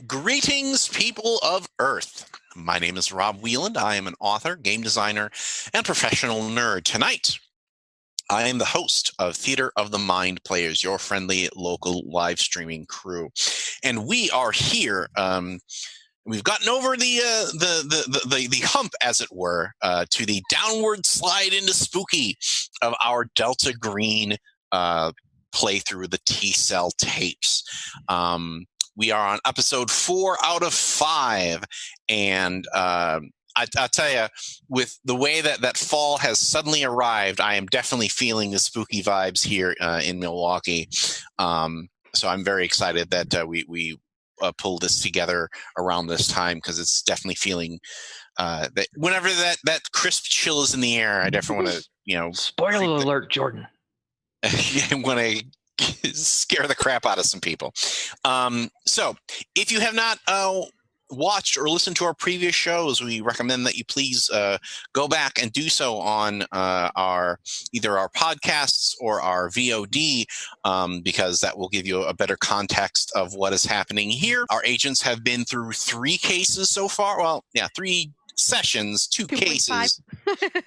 Greetings, people of Earth. My name is Rob Wieland. I am an author, game designer, and professional nerd. Tonight, I am the host of Theater of the Mind Players, your friendly local live streaming crew. And we are here. We've gotten over the hump, as it were, to the downward slide into spooky of our Delta Green playthrough, the T-Cell tapes. We are on episode 4 out of 5, and I'll tell you, with the way that fall has suddenly arrived, I am definitely feeling the spooky vibes here in Milwaukee. So I'm very excited that we pulled this together around this time, because it's definitely feeling that whenever that crisp chill is in the air, I definitely want to, Spoiler alert, Jordan. I'm going to scare the crap out of some people. So if you have not watched or listened to our previous shows, we recommend that you please go back and do so on either our podcasts or our VOD, because that will give you a better context of what is happening here. Our agents have been through 3 cases so far. Well, yeah, 3 sessions, 2 cases.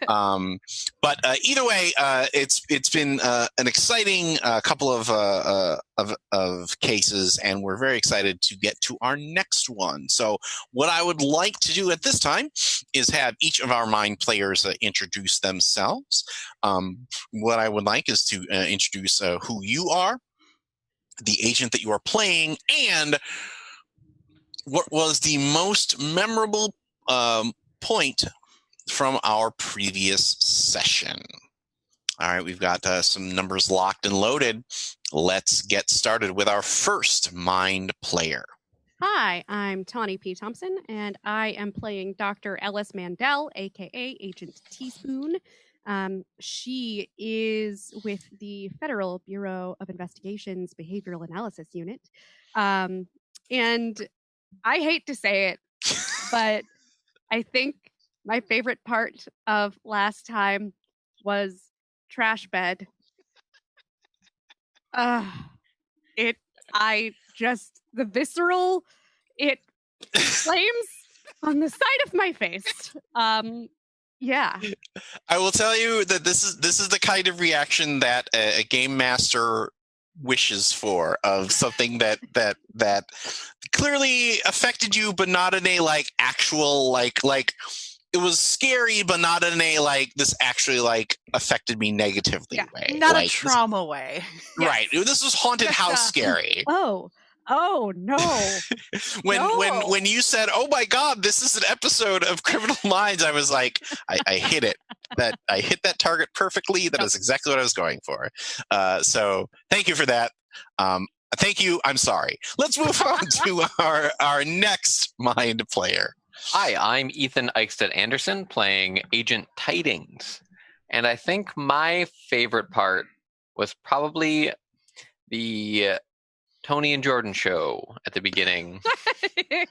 But either way, it's been an exciting couple of cases, and we're very excited to get to our next one. So what I would like to do at this time is have each of our mind players introduce themselves. What I would like is to introduce who you are, the agent that you are playing, and what was the most memorable point from our previous session. All right, we've got some numbers locked and loaded. Let's get started with our first mind player. Hi, I'm Tawny P. Thompson, and I am playing Dr. Ellis Mandel, aka Agent Teaspoon. She is with the Federal Bureau of Investigation's Behavioral Analysis Unit. And I hate to say it, but I think my favorite part of last time was Trash Bed. The visceral, it flames on the side of my face. Yeah. I will tell you that this is the kind of reaction that a game master wishes for, of something that clearly affected you, but not in a like actual like it was scary, but not in a like this actually like affected me negatively way. Not like, a trauma way. Right. This was haunted house scary. Oh no. When you said, "Oh my God, this is an episode of Criminal Minds," I was like, I hit it. I hit that target perfectly. That is exactly what I was going for. So thank you for that. Thank you. I'm sorry. Let's move on to our next mind player. Hi, I'm Ethan Eichstedt Anderson playing Agent Tidings. And I think my favorite part was probably the Tony and Jordan show at the beginning.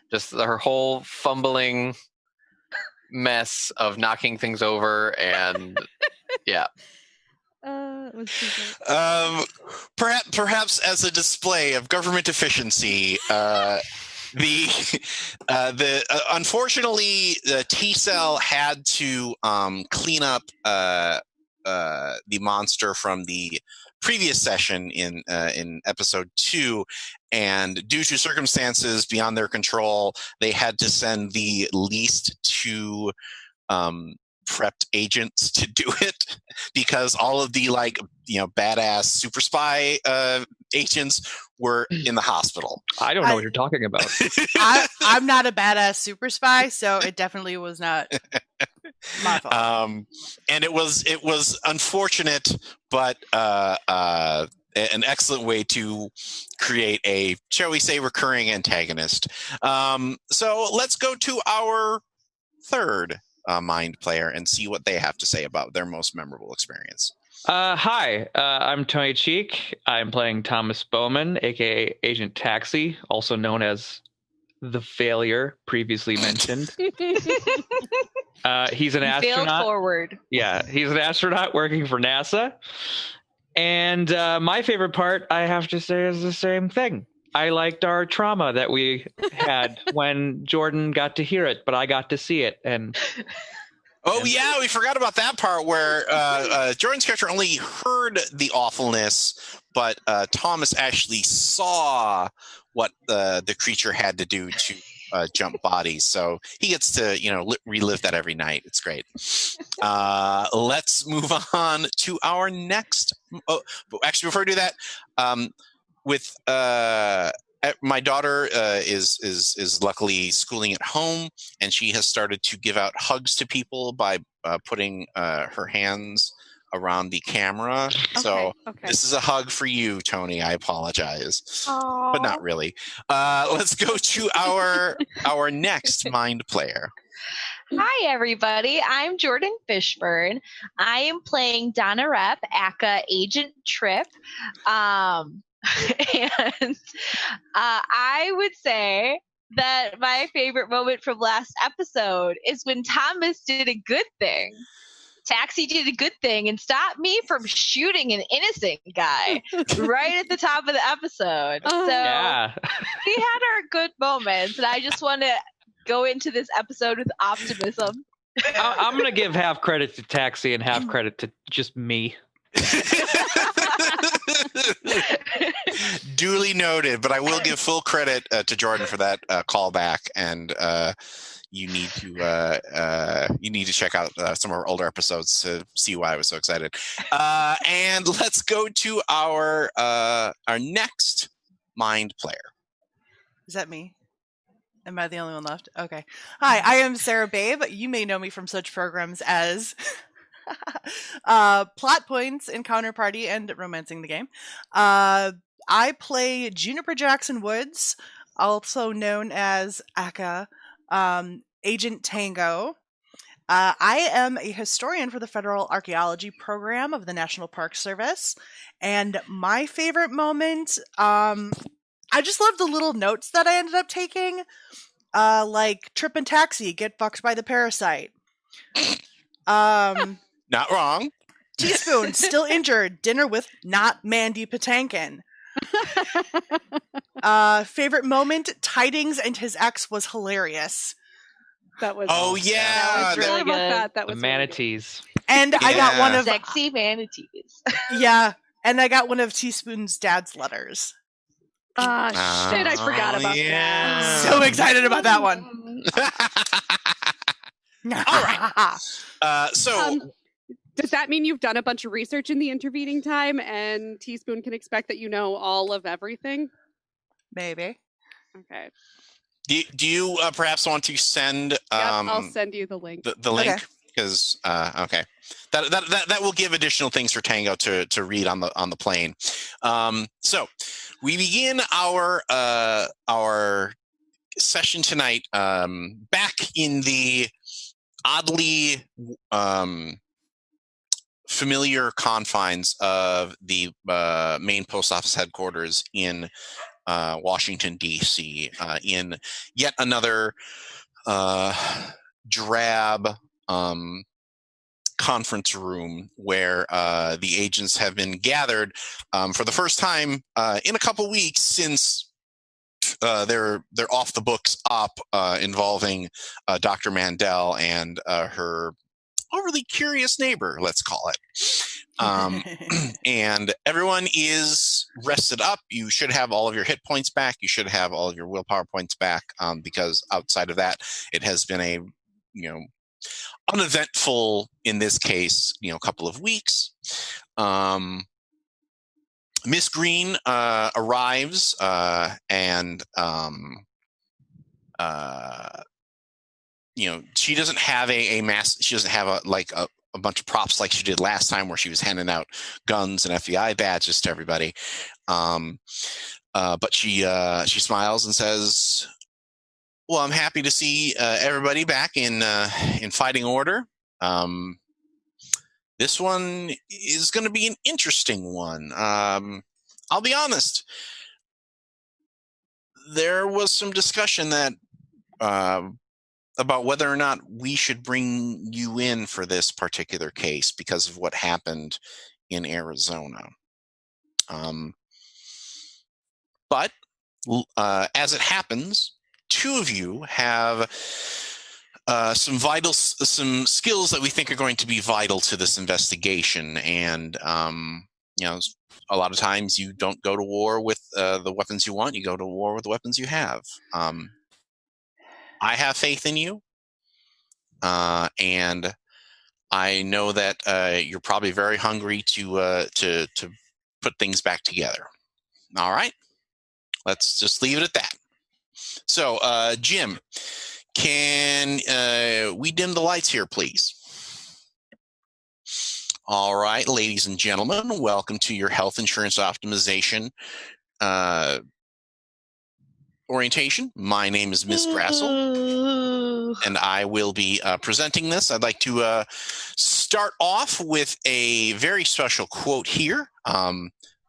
Just her whole fumbling mess of knocking things over, and yeah. It was too good. Perhaps as a display of government efficiency, unfortunately the T-Cell had to clean up the monster from the previous session in episode 2, and due to circumstances beyond their control, they had to send the least 2 prepped agents to do it, because all of the badass super spy agents were in the hospital. I don't know what you're talking about. I'm not a badass super spy, so it definitely was not my fault. And it was unfortunate, but an excellent way to create a, shall we say, recurring antagonist. So let's go to our third mind player and see what they have to say about their most memorable experience. Hi, I'm Tony Cheek. I'm playing Thomas Bowman, aka Agent Taxi, also known as the Failure, previously mentioned. He's an astronaut. Failed forward. Yeah, he's an astronaut working for NASA. And my favorite part, I have to say, is the same thing. I liked our trauma that we had when Jordan got to hear it, but I got to see it. And yeah, we forgot about that part where Jordan's character only heard the awfulness, but Thomas actually saw what the creature had to do to jump bodies. So he gets to relive that every night. It's great. Let's move on to our next. Actually, before we do that, with my daughter is luckily schooling at home, and she has started to give out hugs to people by putting her hands around the camera. Okay. This is a hug for you, Tony. I apologize. Aww. But not really. Let's go to our next mind player. Hi, everybody. I'm Jordan Fishburne. I am playing Donna Rep, aka Agent Trip. And I would say that my favorite moment from last episode is when Thomas did a good thing. Taxi did a good thing and stopped me from shooting an innocent guy right at the top of the episode. So yeah. We had our good moments, and I just want to go into this episode with optimism. I'm going to give half credit to Taxi and half credit to just me. Duly noted, but I will give full credit to Jordan for that callback, and you need to check out some of our older episodes to see why I was so excited. And let's go to our next mind player. Is that me? Am I the only one left? Okay. Hi, I am Sarah Babe. You may know me from such programs as Plot Points, Encounter Party, and Romancing the Game. I play Juniper Jackson Woods, also known as Aka, Agent Tango. I am a historian for the Federal Archaeology Program of the National Park Service. And my favorite moment, I just love the little notes that I ended up taking. Like, trip and taxi, get fucked by the parasite. Not wrong. Teaspoon, still injured, dinner with not Mandy Patinkin. Favorite moment, Tidings and his ex was hilarious. That was. Oh, yeah. That was really that- good. That The was manatees. And I got one of Sexy manatees. yeah, and I got one of Teaspoon's dad's letters. Shit! I forgot about that. So excited about that one. All right. So Does that mean you've done a bunch of research in the intervening time, and Teaspoon can expect that you know all of everything? Maybe. Okay. do you perhaps want to send I'll send you the link. the link? Okay. Because okay, that will give additional things for Tango to read on the plane. So we begin our session tonight back in the oddly familiar confines of the main post office headquarters in Washington, D.C. In yet another drab conference room where the agents have been gathered for the first time in a couple weeks since they're off the books op involving Dr. Mandel and her overly curious neighbor, let's call it. And everyone is rested up. You should have all of your hit points back. You should have all of your willpower points back because outside of that, it has been a uneventful, in this case, couple of weeks. Miss Green arrives and she doesn't have a mass. She doesn't have a bunch of props like she did last time, where she was handing out guns and FBI badges to everybody. But she smiles and says, "Well, I'm happy to see everybody back in fighting order. This one is going to be an interesting one. I'll be honest. There was some discussion that about whether or not we should bring you in for this particular case because of what happened in Arizona. But as it happens, two of you have some skills that we think are going to be vital to this investigation. And a lot of times you don't go to war with the weapons you want; you go to war with the weapons you have. I have faith in you, and I know that you're probably very hungry to put things back together. All right, let's just leave it at that. So, Jim, can we dim the lights here, please? All right, ladies and gentlemen, welcome to your health insurance optimization orientation. My name is Ms. Grassel, and I will be presenting this. I'd like to start off with a very special quote here, a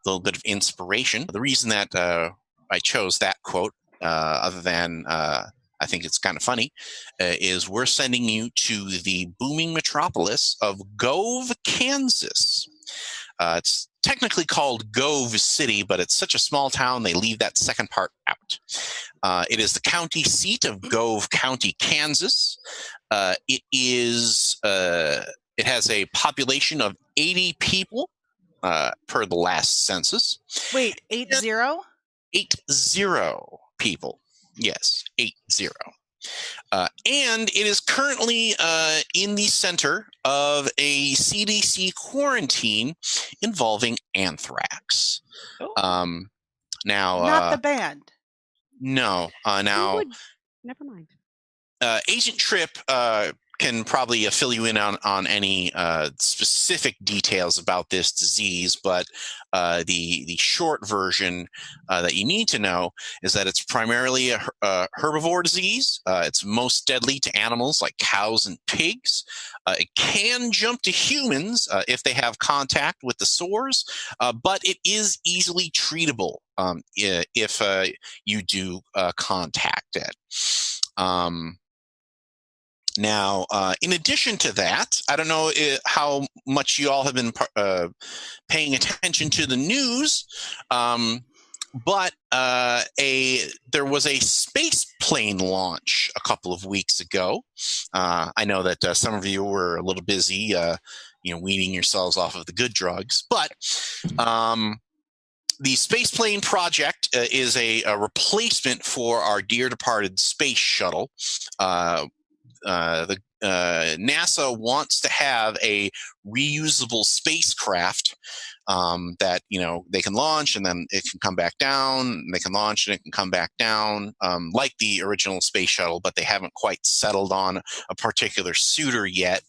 little bit of inspiration. The reason that I chose that quote, other than I think it's kind of funny, is we're sending you to the booming metropolis of Gove, Kansas. It's technically called Gove City, but it's such a small town, they leave that second part out. It is the county seat of Gove County, Kansas. It has a population of 80 people per the last census. Wait, 80? 80 people. Yes, 80. And it is currently in the center of a CDC quarantine involving anthrax. Now, not the band. No. Now, Never mind. Agent Tripp can probably fill you in on any specific details about this disease, but the short version that you need to know is that it's primarily a herbivore disease. It's most deadly to animals like cows and pigs. It can jump to humans if they have contact with the sores, but it is easily treatable if you do contact it. Now, in addition to that, I don't know how much you all have been paying attention to the news, but there was a space plane launch a couple of weeks ago. I know that some of you were a little busy, weaning yourselves off of the good drugs, but the space plane project is a replacement for our dear departed space shuttle. NASA wants to have a reusable spacecraft that they can launch and then it can come back down. And they can launch and it can come back down, like the original space shuttle, but they haven't quite settled on a particular suitor yet.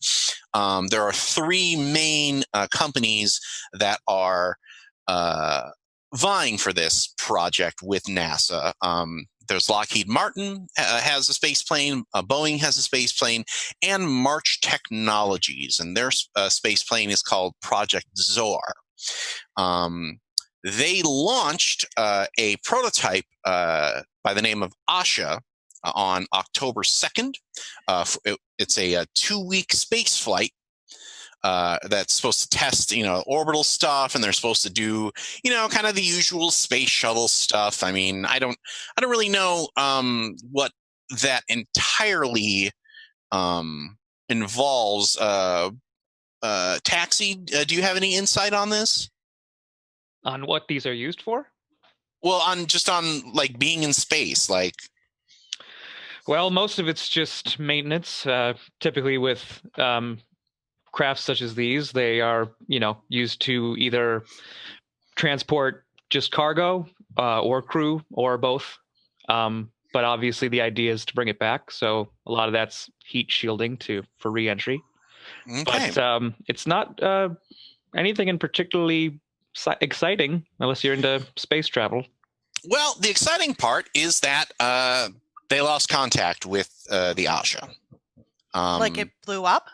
There are three main companies that are vying for this project with NASA. There's Lockheed Martin has a space plane, Boeing has a space plane, and March Technologies, and their space plane is called Project Zoar. They launched a prototype by the name of Asha on October 2nd. It's a 2-week space flight that's supposed to test, orbital stuff, and they're supposed to do, kind of the usual space shuttle stuff. I mean, I don't really know what that entirely involves. Taxi, do you have any insight on this? On what these are used for? Well, on like being in space, like. Well, most of it's just maintenance. Typically with crafts such as these, they are, used to either transport just cargo or crew or both. But obviously the idea is to bring it back. So a lot of that's heat shielding for re-entry. Okay. But it's not anything in particularly exciting unless you're into space travel. Well, the exciting part is that they lost contact with the Asha. Like it blew up?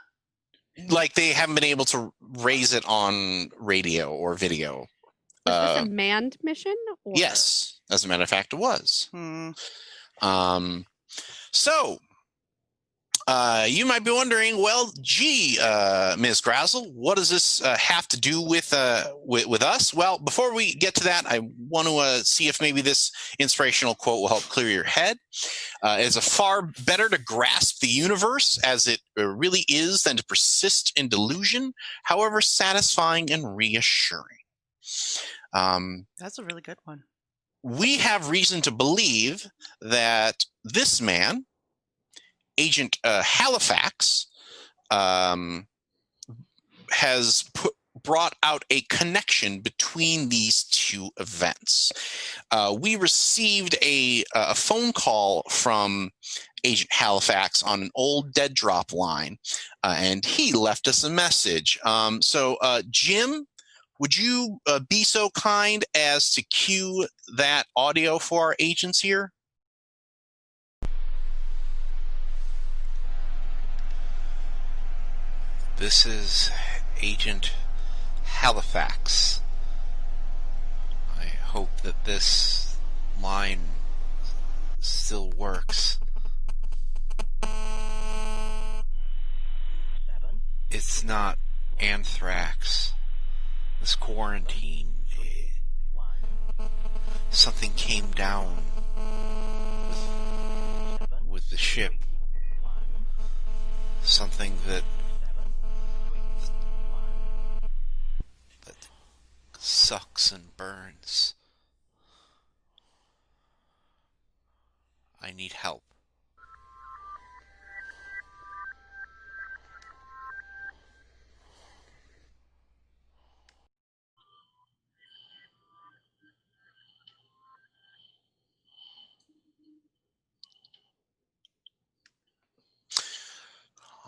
Like they haven't been able to raise it on radio or video. Was this a manned mission? Or? Yes, as a matter of fact, it was. So you might be wondering, well, gee, Ms. Grazel, what does this have to do with us? Well, before we get to that, I want to see if maybe this inspirational quote will help clear your head. It's far better to grasp the universe as it really is than to persist in delusion, however satisfying and reassuring. That's a really good one. We have reason to believe that this man, Agent Halifax, has brought out a connection between these two events. We received a phone call from Agent Halifax on an old dead drop line, and he left us a message. So, Jim, would you be so kind as to cue that audio for our agents here? This is Agent Halifax. I hope that this line still works. It's not anthrax. This quarantine. Something came down with the ship. Something that sucks and burns. I need help.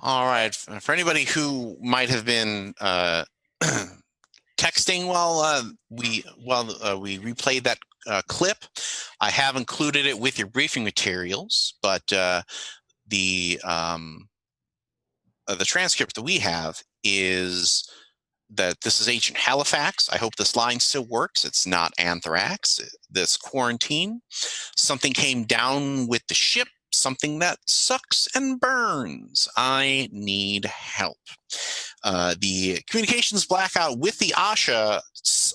All right. For anybody who might have been texting while we replayed that clip, I have included it with your briefing materials, but the transcript that we have is that this is Agent Halifax. I hope this line still works. It's not anthrax. This quarantine. Something came down with the ship. Something that sucks and burns. I need help. The communications blackout with the Asha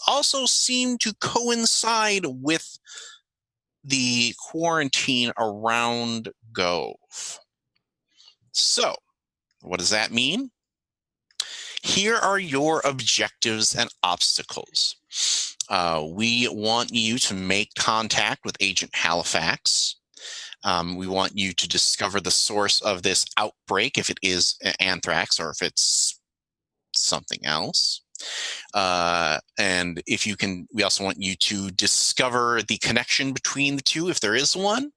also seemed to coincide with the quarantine around Gove. So, what does that mean? Here are your objectives and obstacles. We want you to make contact with Agent Halifax. We want you to discover the source of this outbreak, if it is anthrax or if it's something else. And if you can, we also want you to discover the connection between the two, if there is one,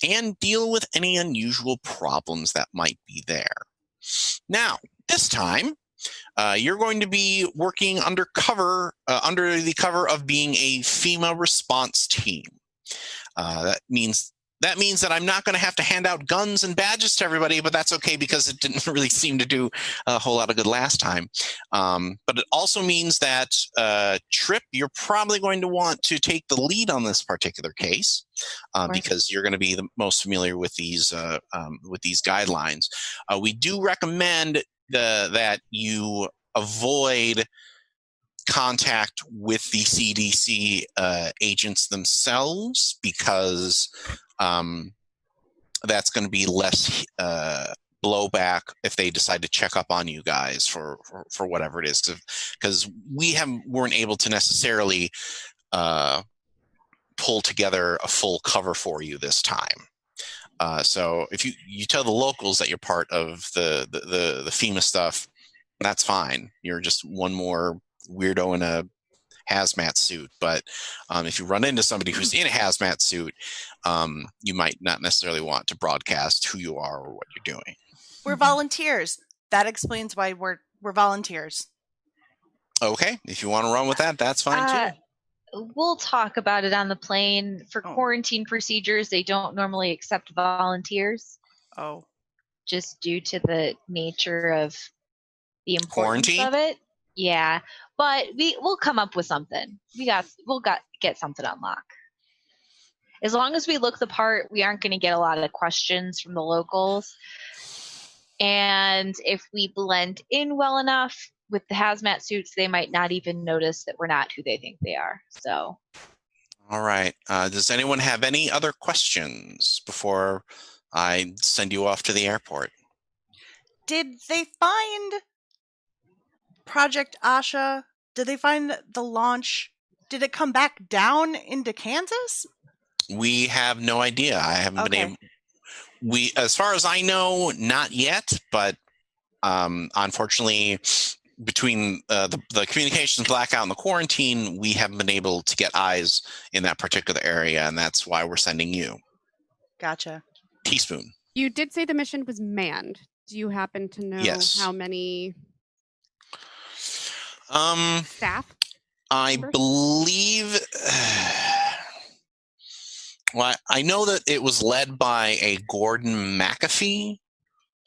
and deal with any unusual problems that might be there. Now, this time, you're going to be working under the cover of being a FEMA response team. That means that I'm not going to have to hand out guns and badges to everybody, but that's okay because it didn't really seem to do a whole lot of good last time. But it also means that, Trip, you're probably going to want to take the lead on this particular case because you're going to be the most familiar with these guidelines. We do recommend that you avoid contact with the CDC agents themselves because that's going to be less blowback if they decide to check up on you guys for whatever it is, because we weren't able to necessarily pull together a full cover for you this time. So if you tell the locals that you're part of the FEMA stuff, that's fine. You're just one more weirdo in a hazmat suit. But if you run into somebody who's in a hazmat suit, you might not necessarily want to broadcast who you are or what you're doing. We're volunteers. That explains why we're volunteers. Okay, if you want to run with that, that's fine too. We'll talk about it on the plane. For quarantine procedures, they don't normally accept volunteers. Oh. Just due to the nature of the importance quarantine of it. Yeah. But we'll come up with something. We'll get something on lock. As long as we look the part, we aren't going to get a lot of questions from the locals. And if we blend in well enough with the hazmat suits, they might not even notice that we're not who they think they are. So, all right. Does anyone have any other questions before I send you off to the airport? Did they find Project Asha? Did they find the launch? Did it come back down into Kansas? We have no idea. I haven't been able. As far as I know, not yet. But unfortunately, between the communications blackout and the quarantine, we haven't been able to get eyes in that particular area, and that's why we're sending you. Gotcha. Teaspoon. You did say the mission was manned. Do you happen to know how many staff? I believe. Well, I know that it was led by a Gordon McAfee,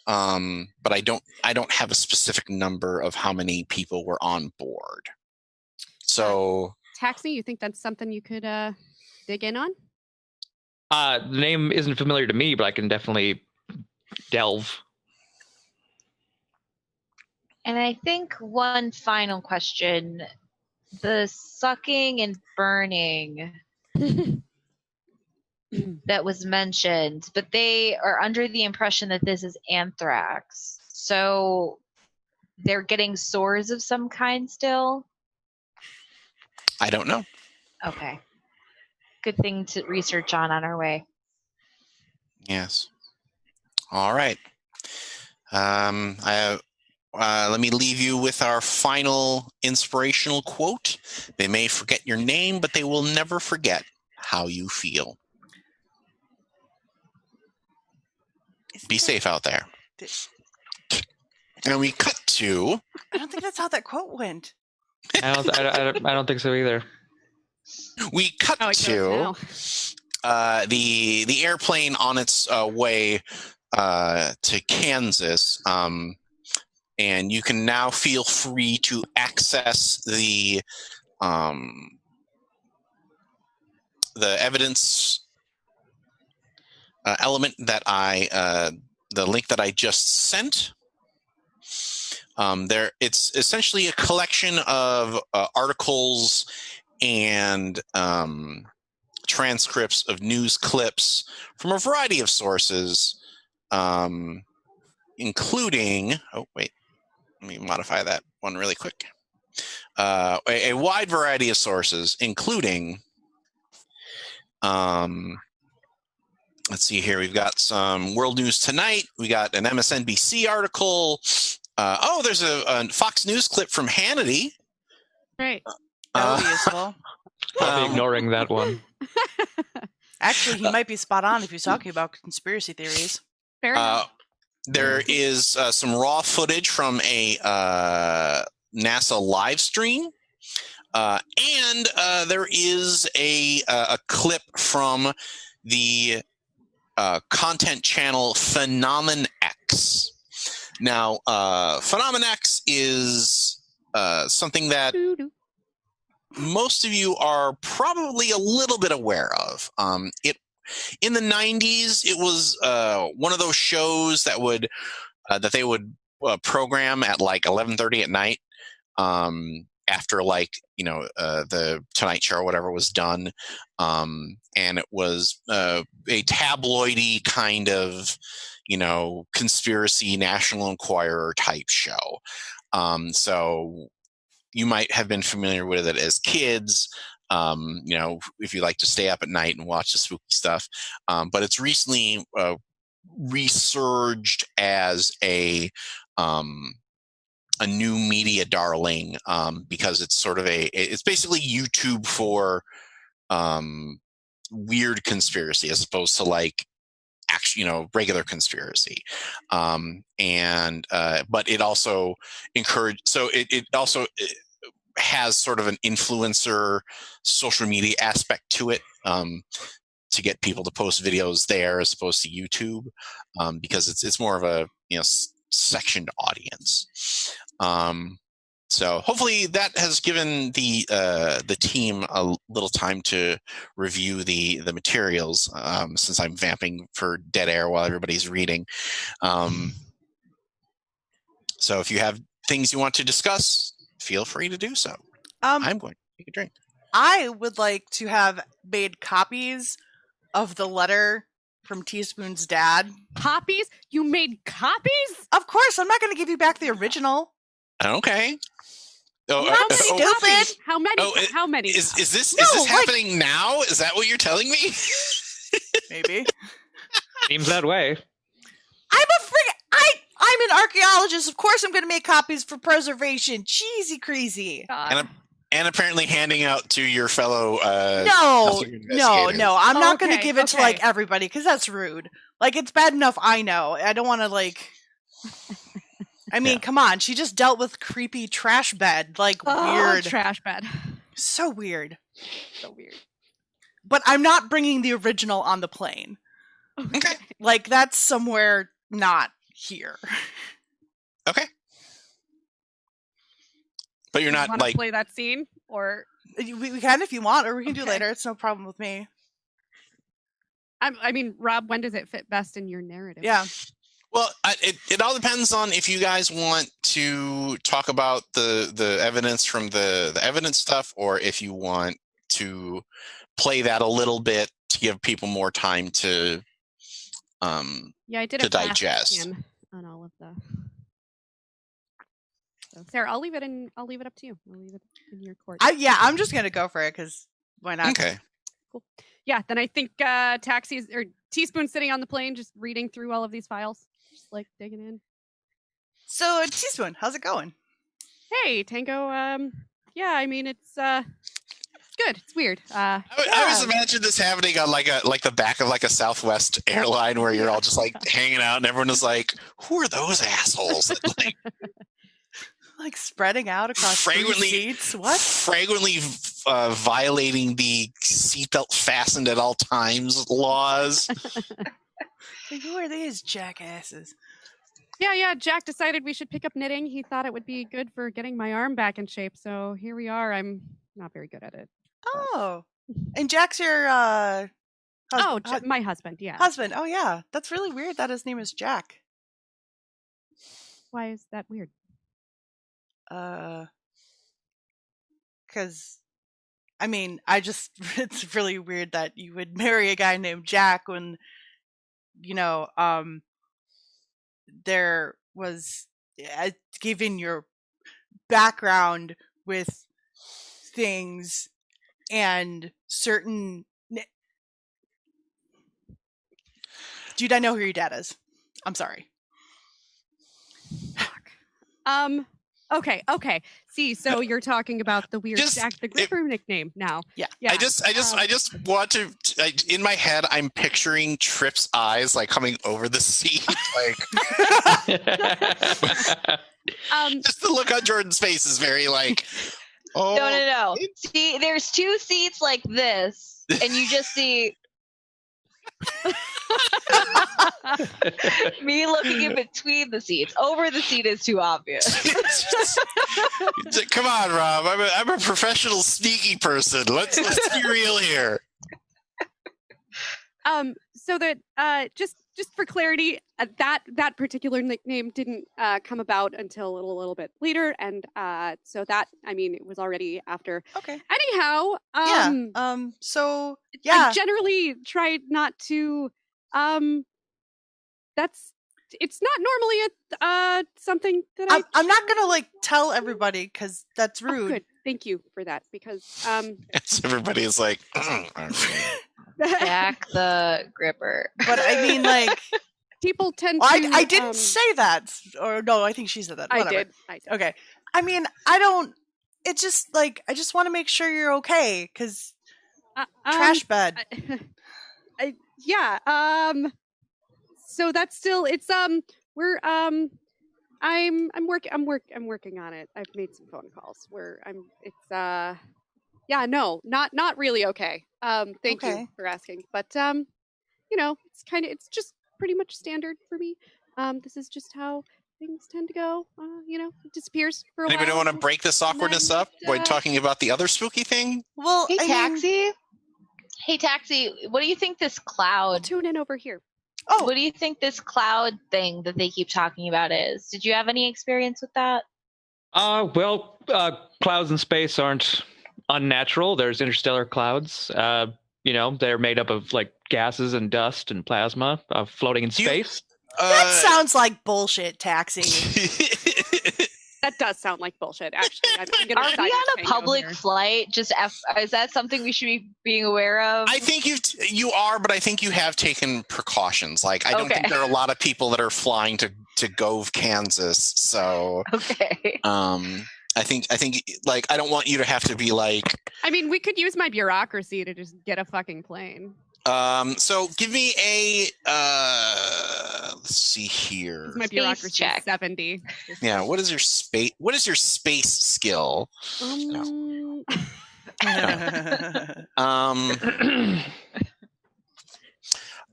but I don't have a specific number of how many people were on board. So, Taxi, you think that's something you could dig in on? The name isn't familiar to me, but I can definitely delve. And I think one final question: the sucking and burning that was mentioned, but they are under the impression that this is anthrax. So they're getting sores of some kind still? I don't know. Okay. Good thing to research on our way. Yes. All right. Let me leave you with our final inspirational quote. They may forget your name, but they will never forget how you feel. Be safe out there. And we cut to. I don't think that's how that quote went. I don't think so either. We cut Oh, it to goes now. the airplane on its way to Kansas, and you can now feel free to access the evidence element that the link that I just sent. It's essentially a collection of articles and transcripts of news clips from a variety of sources, including. Oh wait, let me modify that one really quick. A wide variety of sources, including. Let's see here. We've got some World News Tonight. We got an MSNBC article. There's a Fox News clip from Hannity. Right. That would be useful. I'll be ignoring that one. Actually, he might be spot on if he's talking about conspiracy theories. Fair enough. There is some raw footage from a NASA live stream. And there is a clip from the content channel Phenomen X. Now, Phenomen X is something that most of you are probably a little bit aware of. In the 90s, it was one of those shows that they would program at like 11:30 at night. After the Tonight Show or whatever was done, and it was a tabloidy kind of conspiracy National Enquirer type show. So you might have been familiar with it as kids, if you like to stay up at night and watch the spooky stuff. But it's recently resurged as a new media darling, because it's sort of it's basically YouTube for weird conspiracy as opposed to like actually regular conspiracy, but it also it also has sort of an influencer social media aspect to it, to get people to post videos there as opposed to YouTube, because it's more of a sectioned audience. So hopefully that has given the team a little time to review the materials, since I'm vamping for dead air while everybody's reading. So if you have things you want to discuss, feel free to do so. I'm going to take a drink. I would like to have made copies of the letter from Teaspoon's dad. Copies? You made copies? Of course, I'm not going to give you back the original. Okay. Oh, How many stupid. copies? How many? How many? Is this happening now? Is that what you're telling me? Maybe. Seems that way. I'm an archaeologist. Of course, I'm going to make copies for preservation. Cheesy crazy. And apparently handing out to your fellow. No. I'm not going to give it to okay. everybody because that's rude. It's bad enough I know. I don't want to I mean, come on. She just dealt with creepy trash bed. Weird. Trash bed. So weird. So weird. But I'm not bringing the original on the plane. Okay. That's somewhere not here. Okay. But you're not want to play that scene, or we can if you want, or we can do later. It's no problem with me. I mean, Rob, when does it fit best in your narrative? Yeah. Well, it all depends on if you guys want to talk about the evidence from the evidence stuff, or if you want to play that a little bit to give people more time to I did to a fast digest scan on all of the. So, Sarah, I'll leave it up to you. I'll leave it in your court. I'm just gonna go for it because why not? Okay. Cool. Yeah, then I think Teaspoon sitting on the plane, just reading through all of these files, just digging in. So, Teaspoon, how's it going? Hey, Tango. Yeah, I mean it's good. It's weird. I always imagine this happening on like the back of like a Southwest airline where you're all just like hanging out and everyone is like, who are those assholes? That, like spreading out across three seats. What? Fragrantly violating the seatbelt fastened at all times laws. Like, who are these jackasses? Yeah. Jack decided we should pick up knitting. He thought it would be good for getting my arm back in shape. So here we are. I'm not very good at it. Oh, and Jack's your my husband. Yeah, husband. Oh, yeah. That's really weird that his name is Jack. Why is that weird? Because, I mean, it's really weird that you would marry a guy named Jack when, there was, given your background with things and certain. Dude, I know who your dad is. I'm sorry. Okay. See, so you're talking about the weird Jack the Gripper nickname now. Yeah. I just want to. In my head, I'm picturing Tripp's eyes like coming over the seat, like. Just the look on Jordan's face is very like. Oh. No. See, there's two seats like this, and you just see. Me looking in between the seats. Over the seat is too obvious. Come on, Rob. I'm a professional sneaky person. Let's be real here. So that just for clarity, that particular nickname didn't come about until a little bit later, and so that it was already after. Okay. Anyhow, So yeah, I generally try not to. It's not normally something that I'm not gonna like tell everybody because that's rude. Good. Thank you for that because everybody is like Jack the Gripper. But I mean, like people tend to. I didn't say that, or no, I think she said that. Whatever. I did. Okay. I mean, I don't. It's just like I just want to make sure you're okay because trash bed. Yeah. So that's still we're I'm working on it. I've made some phone calls not really okay. Thank you for asking. But it's just pretty much standard for me. This is just how things tend to go. It disappears for a while. Anybody want to break this awkwardness up by talking about the other spooky thing? Well, Hey, Taxi, what do you think this cloud... Tune in over here. Oh. What do you think this cloud thing that they keep talking about is? Did you have any experience with that? Clouds in space aren't unnatural. There's interstellar clouds. They're made up of like gases and dust and plasma floating in space. That sounds like bullshit, Taxi. That does sound like bullshit, actually. Are we on a public flight? Is that something we should be being aware of? I think you are, but I think you have taken precautions. Like, I don't think there are a lot of people that are flying to Gove, Kansas. So, okay. I think like I don't want you to have to be like. We could use my bureaucracy to just get a fucking plane. So give me a let's see here. My bureaucracy check 70. Yeah, what is your space skill?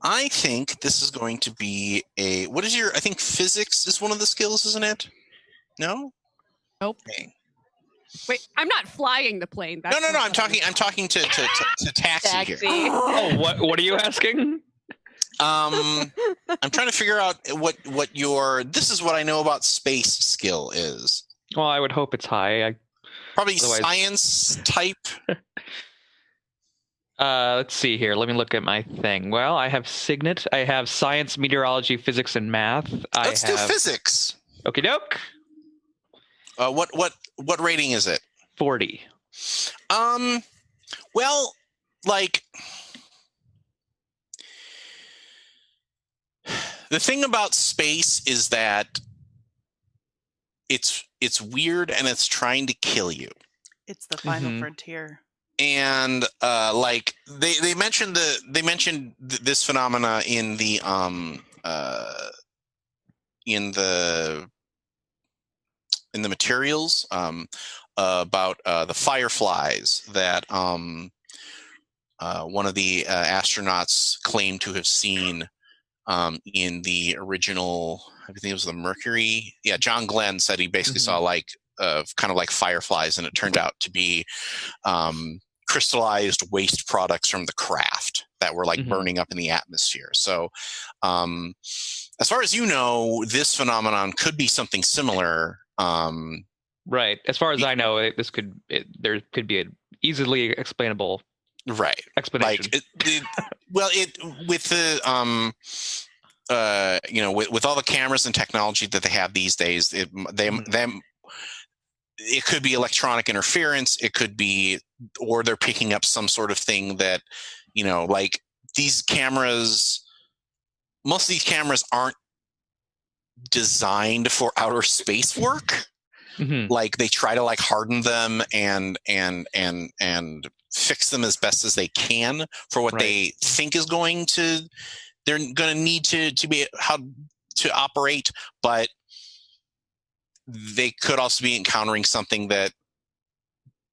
I think this is going to be I think physics is one of the skills, isn't it? No? Nope. Okay. Wait, I'm not flying the plane. No. I'm talking to Taxi here. Oh, what are you asking? I'm trying to figure out what your this is what I know about space skill is. Well, I would hope it's high. Probably science type. Let's see here. Let me look at my thing. Well, I have Signet. I have science, meteorology, physics, and math. Let's do physics. Okie doke. What rating is it? 40. Well, like the thing about space is that it's weird and it's trying to kill you. It's the final frontier. and like they mentioned this phenomena in the materials about the fireflies that one of the astronauts claimed to have seen in the original, I think it was the Mercury. Yeah, John Glenn said he basically saw like kind of like fireflies, and it turned out to be crystallized waste products from the craft that were like burning up in the atmosphere. So as far as you know, this phenomenon could be something similar. Right. As far as I know, there could be an easily explainable explanation. Like with the with all the cameras and technology that they have these days, it could be electronic interference. It could be, or they're picking up some sort of thing that, like these cameras. Most of these cameras aren't designed for outer space work. Like they try to like harden them and fix them as best as they can for what they think is they're going to need to be how to operate, but they could also be encountering something that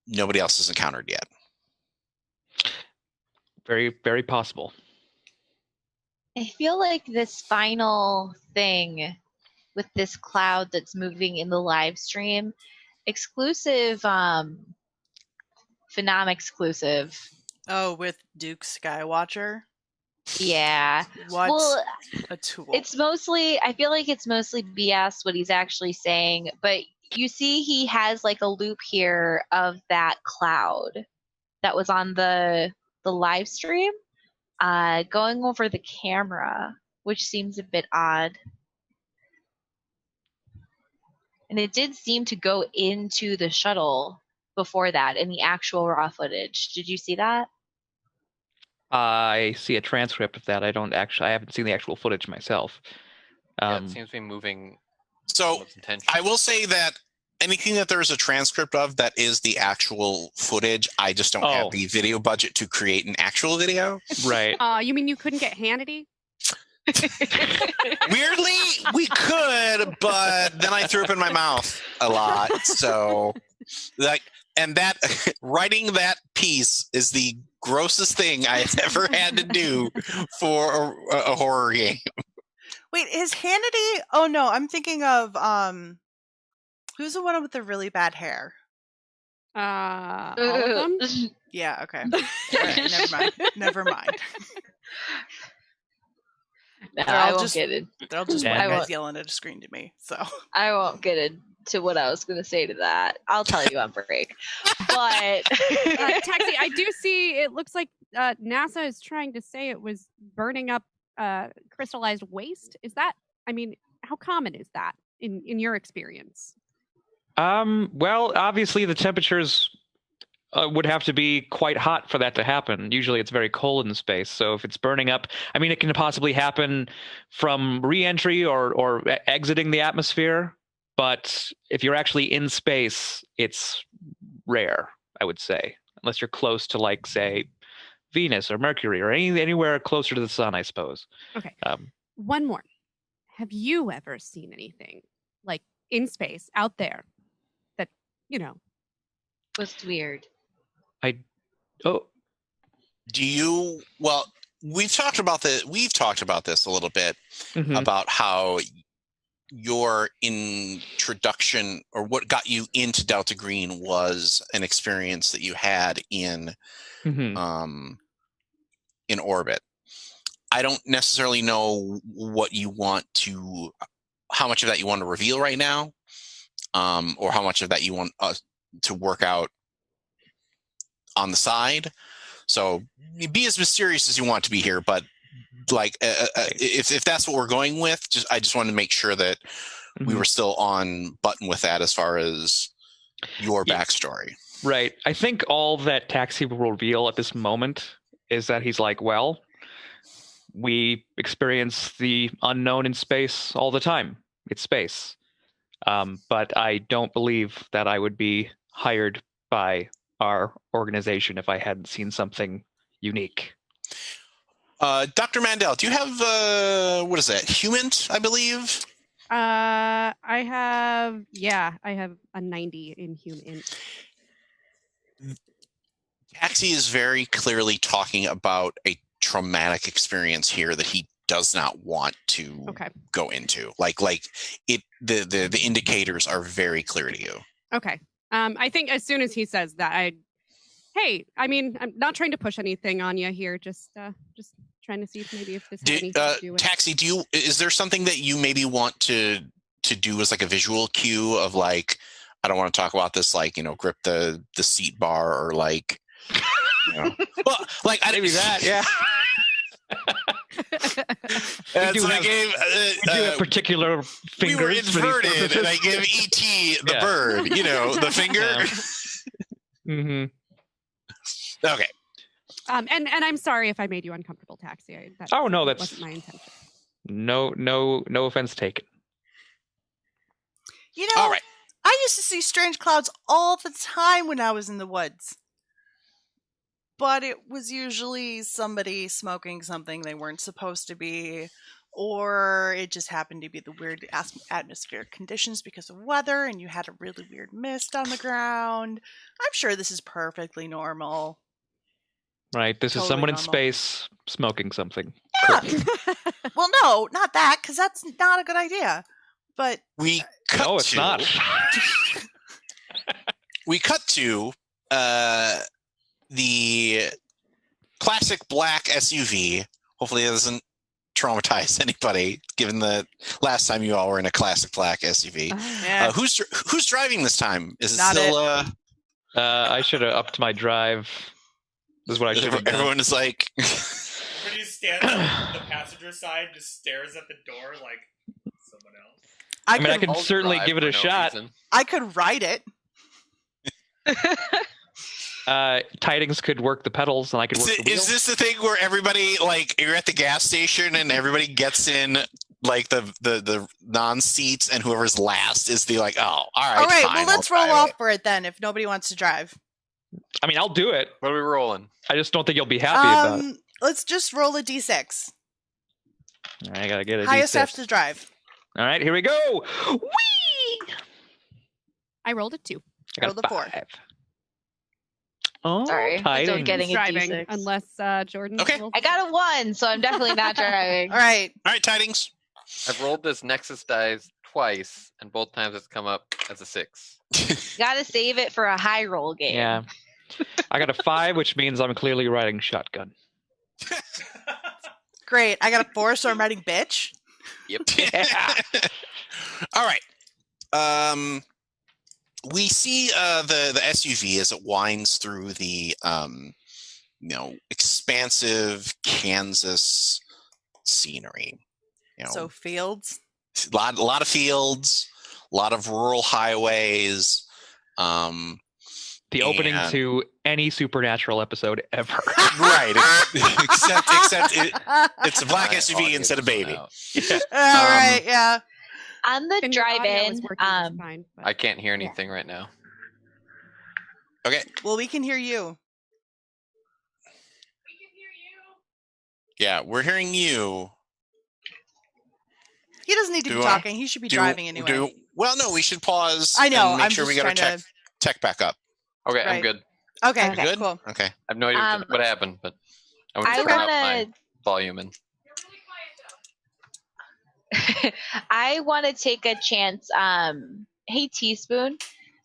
nobody else has encountered yet. Very, very possible. I feel like this final thing with this cloud that's moving in the live stream, exclusive, phenom exclusive. Oh, with Duke Skywatcher? Yeah. What well, a tool. I feel like it's mostly BS what he's actually saying, but you see he has like a loop here of that cloud that was on the live stream going over the camera, which seems a bit odd. And it did seem to go into the shuttle before that in the actual raw footage. Did you see that? I see a transcript of that. I haven't seen the actual footage myself. It seems to be moving. So I will say that anything that there is a transcript of that is the actual footage, I just don't have the video budget to create an actual video. Right. You mean you couldn't get Hannity? Weirdly, we could, but then I threw up in my mouth a lot. So, writing that piece is the grossest thing I've ever had to do for a horror game. Wait, is Hannity? Oh no, I'm thinking of who's the one with the really bad hair? All of them? Yeah. Okay. All right, never mind. No, I won't get it. They're all just white guys yelling at a screen to me. So I won't get into what I was going to say to that. I'll tell you on break. But Taxi, I do see. It looks like NASA is trying to say it was burning up crystallized waste. Is that? I mean, how common is that in your experience? Well, obviously the temperatures would have to be quite hot for that to happen. Usually it's very cold in space. So if it's burning up, I mean, it can possibly happen from re-entry or exiting the atmosphere. But if you're actually in space, it's rare, I would say, unless you're close to, like, say, Venus or Mercury or anywhere closer to the sun, I suppose. Okay. One more. Have you ever seen anything like in space out there that, was weird? We've talked about this a little bit about how your introduction or what got you into Delta Green was an experience that you had in orbit. I don't necessarily know how much of that you want to reveal right now, or how much of that you want to work out on the side. So be as mysterious as you want to be here, but like if that's what we're going with, I just wanted to make sure that we were still on button with that as far as your backstory. Right. I think all that Taxi will reveal at this moment is that he's like, well, we experience the unknown in space all the time. It's space. But I don't believe that I would be hired by our organization if I hadn't seen something unique. Dr. Mandel, do you have what is that? Human, I believe. I have a 90 in human. Taxi is very clearly talking about a traumatic experience here that he does not want to go into. Like it, the indicators are very clear to you. Okay. I think as soon as he says that, I'm not trying to push anything on you here. Just trying to see if this has anything to do with Taxi. Is there something that you maybe want to do as like a visual cue of like, I don't want to talk about this, like, grip the seat bar or like, well, like maybe that, yeah. We do have particular fingers. We were inverted, and I give ET the bird, the finger. Mm-hmm. Okay. And I'm sorry if I made you uncomfortable, Taxi. That wasn't my intention. No offense taken. All right. I used to see strange clouds all the time when I was in the woods. But it was usually somebody smoking something they weren't supposed to be, or it just happened to be the weird atmospheric conditions because of weather, and you had a really weird mist on the ground. I'm sure this is perfectly normal. Right, this is someone in space smoking something. Yeah. Well, no, not that, because that's not a good idea. But we cut no, it's not. We cut to the classic black SUV. Hopefully it doesn't traumatize anybody, given the last time you all were in a classic black SUV. Yeah. Who's driving this time? Is it Not still I should have upped my drive. This is what I should have done. Everyone is like Everybody stands on the passenger side, just stares at the door like someone else. I can certainly give it a shot. Reason. I could ride it. Tidings could work the pedals, and I could work the wheels. Is this the thing where everybody, like, you're at the gas station and everybody gets in, like, the non-seats, and whoever's last is the, like, oh, all right, All right, fine, well, let's roll off for it then, if nobody wants to drive. I mean, I'll do it. What are we rolling? I just don't think you'll be happy about it. Let's just roll a d6. I gotta get a Highest D6. have to drive. All right, here we go. Whee! I rolled a 2. I got Roll the a 4. 5. Oh, Sorry, I don't get tidings. a Driving, D6. unless Jordan. Okay. rolls- I got a 1, so I'm definitely not driving. All right. All right, Tidings. I've rolled this Nexus dice twice, and both times it's come up as a 6. Gotta save it for a high roll game. Yeah. I got a 5, which means I'm clearly riding shotgun. Great. I got a 4, so I'm riding bitch. Yep. Yeah. All right. We see the SUV as it winds through the expansive Kansas scenery. So fields. A lot of fields, a lot of rural highways. The opening to any Supernatural episode ever. Right. except it's a black SUV instead of baby. Yeah. All right, yeah. On the And your audio drive-in, is working just fine, but- I can't hear anything right now. Okay. Well, we can hear you. Yeah, we're hearing you. He doesn't need to be talking. He should be driving anyway. Well, no, we should pause. I know. And make I'm sure we just get our trying tech back up. Okay, I'm Right. good. Okay, Okay. Good? cool. Okay. I have no idea what happened, but I want I to turn up wanna- my volume and I want to take a chance. Hey, Teaspoon,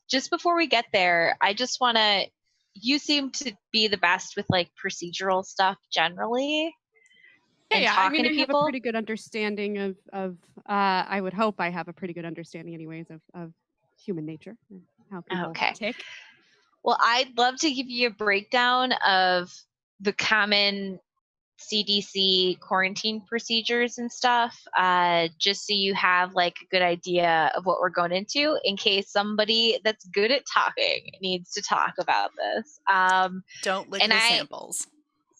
just before we get there, I just want to. You seem to be the best with like procedural stuff generally. And Yeah, I talking mean, to I have a people. pretty good understanding of I would hope I have a pretty good understanding, anyways, of human nature, and how people Okay. tick. Well, I'd love to give you a breakdown of the common CDC quarantine procedures and stuff, just so you have like a good idea of what we're going into in case somebody that's good at talking needs to talk about this. Don't lick And the I- samples.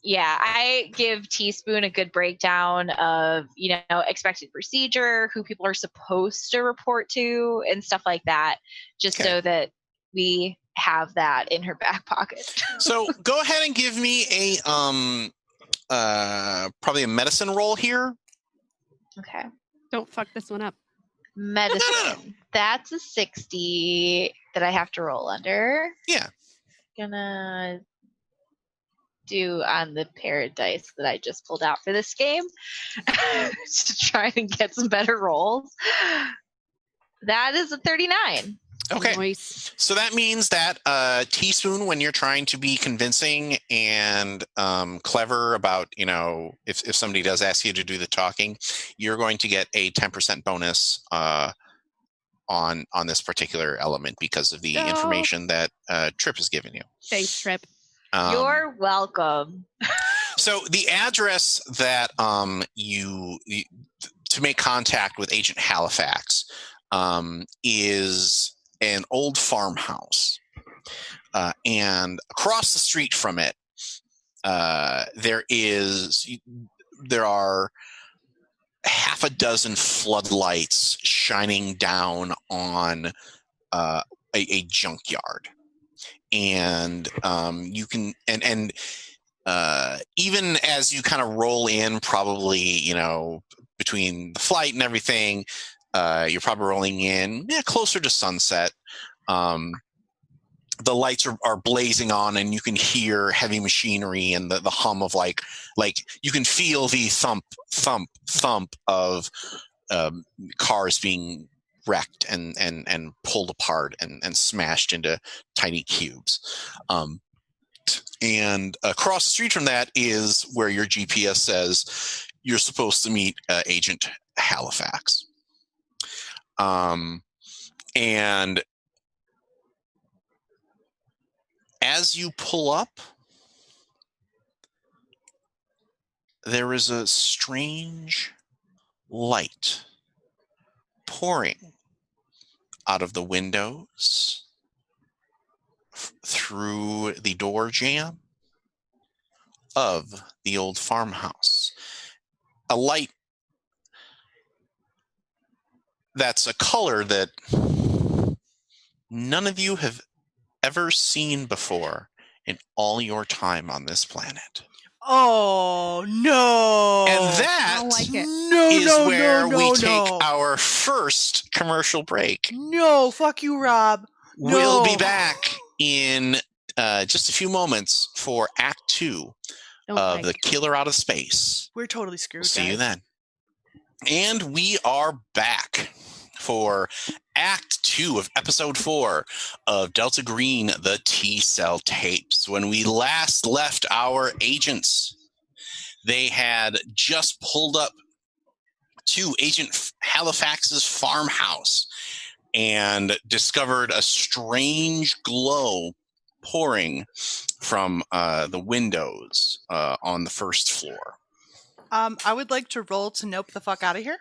Yeah, I give Teaspoon a good breakdown of, expected procedure, who people are supposed to report to, and stuff like that, just Okay. so that we have that in her back pocket. So go ahead and give me a probably a medicine roll here. Okay. Don't fuck this one up. Medicine. That's a 60 that I have to roll under. Yeah. Gonna do on the pair of dice that I just pulled out for this game to try and get some better rolls. That is a 39. Okay. Nice. So that means that teaspoon, when you're trying to be convincing and clever about, if somebody does ask you to do the talking, you're going to get a 10% bonus on this particular element because of the information that Trip has given you. Thanks, Trip. You're welcome. So the address that you to make contact with Agent Halifax is an old farmhouse, and across the street from it, there are half a dozen floodlights shining down on a junkyard, and you can even as you kind of roll in, probably between the flight and everything. You're probably rolling in closer to sunset. The lights are blazing on, and you can hear heavy machinery and the hum of like you can feel the thump of cars being wrecked and pulled apart and smashed into tiny cubes. And across the street from that is where your GPS says you're supposed to meet Agent Halifax. And as you pull up, there is a strange light pouring out of the windows through the door jamb of the old farmhouse. A light that's a color that none of you have ever seen before in all your time on this planet. Oh, no. And that I don't like it. is where we take our first commercial break. No, fuck you, Rob. No. We'll be back in just a few moments for Act 2 of The Killer Out of Space. We're totally screwed. See you then. And we are back for Act 2 of Episode 4 of Delta Green, the T-Cell Tapes. When we last left our agents, they had just pulled up to Agent Halifax's farmhouse and discovered a strange glow pouring from the windows on the first floor. I would like to roll to nope the fuck out of here.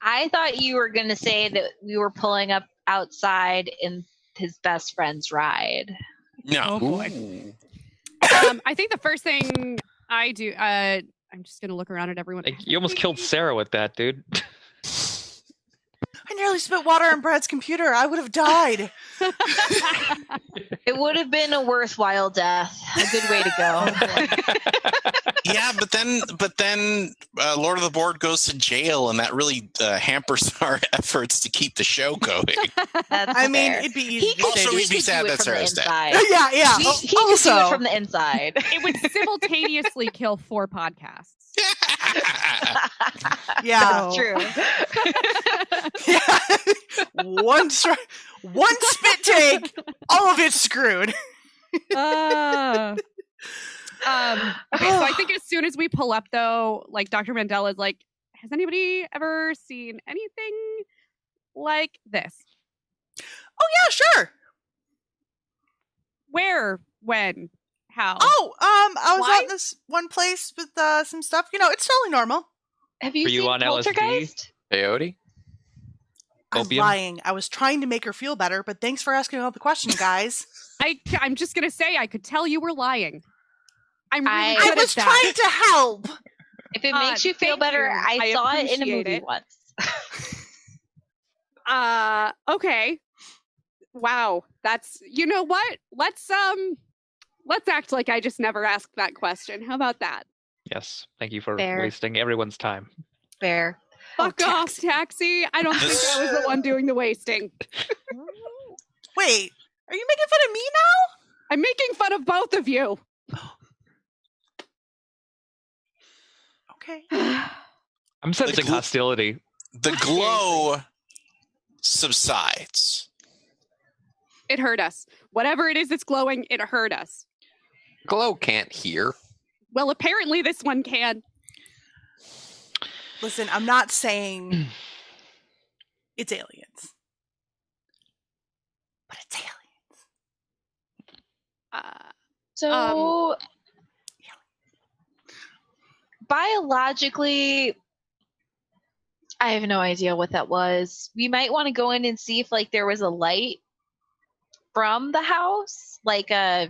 I thought you were going to say that we were pulling up outside in his best friend's ride. No. Oh, boy. I think the first thing I do, I'm just going to look around at everyone. You almost killed Sarah with that, dude. I nearly spit water on Brad's computer. I would have died. It would have been a worthwhile death. A good way to go. Yeah, but then Lord of the Board goes to jail, and that really hampers our efforts to keep the show going. I mean, it'd be easy. Also, we'd be sad that Sarah's dead. Yeah. He could do it from the inside. It would simultaneously kill 4 podcasts. Yeah, So- True. Yeah. One spit take, all of it's screwed. Okay, so I think as soon as we pull up, though, like Dr. Mandela is like, has anybody ever seen anything like this? Oh yeah, sure. Where? When? How? Oh, I was Why? out in this one place with some stuff. It's totally normal. Have you Were you seen on LSD? Poltergeist? Peyote? I'm Opium? lying. I was trying to make her feel better, but thanks for asking all the question, guys. I'm just gonna say I could tell you were lying. I'm really I good I was at that. trying to help. If it makes you feel thank better, you. I saw it in a appreciate movie it. once. Okay. Wow. That's, you know what? Let's act like I just never asked that question. How about that? Yes. Thank you for Fair. wasting everyone's time. Fair. Fuck off, Taxi. I don't think I was the one doing the wasting. Wait, are you making fun of me now? I'm making fun of both of you. Okay. I'm sensing hostility. The glow subsides. It hurt us. Whatever it is that's glowing, it hurt us. Glow can't hear. Well, apparently this one can. Listen, I'm not saying it's aliens. But it's aliens. So, biologically, I have no idea what that was. We might want to go in and see if, like, there was a light from the house, like a,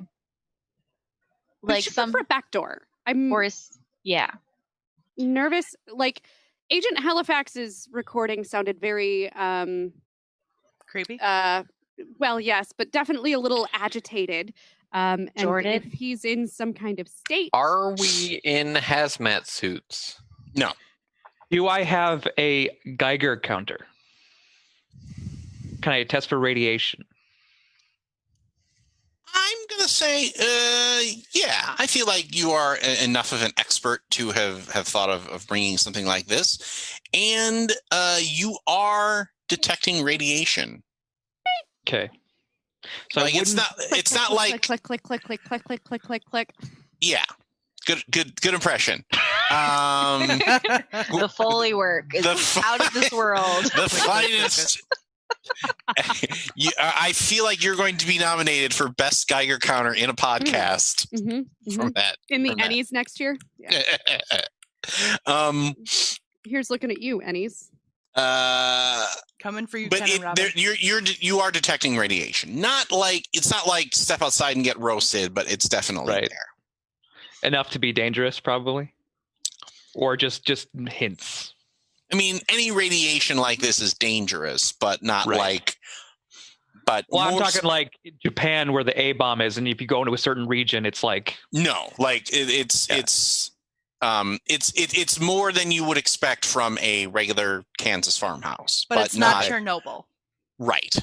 like some for a back door. I'm yeah, nervous. Like, Agent Halifax's recording sounded very creepy. Well, yes, but definitely a little agitated. And Jordan? if he's in some kind of state. Are we in hazmat suits? No. Do I have a Geiger counter? Can I test for radiation? I'm going to say, yeah, I feel like you are enough of an expert to have thought of bringing something like this. And you are detecting radiation. Okay. So like it's not like click, click, click, click, click, click, click, click, click. Yeah. Good impression. the Foley work is out of this world. The finest. I feel like you're going to be nominated for Best Geiger Counter in a podcast from that. In the Ennies next year. Yeah. Here's looking at you, Ennies. Coming for you, but you are detecting radiation. It's not like step outside and get roasted, but it's definitely there. Enough to be dangerous, probably, or just hints. I mean, any radiation like this is dangerous, but not like. But I'm talking like Japan, where the A bomb is, and if you go into a certain region, it's like it's more than you would expect from a regular Kansas farmhouse, but it's not Chernobyl, right?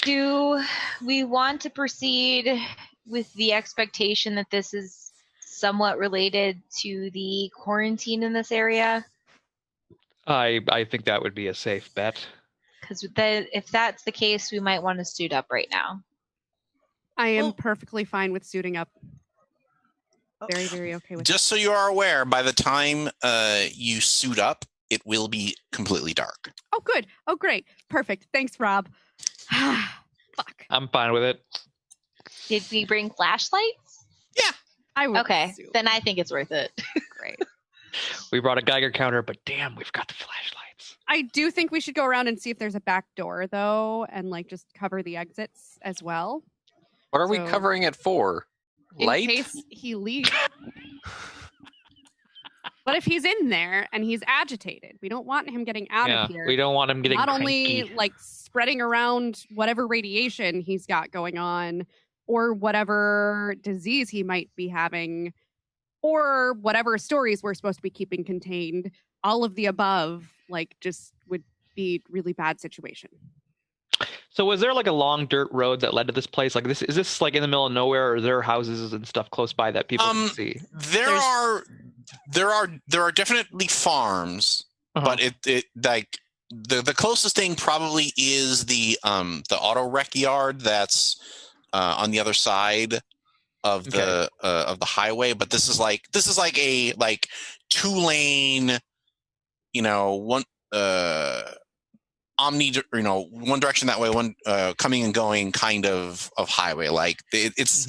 Do we want to proceed with the expectation that this is somewhat related to the quarantine in this area? I think that would be a safe bet. Because if that's the case, we might want to suit up right now. I am perfectly fine with suiting up. Very, very okay with Just so you are aware, by the time you suit up, it will be completely dark. Oh, good. Oh, great. Perfect. Thanks, Rob. Fuck. I'm fine with it. Did we bring flashlights? Yeah. I would. Okay, then I think it's worth it. Great. We brought a Geiger counter, but damn, we've got the flashlights. I do think we should go around and see if there's a back door, though, and like just cover the exits as well. What are we covering it for? Light? In case he leaves. But if he's in there and he's agitated, we don't want him getting out of here. We don't want him getting not cranky. only like spreading around whatever radiation he's got going on, or whatever disease he might be having, or whatever stories we're supposed to be keeping contained. All of the above, like, just would be really bad situation. So was there like a long dirt road that led to this place? Like this, is this like in the middle of nowhere, or are there houses and stuff close by that people can see? There are definitely farms, but it like the closest thing probably is the auto wreck yard that's on the other side of the highway. But this is like a 2-lane, one one direction that way, one coming and going kind of highway. Like it's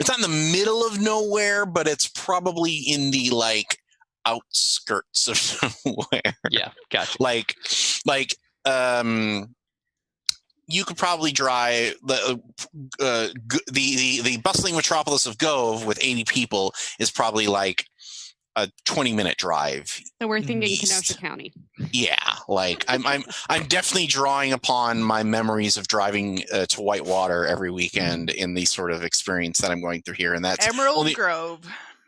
not in the middle of nowhere, but it's probably in the like outskirts of nowhere. Yeah, gotcha. Like you could probably drive the bustling metropolis of Gove with 80 people is probably like a 20-minute drive. So we're thinking East. Kenosha County. Yeah, like I'm definitely drawing upon my memories of driving to Whitewater every weekend in the sort of experience that I'm going through here, and that's Emerald Grove.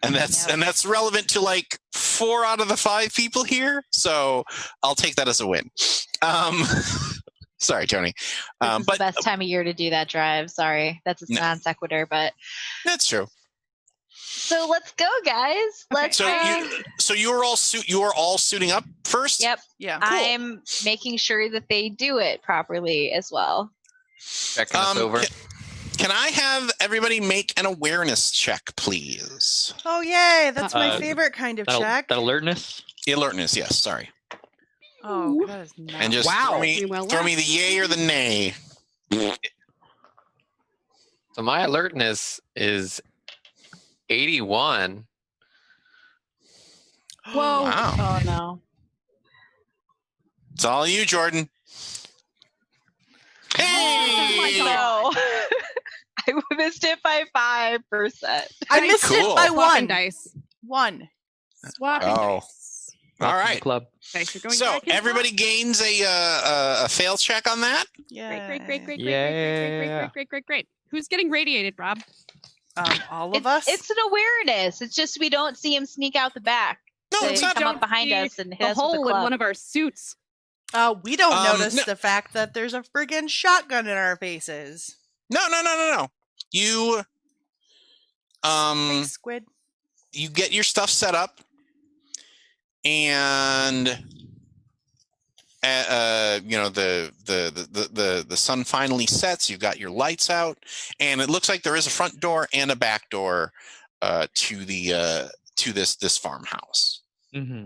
and that's relevant to like 4 out of the 5 people here. So I'll take that as a win. Sorry, Tony. This is But the best time of year to do that drive. Sorry, that's a non sequitur, but that's true. so let's go, guys. Let's. So you are all suiting up first. Yep. Yeah. Cool. I'm making sure that they do it properly as well. Checking us over. Can I have everybody make an awareness check, please? Oh, yay. That's my favorite kind of check. That alertness? Alertness, yes. Sorry. Oh, that is nice. And just throw me the yay or the nay. So my alertness is 81. Whoa. Wow. Oh no. It's all you, Jordan. Hey! No. I missed it by 5%. I missed it by Swapping 1. dice. 1. Swapping dice. All right. Club. Dice are going So back and everybody forth. gains a fail check on that. Yeah. Great. Who's getting radiated, Rob? All of us? It's an awareness. It's just we don't see him sneak out the back. No, They it's not. come up behind us and hit A us with a hole in club. one of our suits. We don't notice no. the fact that there's a friggin' shotgun in our faces. No. You Hey, Squid. you get your stuff set up, and the sun finally sets. You've got your lights out, and it looks like there is a front door and a back door to this farmhouse. Mm-hmm.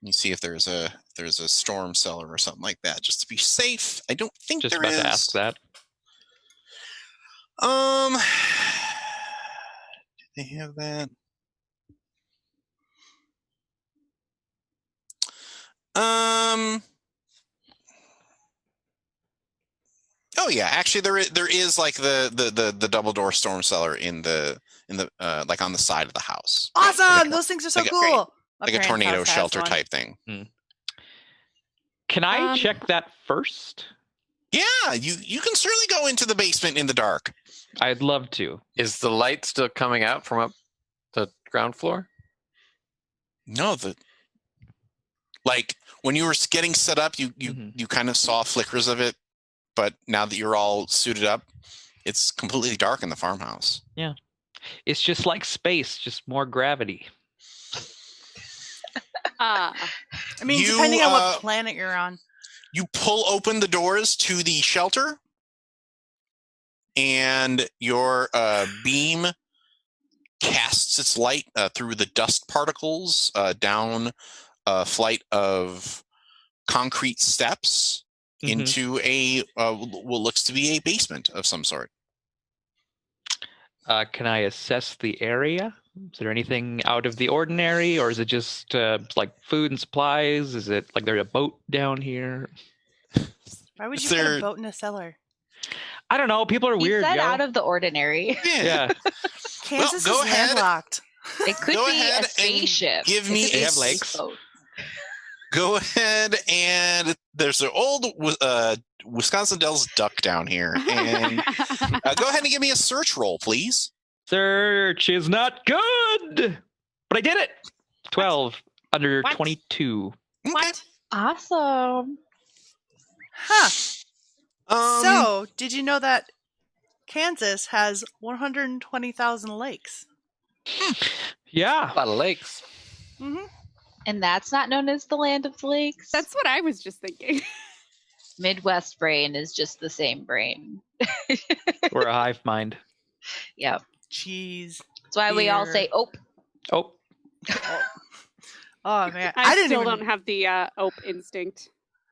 You see if there's a storm cellar or something like that, just to be safe. I don't think Just there about is. to ask that. Do they have that? Oh yeah, actually there is like the double door storm cellar in the like on the side of the house. Awesome! Those things are so like a- cool. My Like a parents' tornado house has shelter one. type thing. Can I check that first? Yeah, you can certainly go into the basement in the dark. I'd love to. Is the light still coming out from up the ground floor? No, like when you were getting set up, you kind of saw flickers of it, but now that you're all suited up, it's completely dark in the farmhouse. Yeah. It's just like space, just more gravity. I mean, depending on what planet you're on. You pull open the doors to the shelter, and your beam casts its light through the dust particles down a flight of concrete steps into a what looks to be a basement of some sort. Can I assess the area? Is there anything out of the ordinary, or is it just like food and supplies? Is it like there's a boat down here? Why would you put a boat in a cellar? I don't know. People are He weird. said yo. out of the ordinary. Yeah. Kansas go is ahead. landlocked. It could Go be ahead a and spaceship. give me It could a be have lakes. boat. Go ahead, and there's an old Wisconsin Dells duck down here, and go ahead and give me a search roll, please. Search is not good, but I did it. 12 under What? 22. What? Awesome. Huh. Um, So, did you know that Kansas has 120,000 lakes? Yeah. A lot of lakes. Mm-hmm. And that's not known as the land of the lakes. That's what I was just thinking. Midwest brain is just the same brain. We're a hive mind. Yep. Cheese. That's why we all Beer. say "ope." Oh, Oh man, I didn't still even. don't have the ope instinct.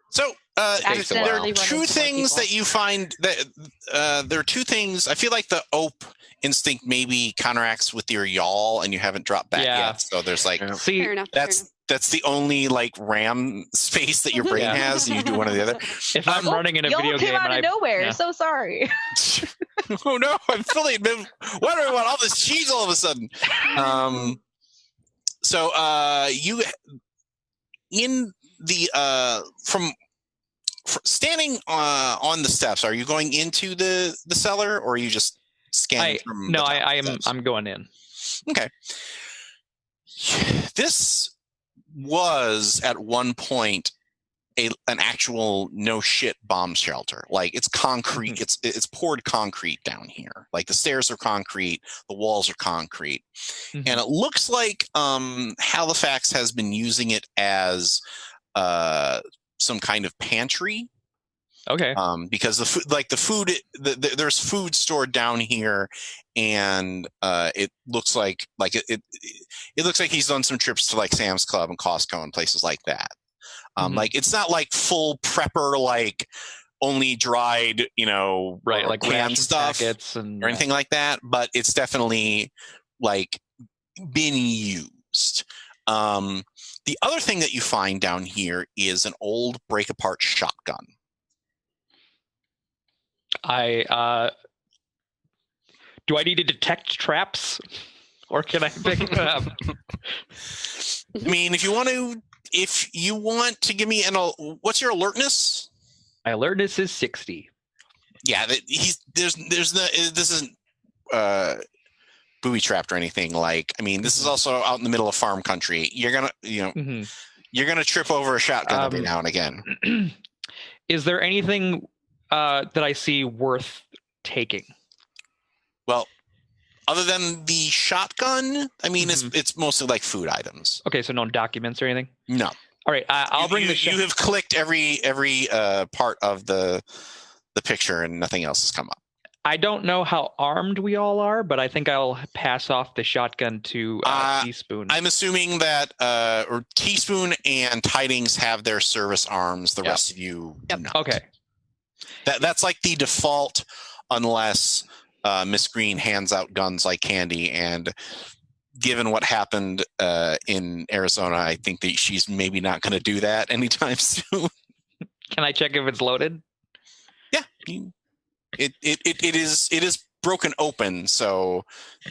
So there Accidentally are run two into more things people. that you find that there are two things. I feel like the ope instinct maybe counteracts with your yawl, and you haven't dropped back Yeah. yet. So there's like see, Fair enough. that's the only like RAM space that your brain Yeah. has, and you do one or the other. if I'm running in a Y'all video came game out and of nowhere. yeah. So sorry. Oh no, I'm fully admit. Why do I want all this cheese all of a sudden? So you in the standing on the steps. Are you going into the cellar, or are you just scanning from? No, the top I of the am. steps? I'm going in. Okay. This was at one point an actual no shit bomb shelter. Like it's concrete. It's poured concrete down here. Like the stairs are concrete, the walls are concrete, and it looks like Halifax has been using it as some kind of pantry. Okay. Because there's food stored down here, and it looks like it looks like he's done some trips to like Sam's Club and Costco and places like that. Like it's not like full prepper, like only dried, right, like canned stuff packets or anything like that. But it's definitely like been used. The other thing that you find down here is an old break apart shotgun. Do I need to detect traps, or can I pick it up? I mean, if you want to give me what's your alertness? My alertness is 60. Yeah, this isn't booby trapped or anything. Like, I mean, this is also out in the middle of farm country. You're gonna you're gonna trip over a shotgun every now and again. Is there anything that I see worth taking? Well, other than the shotgun, I mean, it's mostly like food items. Okay, so no documents or anything? No. All right, I'll bring the. You have clicked every part of the picture, and nothing else has come up. I don't know how armed we all are, but I think I'll pass off the shotgun to Teaspoon. I'm assuming that or Teaspoon and Tidings have their service arms. The rest of you do not. Okay. That's like the default, unless Miss Green hands out guns like candy. And given what happened in Arizona, I think that she's maybe not going to do that anytime soon. Can I check if it's loaded? Yeah, it is broken open, so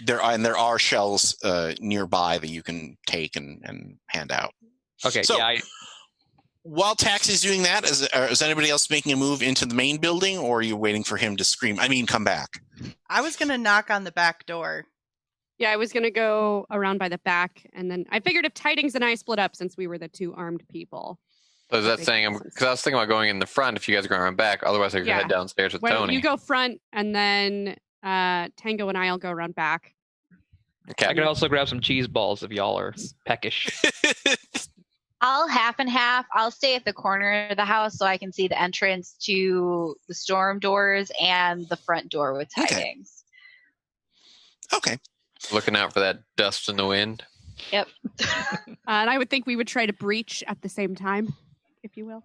there are shells nearby that you can take and hand out. Okay. So, yeah. While Taxi's doing that, is anybody else making a move into the main building, or are you waiting for him to scream? I mean, come back. I was going to knock on the back door. Yeah, I was going to go around by the back, and then I figured if Tidings and I split up since we were the two armed people. So is that saying, because I was thinking about going in the front if you guys are going around back, otherwise I could head downstairs with Tony. You go front, and then Tango and I will go around back. Okay. I could also grab some cheese balls if y'all are peckish. I'll half and half. I'll stay at the corner of the house so I can see the entrance to the storm doors and the front door with Tidings. Okay. Looking out for that dust in the wind. Yep. And I would think we would try to breach at the same time, if you will.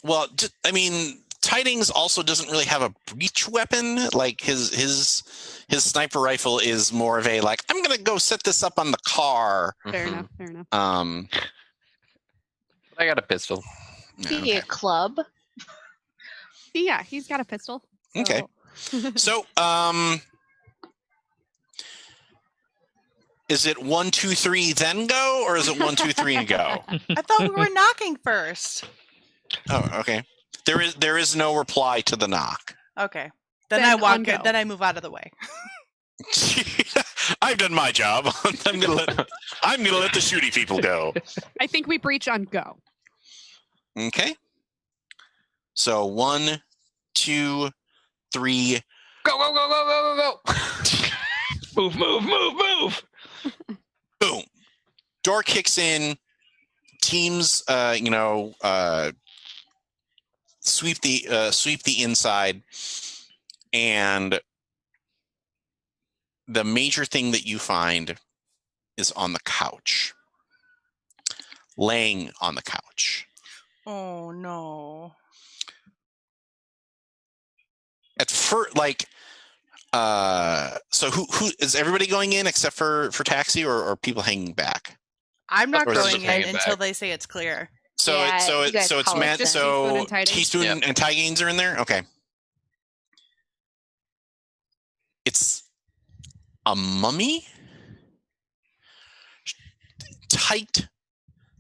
Well, I mean, Tidings also doesn't really have a breach weapon. Like his sniper rifle is more of a like, I'm gonna go set this up on the car. Fair enough. I got a pistol. Maybe a club. Yeah, he's got a pistol. So. Okay. So, is it 1, 2, 3, then go, or is it 1, 2, 3 and go? I thought we were knocking first. Oh, okay. There is no reply to the knock. Okay. Then Then I walk. go. Then I move out of the way. I've done my job. I'm gonna let the shooty people go. I think we breach on go. Okay. So 1, 2, 3. Go, go, go, go, go, go, go. Move. Boom. Door kicks in. Teams, sweep the inside, and the major thing that you find is on the couch, laying on the couch. Oh no! At first, so who is everybody going in except for Taxi, or people hanging back? I'm not Or is it going just in hanging until back? they say it's clear. So Yeah, you guys it's call it meant just so Teaspoon and Tidings. Teaspoon Yep. and Tidings are in there. Okay, it's a mummy. tight,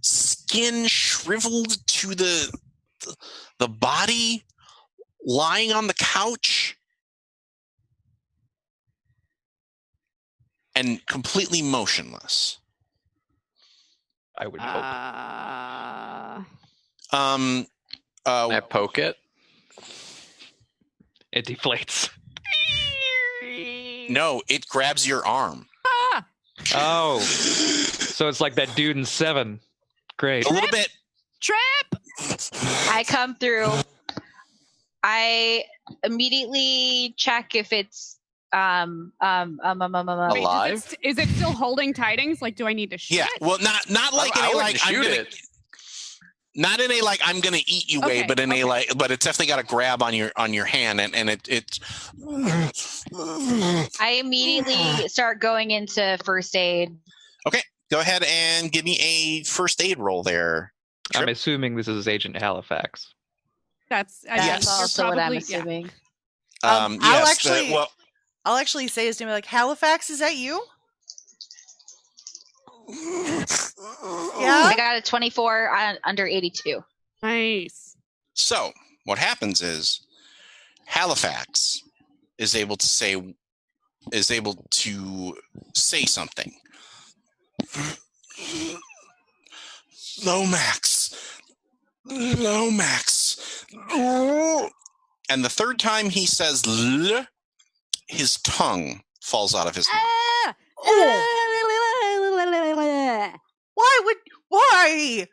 skin shriveled to the body, lying on the couch, and completely motionless. I would hope. Can I poke it? It deflates. No, it grabs your arm. Oh. So it's like that dude in Seven. Great. A little bit. Trip! I come through. I immediately check if it's Alive? Wait, is it still holding tidings? Like, do I need to shoot Yeah. it? Well, not like I in a wouldn't like I'm shoot gonna, it. not in a like I'm gonna eat you way, Okay, but in okay. a like, but it's definitely got a grab on your hand, and it. I immediately start going into first aid. Go ahead and give me a first aid roll there. I'm Trip. assuming this is Agent Halifax. That's Yes. also what I'm probably- assuming. I'll Yes. actually- Well, I'll actually say his name like, Halifax, is that you? Yeah? I got a 24 under 82. Nice. so what happens is Halifax is able to say something. Lomax. And the third time he says L, his tongue falls out of his mouth. Why?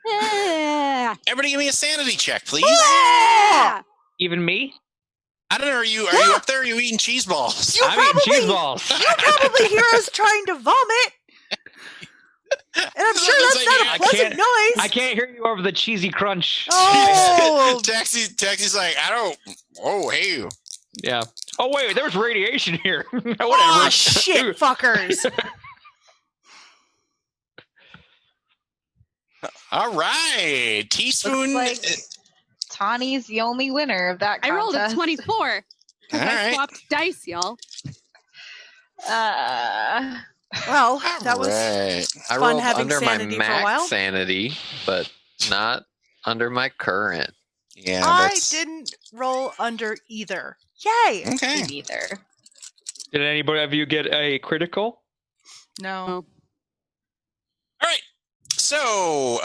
Everybody give me a sanity check, please. Even me? I don't know, are you up there? Are you eating cheese balls? You I'm eating probably- cheese balls. You probably hear us trying to vomit. And I'm sure that's not a I pleasant can't- noise. I can't hear you over the cheesy crunch. Oh, Taxi's like, I don't. Oh, hey. Yeah. Oh wait, there was radiation here. Whatever. oh shit, fuckers. All right. Teaspoon. Looks like Tawny's the only winner of that I rolled a contest. 24. All I right. swapped dice, y'all. Well, that was Right. I fun rolled having under my sanity for a while. max sanity, but not under my current. Yeah. I That's didn't roll under either. Yay! okay. Neither. Did anybody of you get a critical? No. All right. So,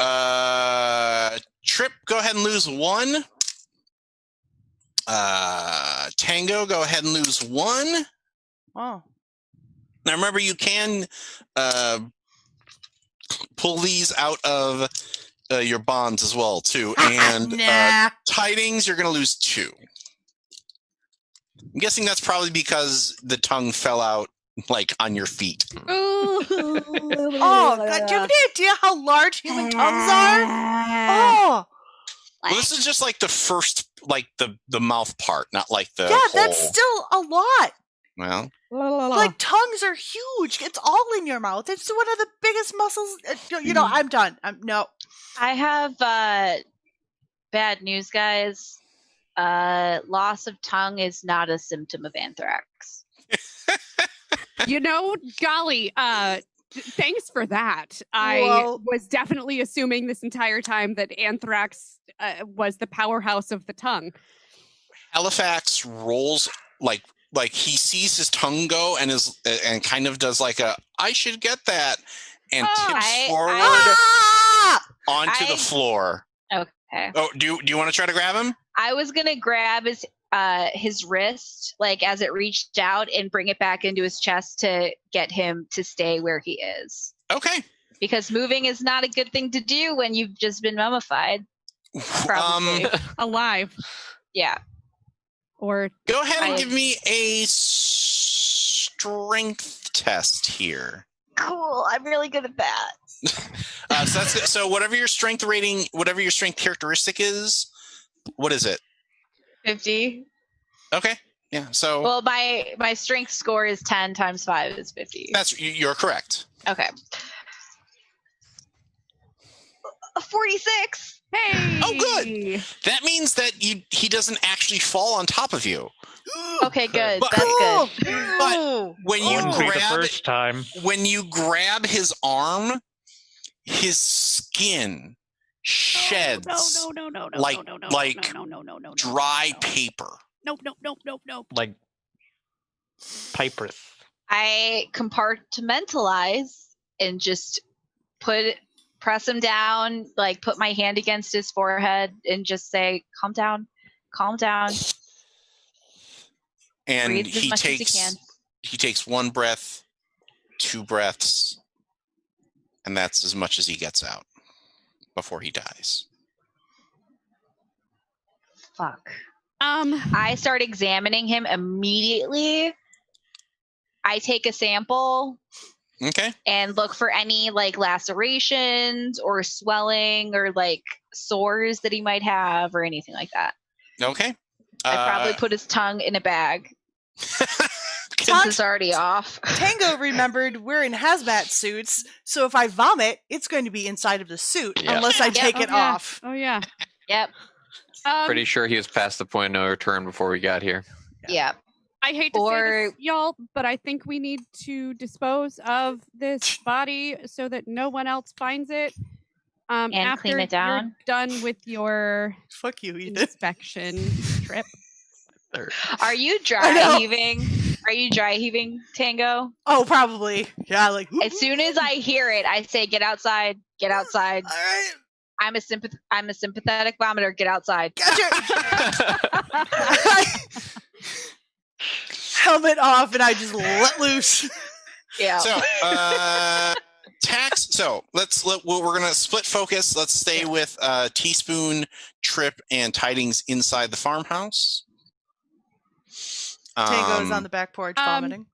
Trip, go ahead and lose 1. Tango, go ahead and lose 1. Oh. Now remember, you can pull these out of your bonds as well, too. And Nah. tidings, you're going to lose 2. I'm guessing that's probably because the tongue fell out like on your feet. Oh, God, do you have any idea how large human tongues are? Oh, Well, this is just like the first, like the mouth part, not like the yeah, whole. that's still a lot. Well, Like, tongues are huge. It's all in your mouth. It's one of the biggest muscles. I'm done. No. I have bad news, guys. Loss of tongue is not a symptom of anthrax. Golly, thanks for that. Well- I was definitely assuming this entire time that anthrax was the powerhouse of the tongue. Halifax rolls like he sees his tongue go and kind of does like a I should get that and tips forward onto the floor. Okay. Oh, do you want to try to grab him? I was gonna grab his wrist, like as it reached out, and bring it back into his chest to get him to stay where he is. Okay. Because moving is not a good thing to do when you've just been mummified. Probably. Alive. Yeah. Or Go ahead and I- give me a strength test here. Cool. I'm really good at that. So whatever your strength rating, whatever your strength characteristic is, what is it? 50. Okay. Yeah. So Well, my strength score is 10 times 5 is 50. you're correct. Okay. A 46. hey. Oh, good. That means that he doesn't actually fall on top of you. Okay, good. But- That's good. But when you Wouldn't be the grab first time. when you grab his arm, his skin sheds like dry paper. Nope. Like Piper's. I compartmentalize and just press him down, like put my hand against his forehead and just say, calm down. And Breathe as he much as you can. takes 1 breath, 2 breaths, and that's as much as he gets out before he dies. Fuck. I start examining him immediately. I take a sample. Okay. And look for any like lacerations or swelling or like sores that he might have or anything like that. Okay. I probably put his tongue in a bag. Since it's already off. Tango remembered we're in hazmat suits, so if I vomit, it's going to be inside of the suit unless I take it off. Oh yeah. Yep. Pretty sure he was past the point of no return before we got here. Yeah. I hate to say this, y'all, but I think we need to dispose of this body so that no one else finds it. And after clean it down. You're done with your fuck you, Edith. Inspection trip. Are you dry heaving? Are you dry heaving, Tango? Oh, probably. Yeah, like as soon as I hear it, I say, "Get outside! Get outside!" All right. I'm a sympathetic vomiter. Get outside. Gotcha. Helmet off, and I just let loose. Yeah. So, tax. So we're gonna split focus. Let's stay with Teaspoon, Trip, and Tidings inside the farmhouse. Tango's on the back porch vomiting.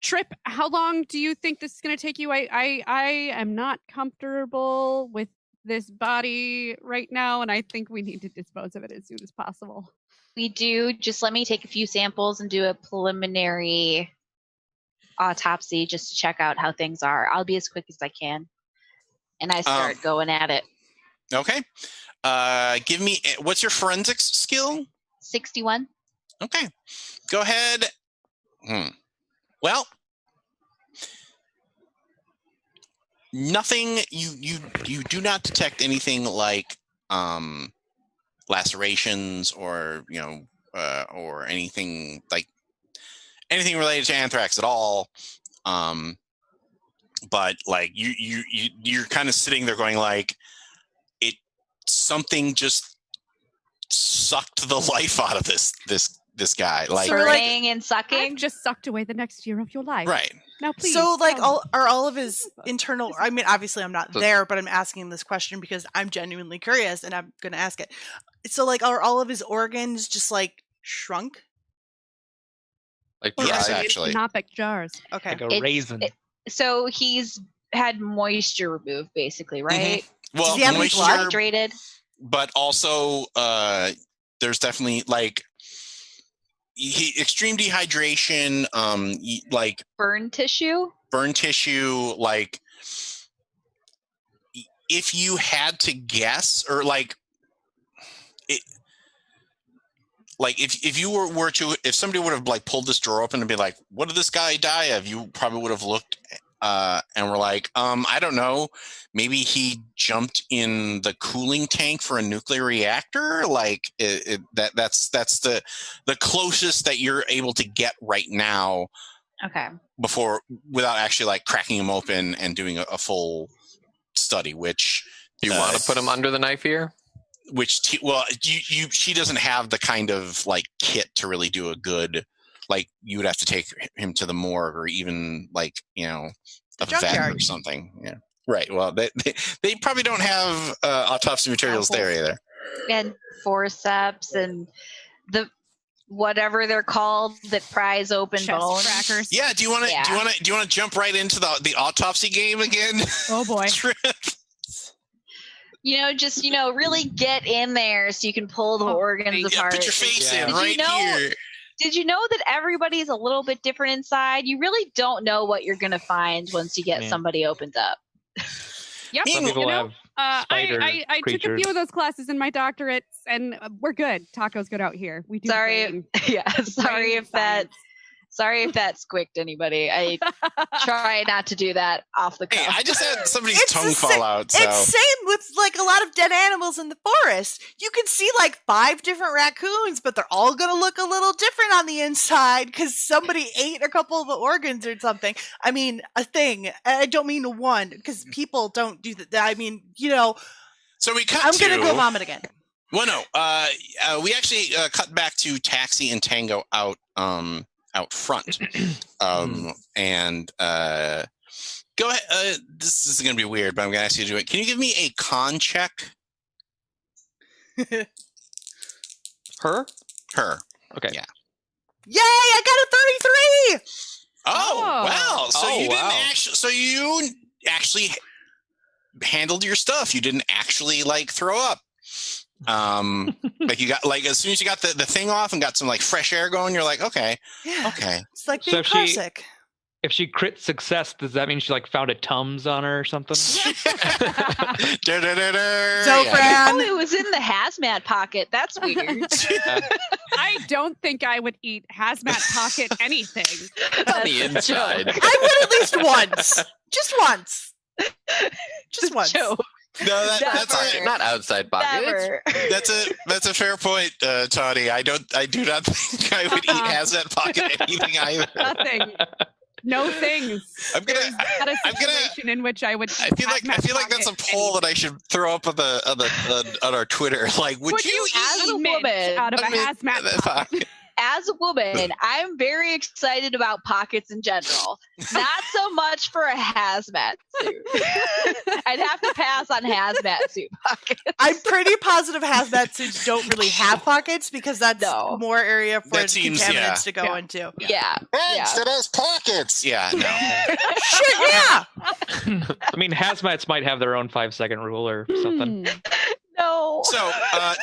Trip, how long do you think this is going to take you? I am not comfortable with this body right now, and I think we need to dispose of it as soon as possible. We do. Just let me take a few samples and do a preliminary autopsy just to check out how things are. I'll be as quick as I can. And I start going at it. Okay. Give me, what's your forensics skill? 61. Okay. Go ahead. Well, nothing, you do not detect anything like lacerations or or anything related to anthrax at all. But like you're kind of sitting there going like something just sucked the life out of this guy. Like burning and sucking. I've just sucked away the next year of your life. Right. Now please. So like are all of his internal, I mean obviously I'm not there, but I'm asking this question because I'm genuinely curious and I'm going to ask it. So like are all of his organs just like shrunk? Like yes, dry? actually. Synaptic jars. Okay. Like a raisin. So he's had moisture removed basically, right? Mm-hmm. Well, does he have any blood? Hydrated. But also there's definitely like extreme dehydration, like burn tissue, like if you had to guess or like it, like if you were to, if somebody would have like pulled this drawer open and be like, what did this guy die of? You probably would have looked and were like, I don't know, maybe he jumped in the cooling tank for a nuclear reactor. Like that's the closest that you're able to get right now. Okay. Without actually like cracking him open and doing a full study, which do you want to put him under the knife here? She doesn't have the kind of like kit to really do a good, like you would have to take him to the morgue or even like, a vet or something. Yeah. Right. Well, they probably don't have autopsy materials there either. And forceps and the whatever they're called that prise open chest bones. Crackers. Yeah. Do you want to jump right into the autopsy game again? Oh boy. Really get in there so you can pull the organs apart. Put your face in here. Did you know that everybody's a little bit different inside? You really don't know what you're going to find once you get somebody opened up. Yep. Some people have spider I took a few of those classes in my doctorates, and we're good. Taco's good out here. We do. Sorry if Sorry if that squicked anybody. I try not to do that off the cuff. Hey, I just had somebody's It's tongue the fall out. So It's same with like a lot of dead animals in the forest. You can see like 5 different raccoons, but they're all going to look a little different on the inside because somebody ate a couple of the organs or something. I mean, a thing. I don't mean one because people don't do that. I mean, so we cut I'm to. going to go vomit again. Well, no. We actually cut back to Taxi and Tango out front, and go ahead. This is going to be weird, but I'm going to ask you to do it. Can you give me a con check? Her? Her. Okay. Yeah. Yay! I got a 33. Oh, wow! So Oh, you didn't wow. actually. So you actually handled your stuff. You didn't actually like throw up. Like you got like as soon as you got the thing off and got some like fresh air going, you're like, okay, Yeah. okay. It's like So being if she- carsick. If she crit success, does that mean she like found a Tums on her or something? Zofran. Oh, it was in the hazmat pocket. That's weird. I don't think I would eat hazmat pocket anything. On the inside. I would at least once. Just once. Just once. Joke. No, that's Never. a, Not outside pocket. Never. that's a fair point, Toddy. I do not think I would eat hazmat pocket anything either. Nothing. No things. I'm gonna. Not a I'm gonna- situation in which I would. I feel like that's a poll that I should throw up on our Twitter. Like, would you eat as a mint woman- out of a I mean, hazmat pocket? As a woman, I'm very excited about pockets in general. Not so much for a hazmat suit. I'd have to pass on hazmat suit pockets. I'm pretty positive hazmat suits don't really have pockets because that's No. more area for That seems- contaminants yeah. to go into. Yeah. Thanks, it has pockets. Yeah, no. Shit, yeah. I mean, hazmats might have their own 5-second rule or something. No. So,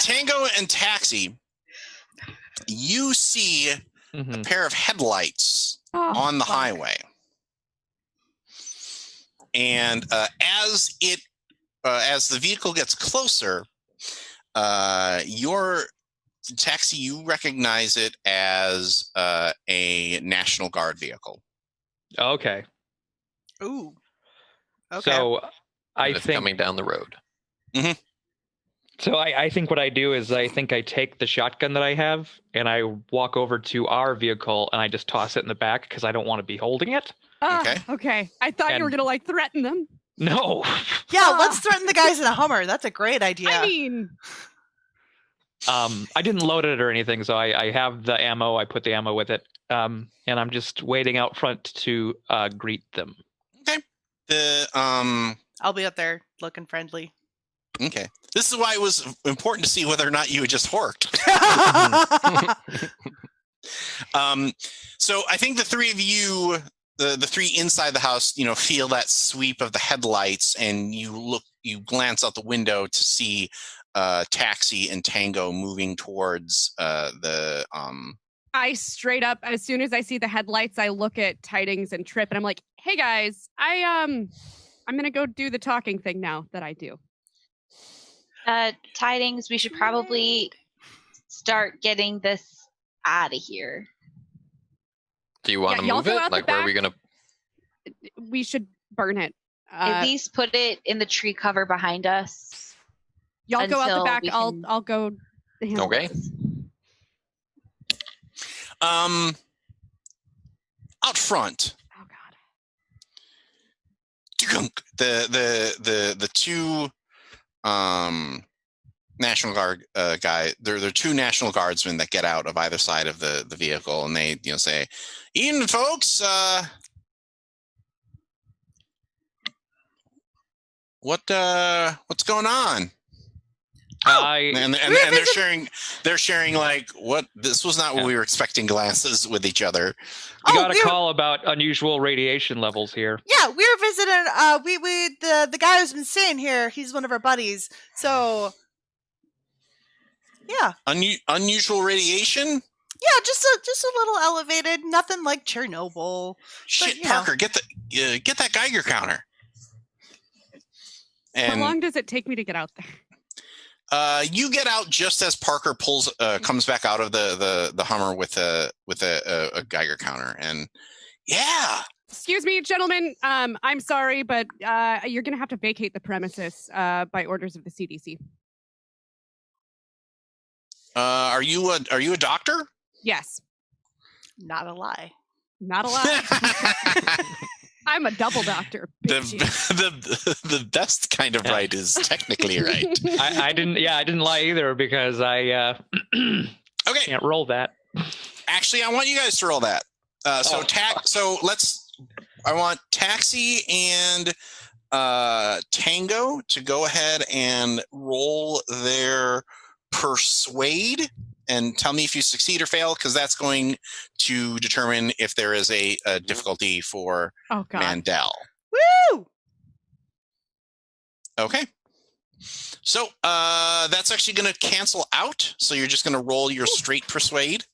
Tango and Taxi, you see Mhm. a pair of headlights on the highway, and as the vehicle gets closer, your Taxi, you recognize it as a National Guard vehicle. Okay. Ooh. Okay. So I It's think coming down the road. So I think what I do is I think I take the shotgun that I have and I walk over to our vehicle and I just toss it in the back because I don't want to be holding it. Okay. Okay. I thought you were And- gonna like threaten them. No. Yeah, let's threaten the guys in a Hummer. That's a great idea. I mean, I didn't load it or anything, so I have the ammo. I put the ammo with it, and I'm just waiting out front to greet them. I'll be up there looking friendly. Okay. This is why it was important to see whether or not you had just horked. So I think the three of you, the three inside the house, feel that sweep of the headlights, and you glance out the window to see Taxi and Tango moving towards the. I straight up, as soon as I see the headlights, I look at Tidings and Trip, and I'm like, "Hey guys, I'm gonna go do the talking thing now that I do." Tidings, we should probably start getting this out of here. Do you want to y'all move go it? out the Like, where are we back. going to? We should burn it. At least put it in the tree cover behind us. Y'all go out the until back. we I'll can- I'll go. handle Okay. this. Out front, Oh God. the two National Guard guy. There are two National Guardsmen that get out of either side of the vehicle, and they say, "Evening, folks. What's going on?" And they're sharing like, what, this was not what we were expecting, glances with each other. We got a call about unusual radiation levels here. Yeah, we were visiting. The guy who's been staying here. He's one of our buddies. So, yeah, Unusual radiation. yeah, just a little elevated. Nothing like Chernobyl. Shit, you know. Parker, get that Geiger counter. How long does it take me to get out there? You get out just as Parker comes back out of the Hummer with a Geiger counter, and yeah. Excuse me, gentlemen. I'm sorry, but you're going to have to vacate the premises by orders of the CDC. Are you a doctor? Yes. Not a lie. Not a lie. I'm a double doctor. The best kind of right is technically right. I didn't lie either because I okay. Can't roll that. Actually, I want you guys to roll that. I want Taxi and Tango to go ahead and roll their persuade and tell me if you succeed or fail, because that's going to determine if there is a difficulty for Mandel. Woo! Okay. So that's actually going to cancel out. So you're just going to roll your straight persuade.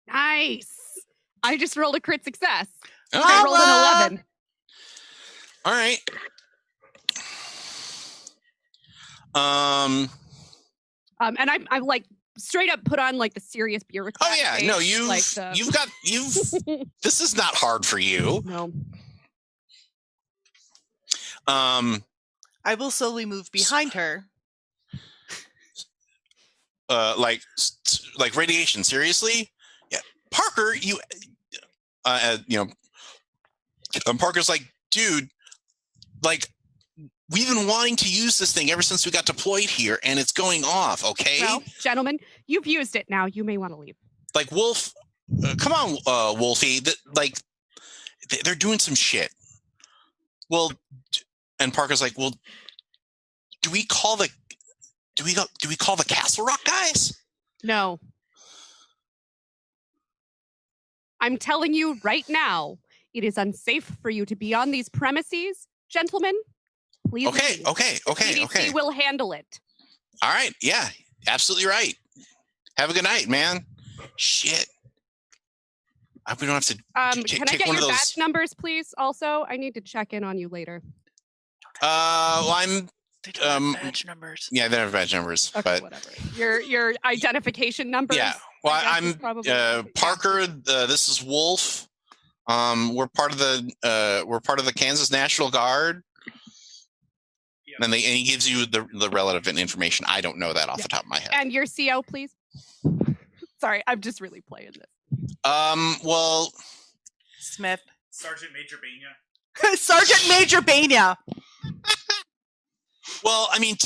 Nice. I just rolled a crit success. Okay. I rolled an 11. All right. And I'm like straight up put on like the serious bureaucrat. Oh yeah, face, no, this is not hard for you. No. I will slowly move behind her. Like radiation. Seriously, yeah, Parker. Parker's like, dude, like. We've been wanting to use this thing ever since we got deployed here, and it's going off, okay? Well, gentlemen, you've used it now. You may want to leave. Like, Wolf, come on, Wolfie. They're doing some shit. Well, and Parker's like, well, do we call the Castle Rock guys? No. I'm telling you right now, it is unsafe for you to be on these premises, gentlemen. Please okay. CDC will handle it. All right. Yeah, absolutely right. Have a good night, man. Shit. We don't have to can I get your badge numbers, please? Also, I need to check in on you later. I'm... They don't have badge numbers. Yeah, they don't have badge numbers. Okay, but whatever. Your identification numbers? Yeah. Well, I'm Parker. This is Wolf. We're part of the Kansas National Guard. And he gives you the relative information. I don't know that off the top of my head. And your CO, please. Sorry, I'm just really playing this. Well, Smith. Sergeant Major Bania. Sergeant Major Bania. Well, I mean,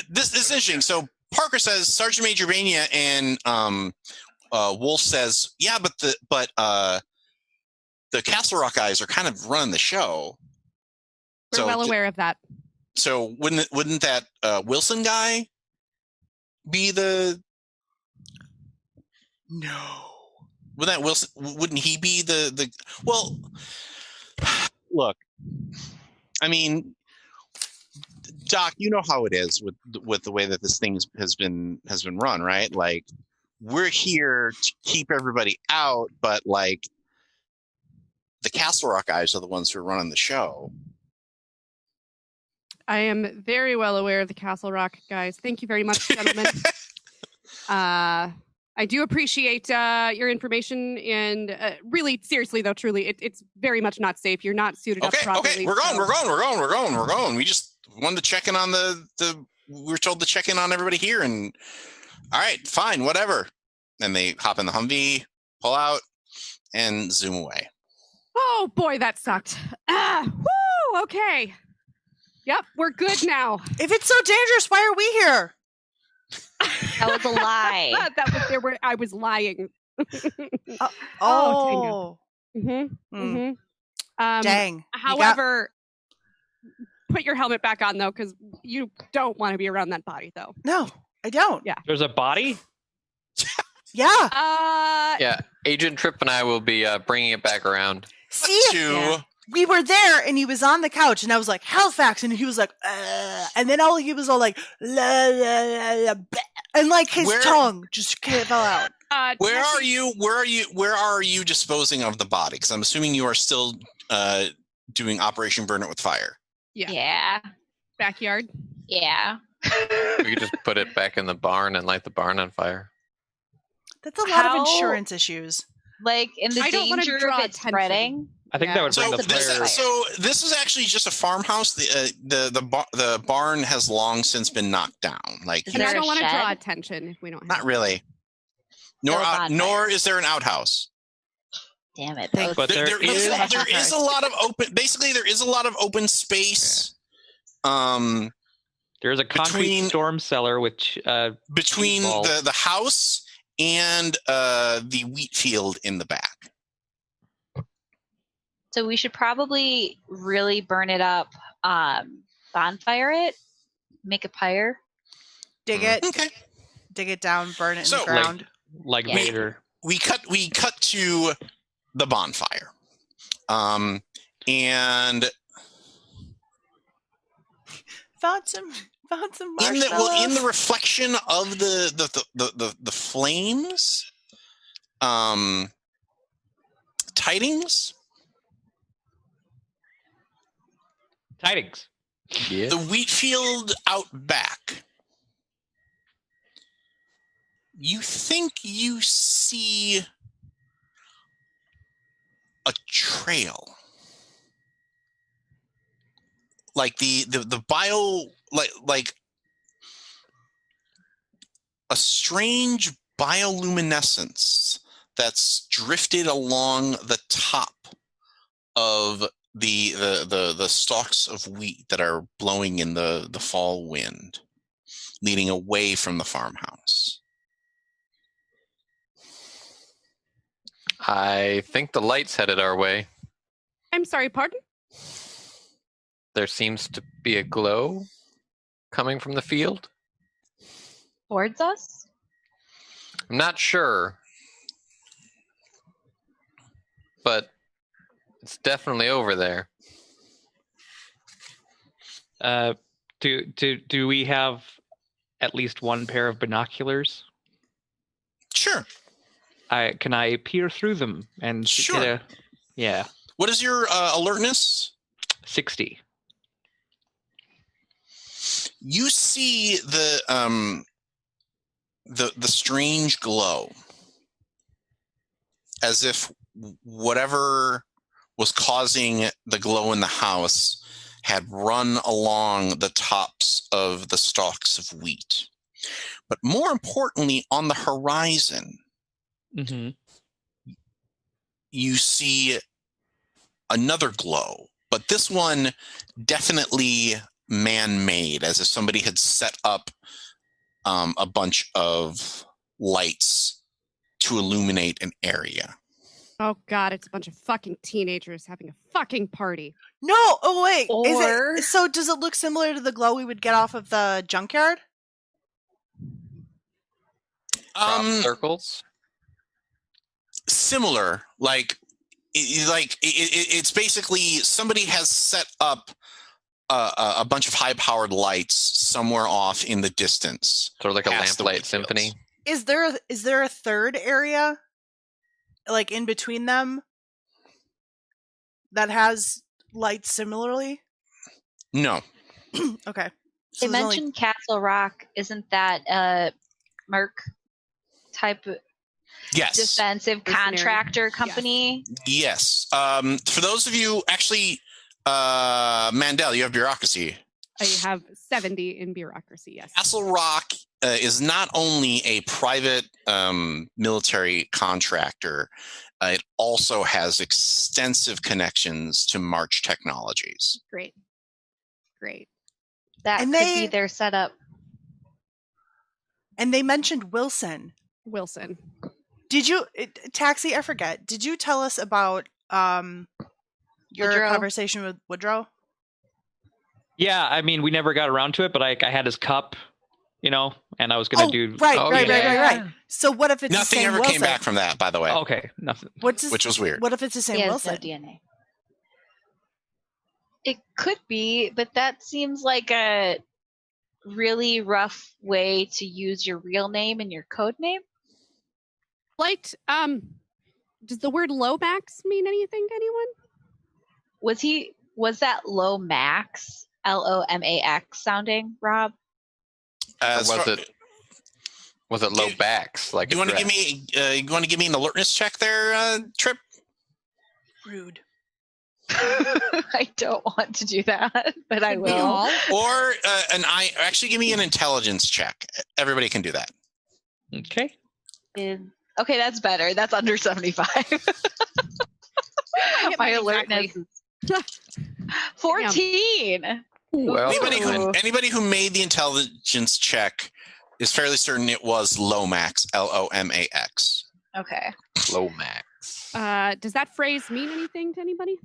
this is interesting. So Parker says Sergeant Major Bania, and Wolf says, yeah, but the Castle Rock guys are kind of running the show. We're well aware of that. So wouldn't that Wilson guy be the? No. Wouldn't he be the? Well, look, I mean, Doc, you know how it is with the way that this thing has been run, right? Like, we're here to keep everybody out, but like, the Castle Rock guys are the ones who are running the show. I am very well aware of the Castle Rock guys. Thank you very much, gentlemen. I do appreciate your information, and really, seriously though, truly, it's very much not safe. You're not suited up properly. Okay, we're going. We just wanted to check in on we were told to check in on everybody here, and all right, fine, whatever. And they hop in the Humvee, pull out, and zoom away. Oh boy, that sucked. Woo, okay. Yep, we're good now. If it's so dangerous, why are we here? That was a lie. I was lying. Oh. Dang. However, put your helmet back on though, because you don't want to be around that body though. No, I don't. Yeah. There's a body? Yeah. Yeah. Agent Tripp and I will be bringing it back around. See? We were there, and he was on the couch, and I was like, Halifax, and he was like, and then he was all like, la, la, la, la, and like his tongue just fell out. Where are you disposing of the body? Because I'm assuming you are still doing Operation Burn It with Fire. Yeah. Yeah. Backyard. Yeah. We could just put it back in the barn and light the barn on fire. That's a lot of How- insurance issues. Like in the I don't wanna danger draw of it attention. spreading. I think Yeah. that would bring So the fire. this is actually just a farmhouse. The barn has long since been knocked down. Like, Is And there I a don't want to draw shed? attention if we don't have not really. Nor Still a bonfire. nor is there an outhouse. Damn it. Thank- But there There is a lot of open. Basically, there is a lot of open space. There's a concrete between- storm cellar which Between Balls. the house and the wheat field in the back. So we should probably really burn it up, bonfire it, make a pyre. Dig it, Okay. dig it down, burn it in So, the ground. like Yeah. Vader. We cut to the bonfire. And Found some in the marshmallows. reflection of the flames, tidings, Tidings. Yeah. the wheat field out back. You think you see a trail, like the bio, like a strange bioluminescence that's drifted along the top of the stalks of wheat that are blowing in the fall wind, leading away from the farmhouse. I think the light's headed our way. I'm sorry, pardon? There seems to be a glow coming from the field. Towards us? I'm not sure, but it's definitely over there. Do we have at least one pair of binoculars? Sure. Can I peer through them and Sure. get a What is your alertness? 60? You see the strange glow, as if whatever was causing the glow in the house had run along the tops of the stalks of wheat. But more importantly, on the horizon, Mm-hmm. you see another glow, but this one definitely man-made, as if somebody had set up a bunch of lights to illuminate an area. Oh God, it's a bunch of fucking teenagers having a fucking party. No, oh wait. Or- So does it look similar to the glow we would get off of the junkyard? Crop circles. Similar, it's basically somebody has set up a bunch of high-powered lights somewhere off in the distance. Sort of like a Past the lamplight wheat symphony. fields. Is there a third area, like in between them, that has lights similarly? No. Okay. They So there's only- mentioned Castle Rock. Isn't that a Merc type of Yes. defensive Mercenary. contractor company? Yes. For those of you, actually, Mandel, you have bureaucracy. I have 70 in bureaucracy, yes. Castle Rock is not only a private military contractor, it also has extensive connections to March Technologies. Great. Great. That And could they- be their setup. And they mentioned Wilson. Wilson. Did you, Taxi? I forget. Did you tell us about your Woodrow. conversation with Woodrow? Yeah, I mean, we never got around to it, but I had his cup, and I was gonna do. right, Oh, right, yeah. right. So what if it's Nothing the same ever Wilson? came back from that, by the way, Okay, nothing. What's his, which was weird. What if it's the same He has Wilson? no DNA. It could be, but that seems like a really rough way to use your real name and your code name. Does the word Lomax mean anything to anyone? Was he Was that Lomax? Lomax sounding, Rob? Or was it low backs? Like you want to give me? You want to give me an alertness check there, Trip? Rude. I don't want to do that, but I will. Or actually give me an intelligence check. Everybody can do that. Okay. Okay, that's better. That's under 75. My alertness is 14. Well, Anybody who made the intelligence check is fairly certain it was Lomax, Lomax. Okay. Lomax. Does that phrase mean anything to anybody?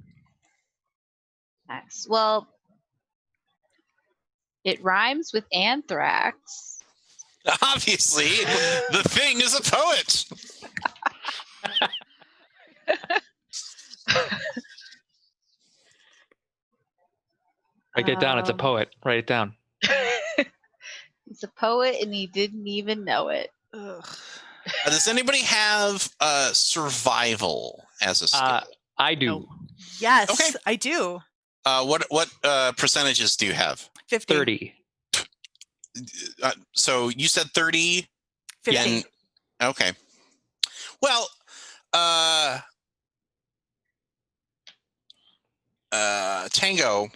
Max. Well, it rhymes with anthrax. Obviously, the thing is a poet. Write it down. It's a poet. Write it down. He's a poet, and he didn't even know it. Ugh. Does anybody have survival as a skill? I do. No. Yes, Okay. I do. What percentages do you have? 50. 30. So you said 30. 50. Okay. Well, Tango,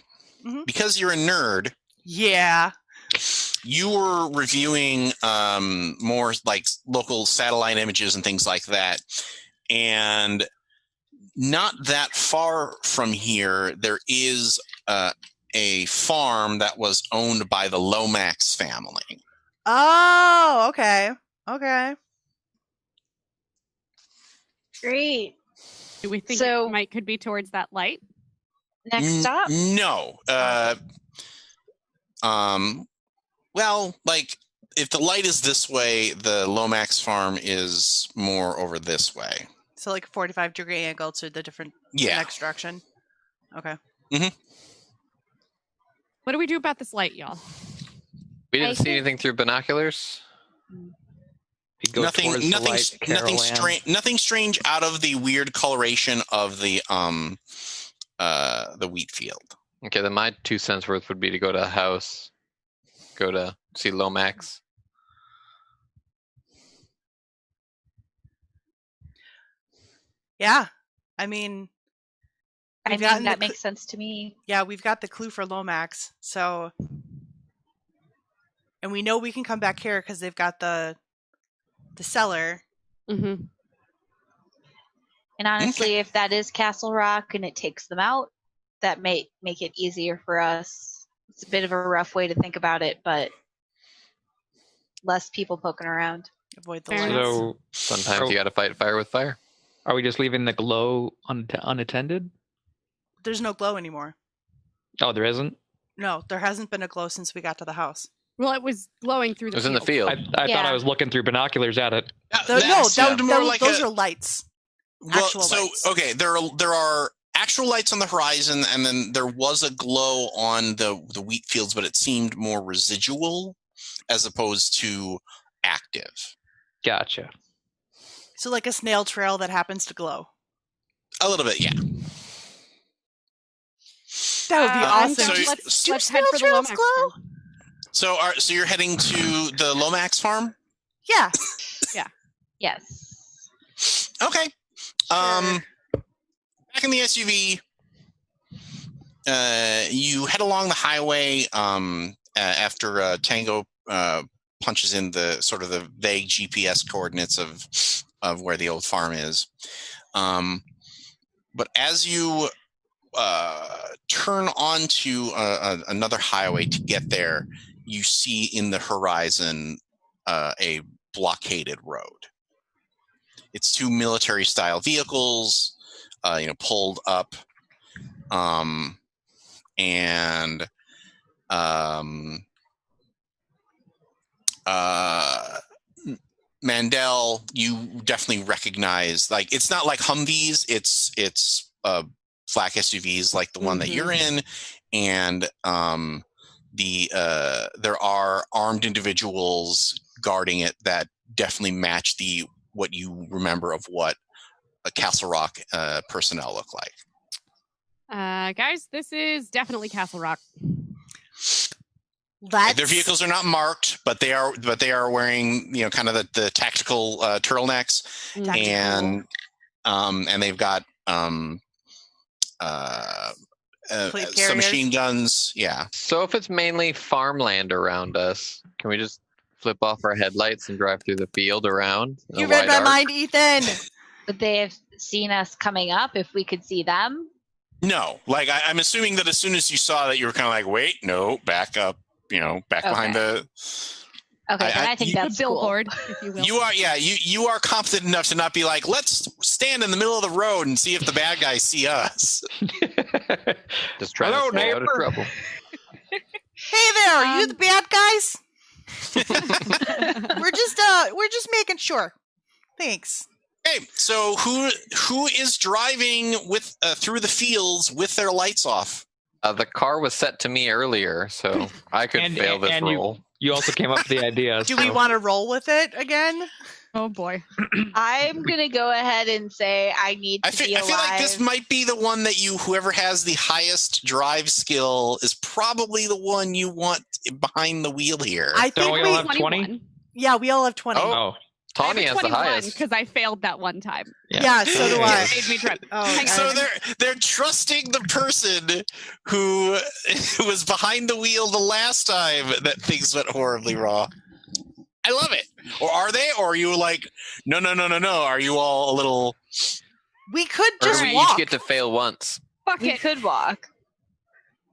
Mhm. because you're a nerd, Yeah. you were reviewing more like local satellite images and things like that. And not that far from here, there is a farm that was owned by the Lomax family. Oh, okay. Okay. Great. Do we think So- it could be towards that light? Next stop. No. Well, like if the light is this way, the Lomax farm is more over this way. So like a 45-degree angle to the Yeah. next direction. Okay. What do we do about this light, y'all? We didn't I see think- anything through binoculars. You go towards the light, Carol Ann. Nothing strange out of the weird coloration of the wheat field. Okay, then my 2 cents worth would be to go to a house, go to see Lomax. Yeah. I mean, I we've mean, gotten that the makes sense to me. yeah, we've got the clue for Lomax. So, and we know we can come back here because they've got the cellar. Mm-hmm. And honestly, if that is Castle Rock and it takes them out, that may make it easier for us. It's a bit of a rough way to think about it, but less people poking around. Avoid the Fair lights. enough. So, Sometimes you got to fight fire with fire. are we just leaving the glow unattended? There's no glow anymore. Oh, there isn't? No, there hasn't been a glow since we got to the house. Well, it was glowing through It the was in the field. I Yeah. thought I was looking through binoculars at it. That's more like those are lights. Actual lights. Okay, there are actual lights on the horizon, and then there was a glow on the wheat fields, but it seemed more residual as opposed to active. Gotcha. So like a snail trail that happens to glow. A little bit, yeah. That would be awesome. so you- let's Do head snail for the trails Lomax glow? farm. So you're heading to the Lomax farm? Yeah. Yes. Okay. Back in the SUV, you head along the highway after Tango punches in the sort of the vague GPS coordinates of where the old farm is. But as you turn onto another highway to get there, you see in the horizon a blockaded road. It's two military-style vehicles, pulled up, and Mandel, you definitely recognize. Like, it's not like Humvees; it's black SUVs like the one that you're in, and there are armed individuals guarding it that definitely match what you remember of what a Castle Rock personnel look like. Guys, this is definitely Castle Rock. Their vehicles are not marked, but they are wearing kind of the tactical turtlenecks, and they've got submachine guns. Yeah. So if it's mainly farmland around us, can we just flip off our headlights and drive through the field around? You read my mind, Ethan. Would they have seen us coming up if we could see them? No, like I'm assuming that as soon as you saw that, you were kind of like, wait, no, back up, behind the. Okay, then I think that's the billboard, if you will. You are confident enough to not be like, let's stand in the middle of the road and see if the bad guys see us. Just try to stay out of trouble. Hey there, are you the bad guys? we're just making sure. Thanks. Okay, so who is driving with through the fields with their lights off? The car was set to me earlier, so I could fail this roll. You also came up with the idea. Do we want to roll with it again? Oh boy. I'm gonna go ahead and say I need to be alive. I feel like this might be the one that whoever has the highest drive skill is probably the one you want behind the wheel here. I think we all have 20. Yeah, we all have 20. Oh. Tawny has the highest because I failed that one time. Yeah, so do I. It made me trip. So they're trusting the person who was behind the wheel the last time that things went horribly wrong. I love it. Or are they? Or are you like, no? Are you all a little? We could just we walk. each get to fail once. We could walk.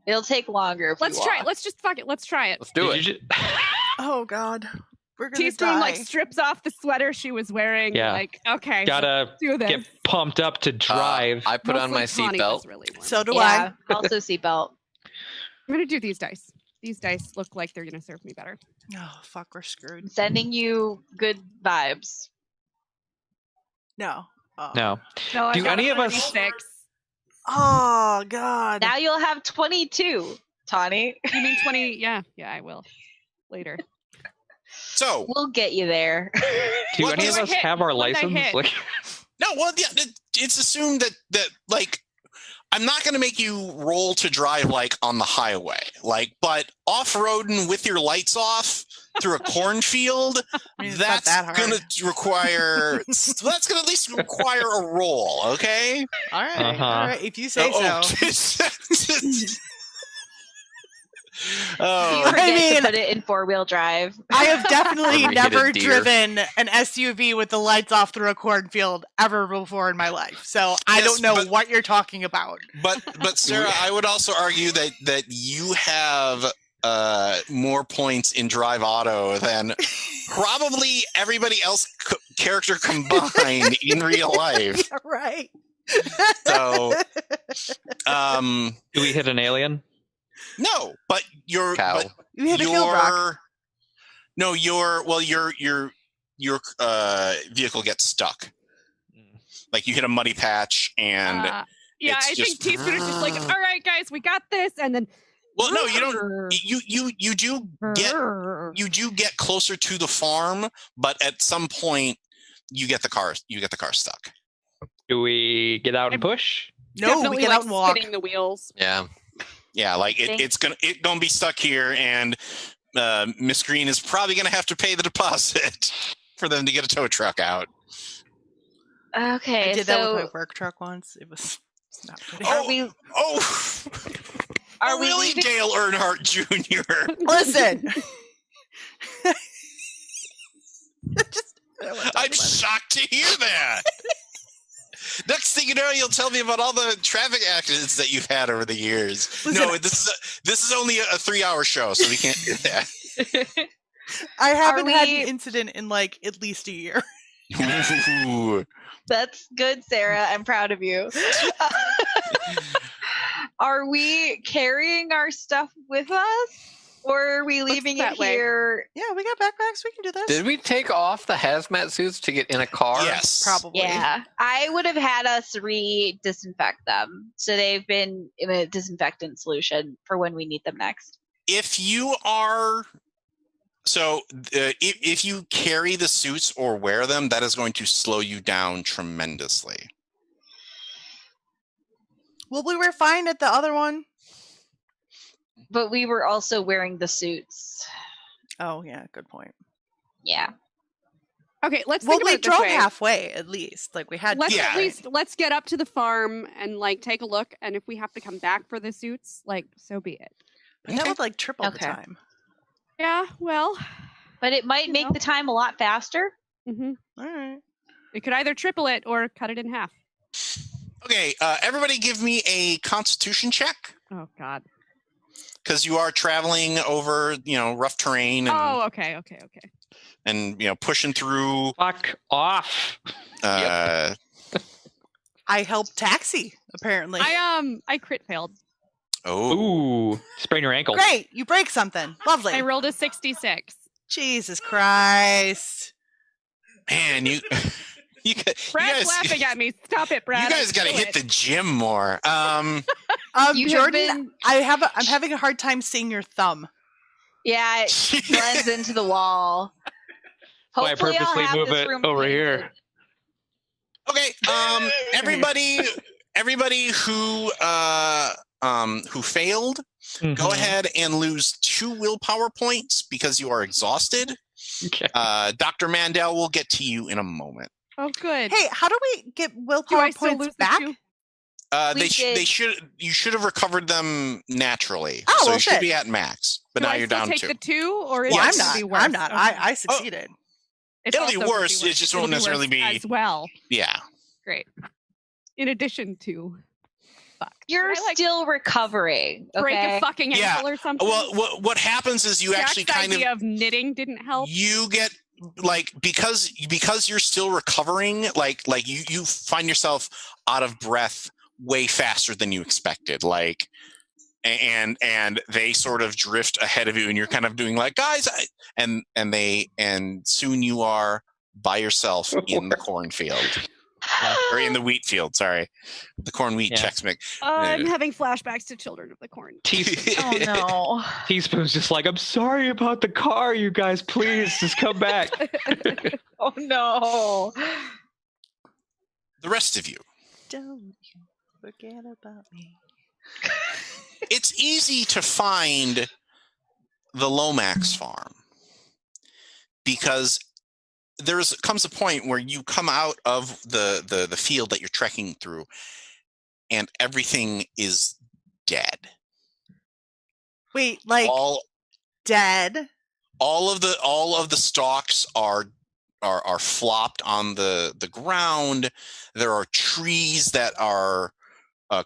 It'll take longer if Let's we try walk. it. Let's just fuck it. Let's try it. Let's do it. Oh God. We're gonna Teaspoon die. strips off the sweater she was wearing. Yeah. Okay. Gotta do this. get pumped up to drive. I put on my Mostly Tawny seatbelt. was really warm. So do I. Also seatbelt. I'm gonna do these dice. These dice look like they're gonna serve me better. Oh fuck, we're screwed. Sending you good vibes. No. Oh. No. No, I Do got any of us- 36. Oh God. Now you'll have 22, Tawny. You mean 20? Yeah, I will later. So We'll get you there. Do What any of was us have our What did I license? hit? Like, no, well, yeah, it's assumed that like I'm not going to make you roll to drive like on the highway, but off-roading with your lights off through a cornfield, I mean, it's that's not that hard. going to require that's going to at least require a roll, okay? All right. Uh-huh. All right. If you say so. You Oh, forget to put it in 4-wheel drive. I have definitely Or we hit never a deer. driven an SUV with the lights off through a cornfield ever before in my life. So I Yes, don't know but- what you're talking about. but Sarah, I would also argue that you have more points in Drive Auto than probably everybody else character combined in real life. Right. So, do we hit an alien? no, but your Cow. but You hit a kill rock. your vehicle gets stuck. Like you hit a muddy patch and Yeah, it's I think just- Teaspoon is just like, all right, guys, we got this, and then. well, no, you don't. You do get closer to the farm, but at some point you get the car stuck. Do we get out and push? No, Definitely, we get out and walk. spinning the wheels. Yeah, like it's gonna be stuck here, and Miss Green is probably gonna have to pay the deposit for them to get a tow truck out. Okay, I did so that with my work truck once. It's not pretty. are we Are we really, leaving- Dale Earnhardt Jr.? Listen. I'm shocked to hear that. Next thing you know, you'll tell me about all the traffic accidents that you've had over the years. Listen, no, this is only a 3-hour show, so we can't do that. I haven't had we- an incident in like at least a year. Ooh. That's good, Sarah. I'm proud of you. Are we carrying our stuff with us? Or are we leaving it that way. here? Yeah, we got backpacks. We can do this. Did we take off the hazmat suits to get in a car? Yes. Probably. Yeah. I would have had us re-disinfect them. So they've been in a disinfectant solution for when we need them next. If you are if you carry the suits or wear them, that is going to slow you down tremendously. Well, we were fine at the other one. But we were also wearing the suits. Oh, yeah, good point. Yeah. Okay, let's Well, think we about it this drove way. halfway at least. Like we had. Let's Yeah. at least let's get up to the farm and like take a look, and if we have to come back for the suits, like so be it. But that would like triple the Okay. time. Yeah, well, But it might You make know. the time a lot faster. hmm All right. it could either triple it or cut it in half. Okay, everybody give me a constitution check. Oh God. Because you are traveling over, rough terrain and, Oh, okay. and pushing through. Fuck off. Uh, I helped taxi. Apparently. I crit failed. oh, Ooh, sprain your ankle. Great. You break something. Lovely. I rolled a 66. Jesus Christ. man, you Brad's guys, laughing at me. Stop it, Brad. you guys got to hit the gym more. You have Jordan, been- I'm having a hard time seeing your thumb. Yeah, it blends into the wall. Why I Hopefully, I'll purposely have move this it room over painted. here. Okay, everybody who failed, Mm-hmm. go ahead and lose 2 willpower points because you are exhausted. Okay. Dr. Mandel will get to you in a moment. Oh, good. Hey, how do we get do willpower I still points lose back? the 2? We did. You should have recovered them naturally. Oh, so well, you should shit. be at max. But Do now I you're still down take 2. the 2, or is Well, it Yes. gonna be worse? I'm not. Okay. I succeeded. It's It'll be also gonna worse, it just won't It'll necessarily worse be- as well. Yeah. Great. In addition to, fuck, You're Did I, like, still recovering. break Okay. a fucking Yeah. ankle or something. Well, what happens is you Jack's actually kind of idea of knitting didn't help. you get like because you're still recovering, like you find yourself out of breath way faster than you expected. Like and they sort of drift ahead of you, and you're kind of doing like, guys, and soon you are by yourself in the cornfield. Or in the wheat field, sorry. The corn wheat Yeah. Chex Mix. I'm having flashbacks to Children of the Corn. Oh no. Teaspoon's just like, I'm sorry about the car, you guys. Please just come back. Oh no. The rest of you. Don't you forget about me. It's easy to find the Lomax farm because comes a point where you come out of the field that you're trekking through and everything is dead. Wait, like dead? All of the stalks are flopped on the ground. There are trees that are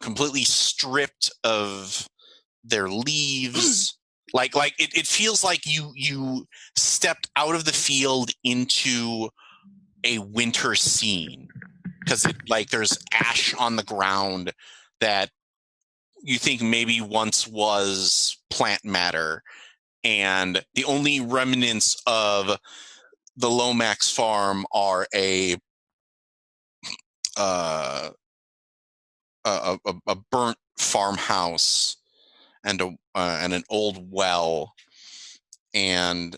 completely stripped of their leaves. like it feels like you stepped out of the field into a winter scene because there's ash on the ground that you think maybe once was plant matter, and the only remnants of the Lomax farm are a burnt farmhouse and an old well, and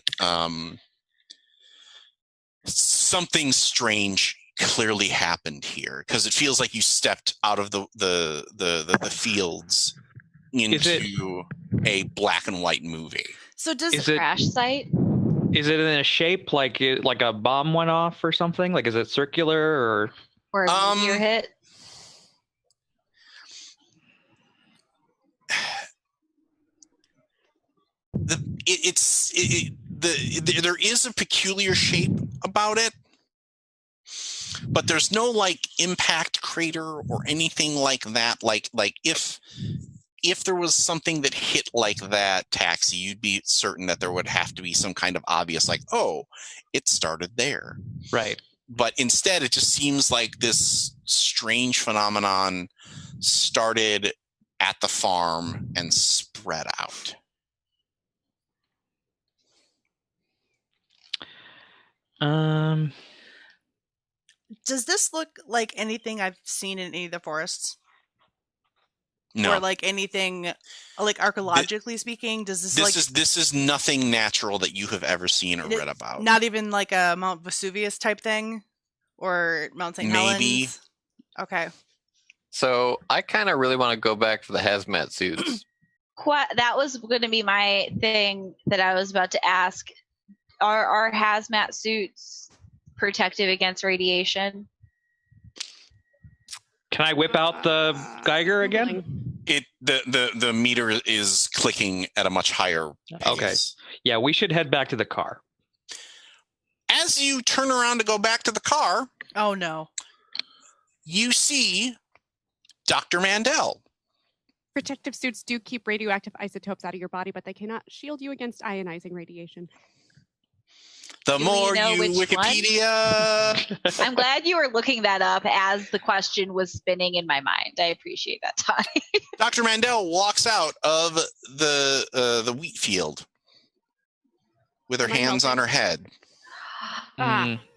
something strange clearly happened here because it feels like you stepped out of the fields into a black and white movie. So does Is it Crash site? is it in a shape like a bomb went off or something? Like, is it circular or? Or a meteor hit? There is a peculiar shape about it, but there's no like impact crater or anything like that. Like if there was something that hit like that, Taxi, you'd be certain that there would have to be some kind of obvious, like, oh, it started there. Right. But instead, it just seems like this strange phenomenon started at the farm and spread out. Does this look like anything I've seen in any of the forests? No. Or like anything, like archaeologically speaking? Does this is nothing natural that you have ever seen or read about. Not even like a Mount Vesuvius type thing? Or Mount St. Maybe. Helens? Okay. So I kind of really want to go back for the hazmat suits. That was going to be my thing that I was about to ask. Are hazmat suits protective against radiation? Can I whip out the Geiger again? The meter is clicking at a much higher pace. Okay. Yeah, we should head back to the car. As you turn around to go back to the car, Oh no. you see Dr. Mandel. Protective suits do keep radioactive isotopes out of your body, but they cannot shield you against ionizing radiation. The Do we more know you which one? Wikipedia. I'm glad you were looking that up as the question was spinning in my mind. I appreciate that, Todd. Dr. Mandel walks out of the wheat field with her Am I hands on her head,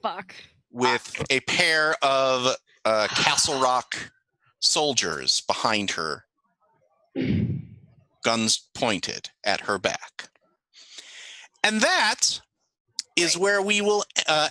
Fuck. with a pair of Castle Rock soldiers behind her, guns pointed at her back. And that is where we will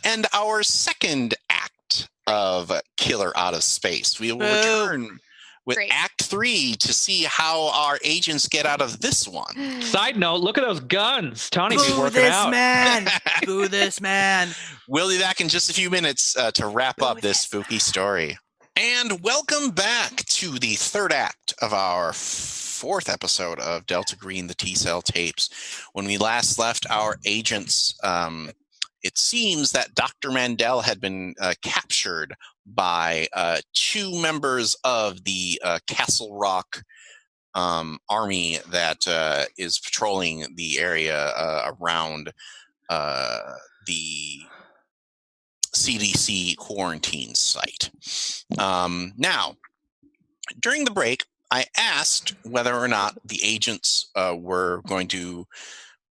end our second act of Killer Out of Space. We will return with Act 3 to see how our agents get out of this one. Side note, look at those guns. Tony's Boo working this out. man. Boo this man. We'll be back in just a few minutes to wrap up this spooky story. And welcome back to the third act of our fourth episode of Delta Green, the T-Cell tapes. When we last left our agents, it seems that Dr. Mandel had been captured by two members of the Castle Rock army that is patrolling the area around the CDC quarantine site. Now, during the break, I asked whether or not the agents were going to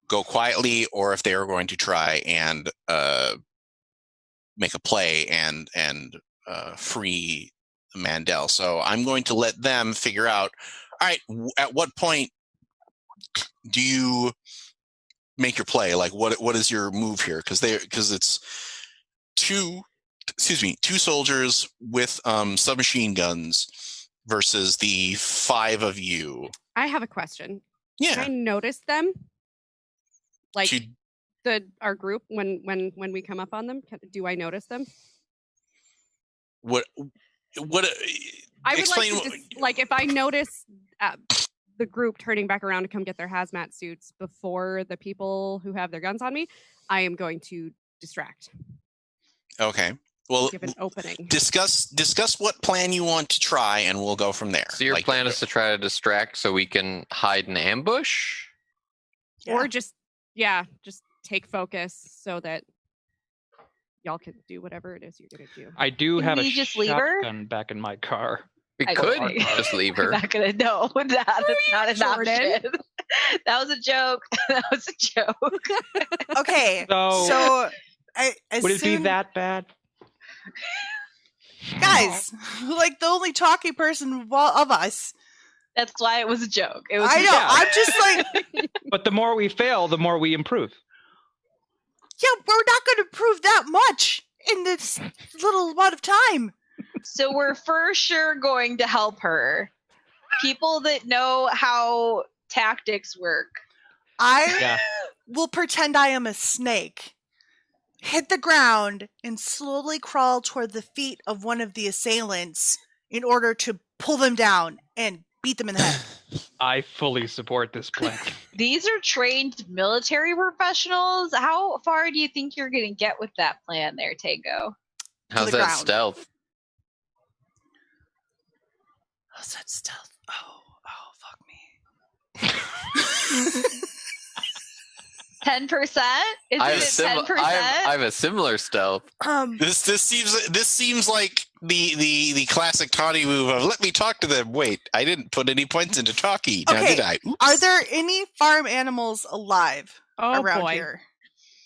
go quietly or if they were going to try and make a play and free Mandel. So I'm going to let them figure out, all right, at what point do you make your play? Like, what is your move here? Because it's two soldiers with submachine guns versus the five of you. I have a question. Yeah. Can I notice them? Like She- our group when we come up on them? Do I notice them? What I would explain like if I notice the group turning back around to come get their hazmat suits before the people who have their guns on me, I am going to distract. Okay. Well, Give an opening. discuss what plan you want to try, and we'll go from there. So your plan is to try to distract so we can hide in ambush? Or just take focus so that y'all can do whatever it is you're going to do. I do Can have a we just leave her? shotgun back in my car. We I could don't think- just leave I'm her. not gonna know. That's not an Jordan? option. That was a joke. That was a joke. Okay. So, So would it be that bad? guys, like the only talking person of us. That's why it was a joke. It was I a know. joke. I'm just like, But the more we fail, the more we improve. yeah, we're not going to prove that much in this little amount of time. So we're for sure going to help her. People that know how tactics work. I Yeah. will pretend I am a snake, hit the ground, and slowly crawl toward the feet of one of the assailants in order to pull them down and beat them in the head. I fully support this plan. These are trained military professionals. How far do you think you're going to get with that plan there, Tango? How's the that ground. stealth? How's that stealth? Oh, fuck me. 10%? Isn't I have, it 10%? I have a similar stealth. This seems like the classic Tawny move of let me talk to them. Wait, I didn't put any points into talkie. Now Okay, did I? Oops. Are there any farm animals alive around boy. here?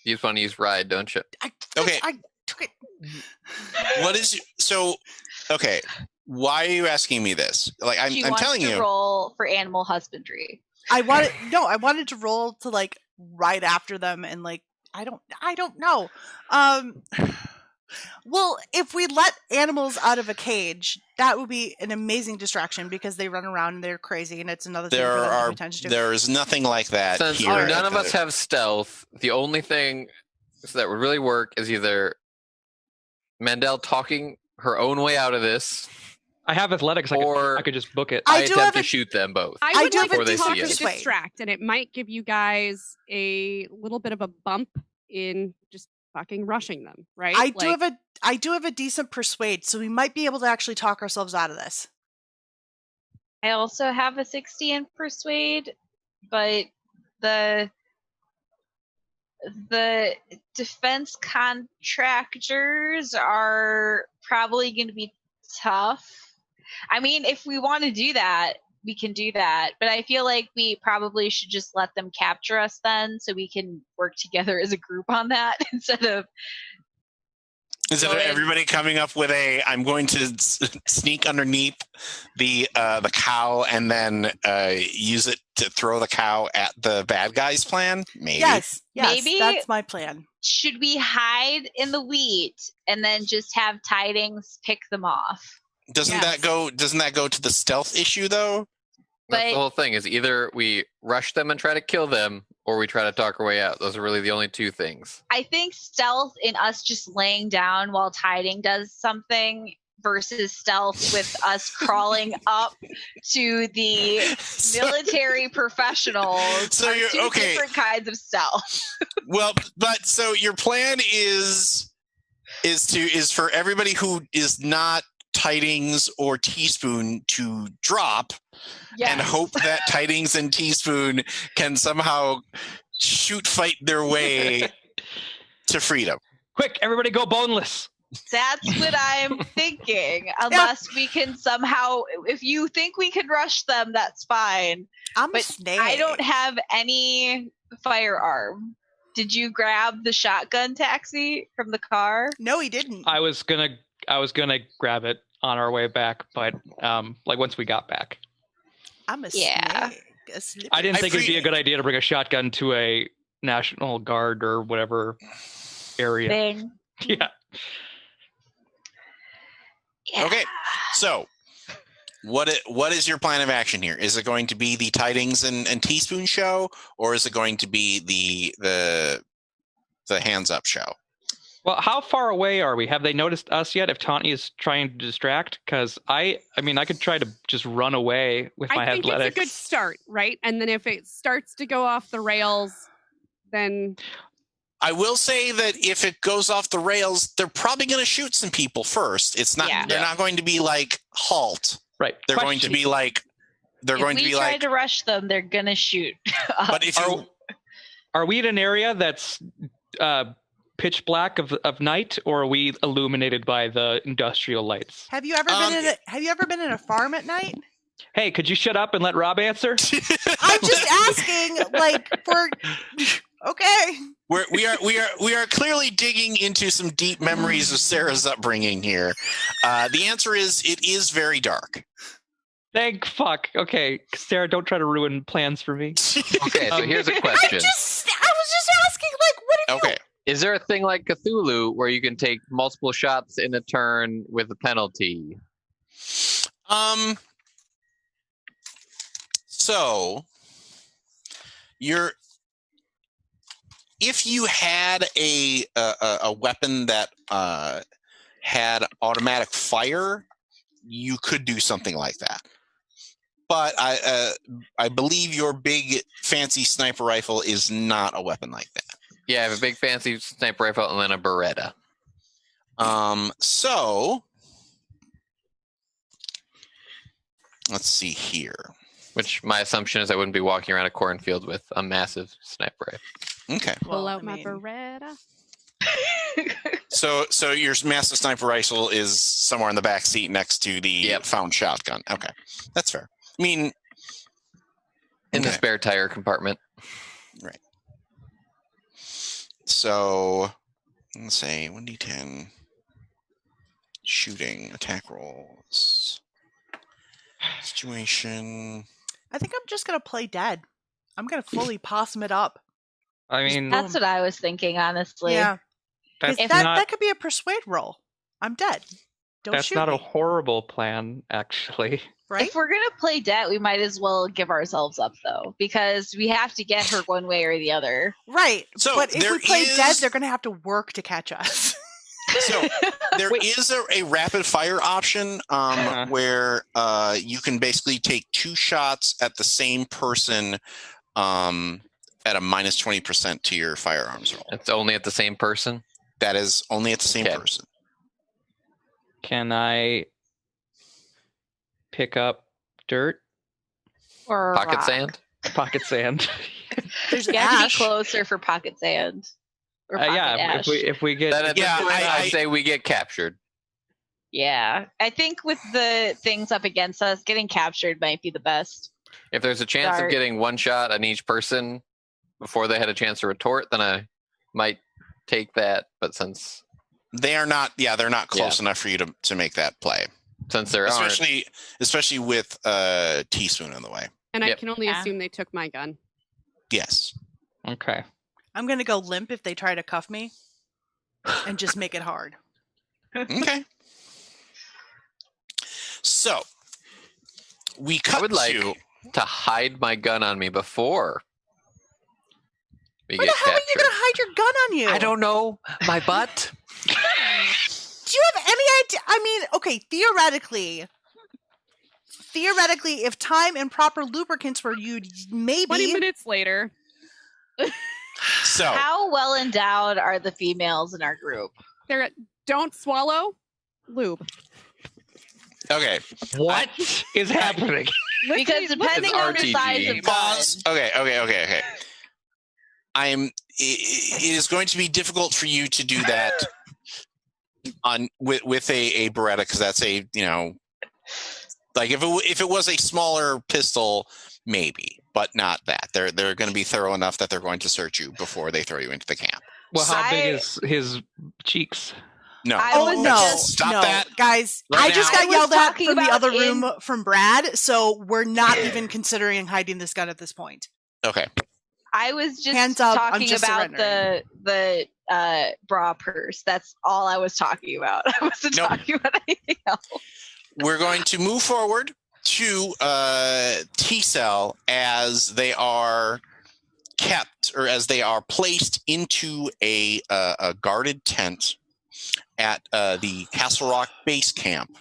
You just want to use ride, don't you? Okay. I took it. What is so? Okay, why are you asking me this? Like She I'm wants telling to you. roll for animal husbandry. I wanted to roll to like right after them and like I don't know. Well, if we let animals out of a cage, that would be an amazing distraction because they run around and they're crazy, and it's another thing for them to pay attention to. There is nothing like that Since here. none of us have stealth, the only thing that would really work is either Mandel talking her own way out of this. I have athletics. I could just book it. I attempt to shoot them both. I would do like have a to talk to decent persuade. distract, and it might give you guys a little bit of a bump in just fucking rushing them, right? I do have a decent persuade, so we might be able to actually talk ourselves out of this. I also have a 60 in persuade, but the defense contractors are probably going to be tough. I mean, if we want to do that, we can do that. But I feel like we probably should just let them capture us then so we can work together as a group on that instead of everybody coming up with I'm going to sneak underneath the cow and then use it to throw the cow at the bad guys plan? Maybe. Yes, Maybe that's my plan. Should we hide in the wheat and then just have tidings pick them off? Doesn't that go to the stealth issue though? That's the whole thing, is either we rush them and try to kill them, or we try to talk our way out. Those are really the only two things. I think stealth in us just laying down while tiding does something versus stealth with us crawling up to the military professionals. So you're two different kinds of stealth. Well, but so your plan is for everybody who is not Tidings or Teaspoon to drop, and hope that Tidings and Teaspoon can somehow fight their way to freedom. Quick, everybody go boneless. That's what I'm thinking. Unless we can somehow, if you think we can rush them, that's fine. But I don't have any firearm. Did you grab the shotgun taxi from the car? No, he didn't. I was gonna grab it on our way back, but once we got back. I'm a snake. I didn't think it'd be a good idea to bring a shotgun to a National Guard or whatever area. Thing. Yeah. Okay, so what is your plan of action here? Is it going to be the Tidings and Teaspoon show, or is it going to be the Hands Up show? Well, how far away are we? Have they noticed us yet? If Tawny is trying to distract, because I could try to just run away with my athletics. I think it's a good start, right? And then if it starts to go off the rails, then I will say that if it goes off the rails, they're probably going to shoot some people first. It's not. Yeah. They're not going to be like halt. Right. They're going to be like. If we try to rush them, they're going to shoot. But if are we in an area that's pitch black of night, or are we illuminated by the industrial lights? Have you ever been in a farm at night? Hey, could you shut up and let Rob answer? I'm just asking, okay. We are clearly digging into some deep memories of Sarah's upbringing here. The answer is it is very dark. Thank fuck. Okay, Sarah, don't try to ruin plans for me. Okay, so here's a question. I was just asking, what did you? Okay. Is there a thing like Cthulhu where you can take multiple shots in a turn with a penalty? So if you had a weapon that had automatic fire, you could do something like that. But I believe your big fancy sniper rifle is not a weapon like that. Yeah, I have a big fancy sniper rifle and then a Beretta. So let's see here. Which my assumption is I wouldn't be walking around a cornfield with a massive sniper rifle. Okay. Pull out my Beretta. So your massive sniper rifle is somewhere in the back seat next to the found shotgun. Okay, that's fair. I mean, in the spare tire compartment. Right. So let's say 1d10 shooting attack rolls. Situation. I think I'm just gonna play dead. I'm gonna fully possum it up. I mean, that's what I was thinking, honestly. Yeah. 'Cause That's that could be a persuade roll. I'm dead. Don't that's shoot not me. a horrible plan, actually. Right? If we're gonna play debt, we might as well give ourselves up though, because we have to get her one way or the other. Right. So but if there we play is- dead, they're going to have to work to catch us. So there is a rapid fire option where you can basically take 2 shots at the same person at a minus 20% to your firearms roll. It's only at the same person. That is only at the same Okay. person. Can I pick up dirt? Or Pocket rock. sand. Pocket sand. There's You have to be ash. closer for pocket sand. Or pocket Yeah, ash. if we get Then at Yeah, this point, I- I'd say we get captured. Yeah. I think with the things up against us, getting captured might be the best. If there's a chance Dart. of getting 1 shot on each person before they had a chance to retort, then I might take that. But since They're not close enough for you to make that play. there aren't, Especially with Teaspoon in the way. And I Yep. can only Yeah. assume they took my gun. Yes. Okay. I'm going to go limp if they try to cuff me and just make it hard. Okay. So we I cut would like to to hide my gun on me before we Where get the hell are you captured. going to hide your gun on you? I don't know. My butt. Do you have any idea? I mean, okay, theoretically, if time and proper lubricants were used, 20 maybe. minutes later. so How well endowed are the females in our group? They're don't swallow lube. okay. What is happening? Because depending on the RTG. size of gun, Pause. Okay. It is going to be difficult for you to do that with a Beretta, because that's a, like if it was a smaller pistol, maybe, but not that. They're going to be thorough enough that they're going to search you before they throw you into the camp. Well, how I- big is his cheeks? No. I Oh, was no. just- Stop no. that. Guys, Right I just now. got I was yelled at talking from the about other room from Brad, so we're not even considering hiding this gun at this point. Okay. I was just Hands up, I'm talking just about surrendering. the bra purse. That's all I was talking about. I wasn't Nope. talking about anything else. We're going to move forward to T-cell as they are kept, or as they are placed into a guarded tent at the Castle Rock base camp,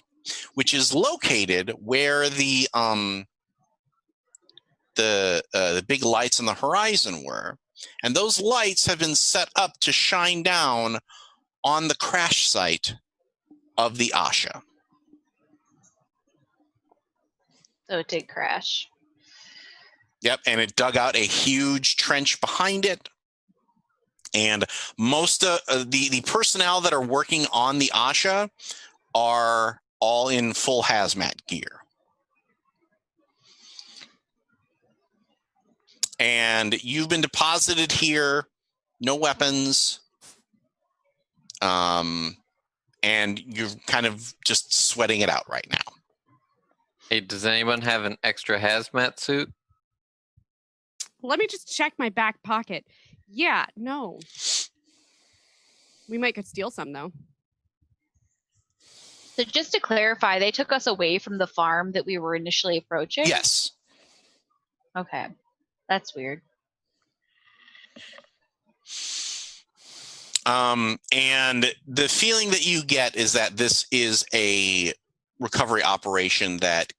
which is located where the big lights on the horizon were, and those lights have been set up to shine down on the crash site of the Asha. So it did crash. Yep, and it dug out a huge trench behind it. And most of the personnel that are working on the Asha are all in full hazmat gear. And you've been deposited here, no weapons, and you're kind of just sweating it out right now. Hey, does anyone have an extra hazmat suit? Let me just check my back pocket. Yeah, no. We might could steal some though. So just to clarify, they took us away from the farm that we were initially approaching? Yes. Okay. That's weird. And the feeling that you get is that this is a recovery operation that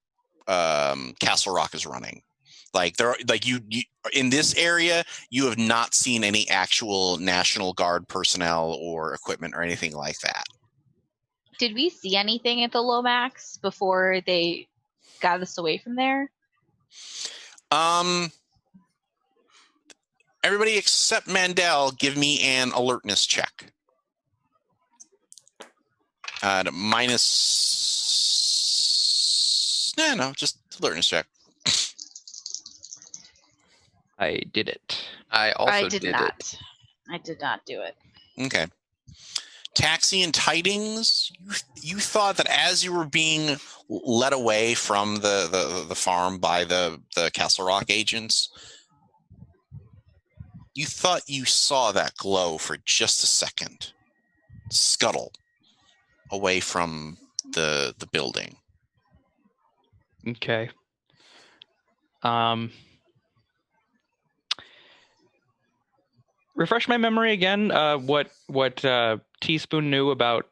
Castle Rock is running. Like you in this area, you have not seen any actual National Guard personnel or equipment or anything like that. Did we see anything at the Lomax before they got us away from there? Everybody except Mandel, give me an alertness check. Just alertness check. I did it. I also I did not. it. I did not do it. Okay. Taxi and Tidings, you thought that as you were being led away from the farm by the Castle Rock agents, you thought you saw that glow for just a second. scuttle away from the building. Okay. Refresh my memory again. What Teaspoon knew about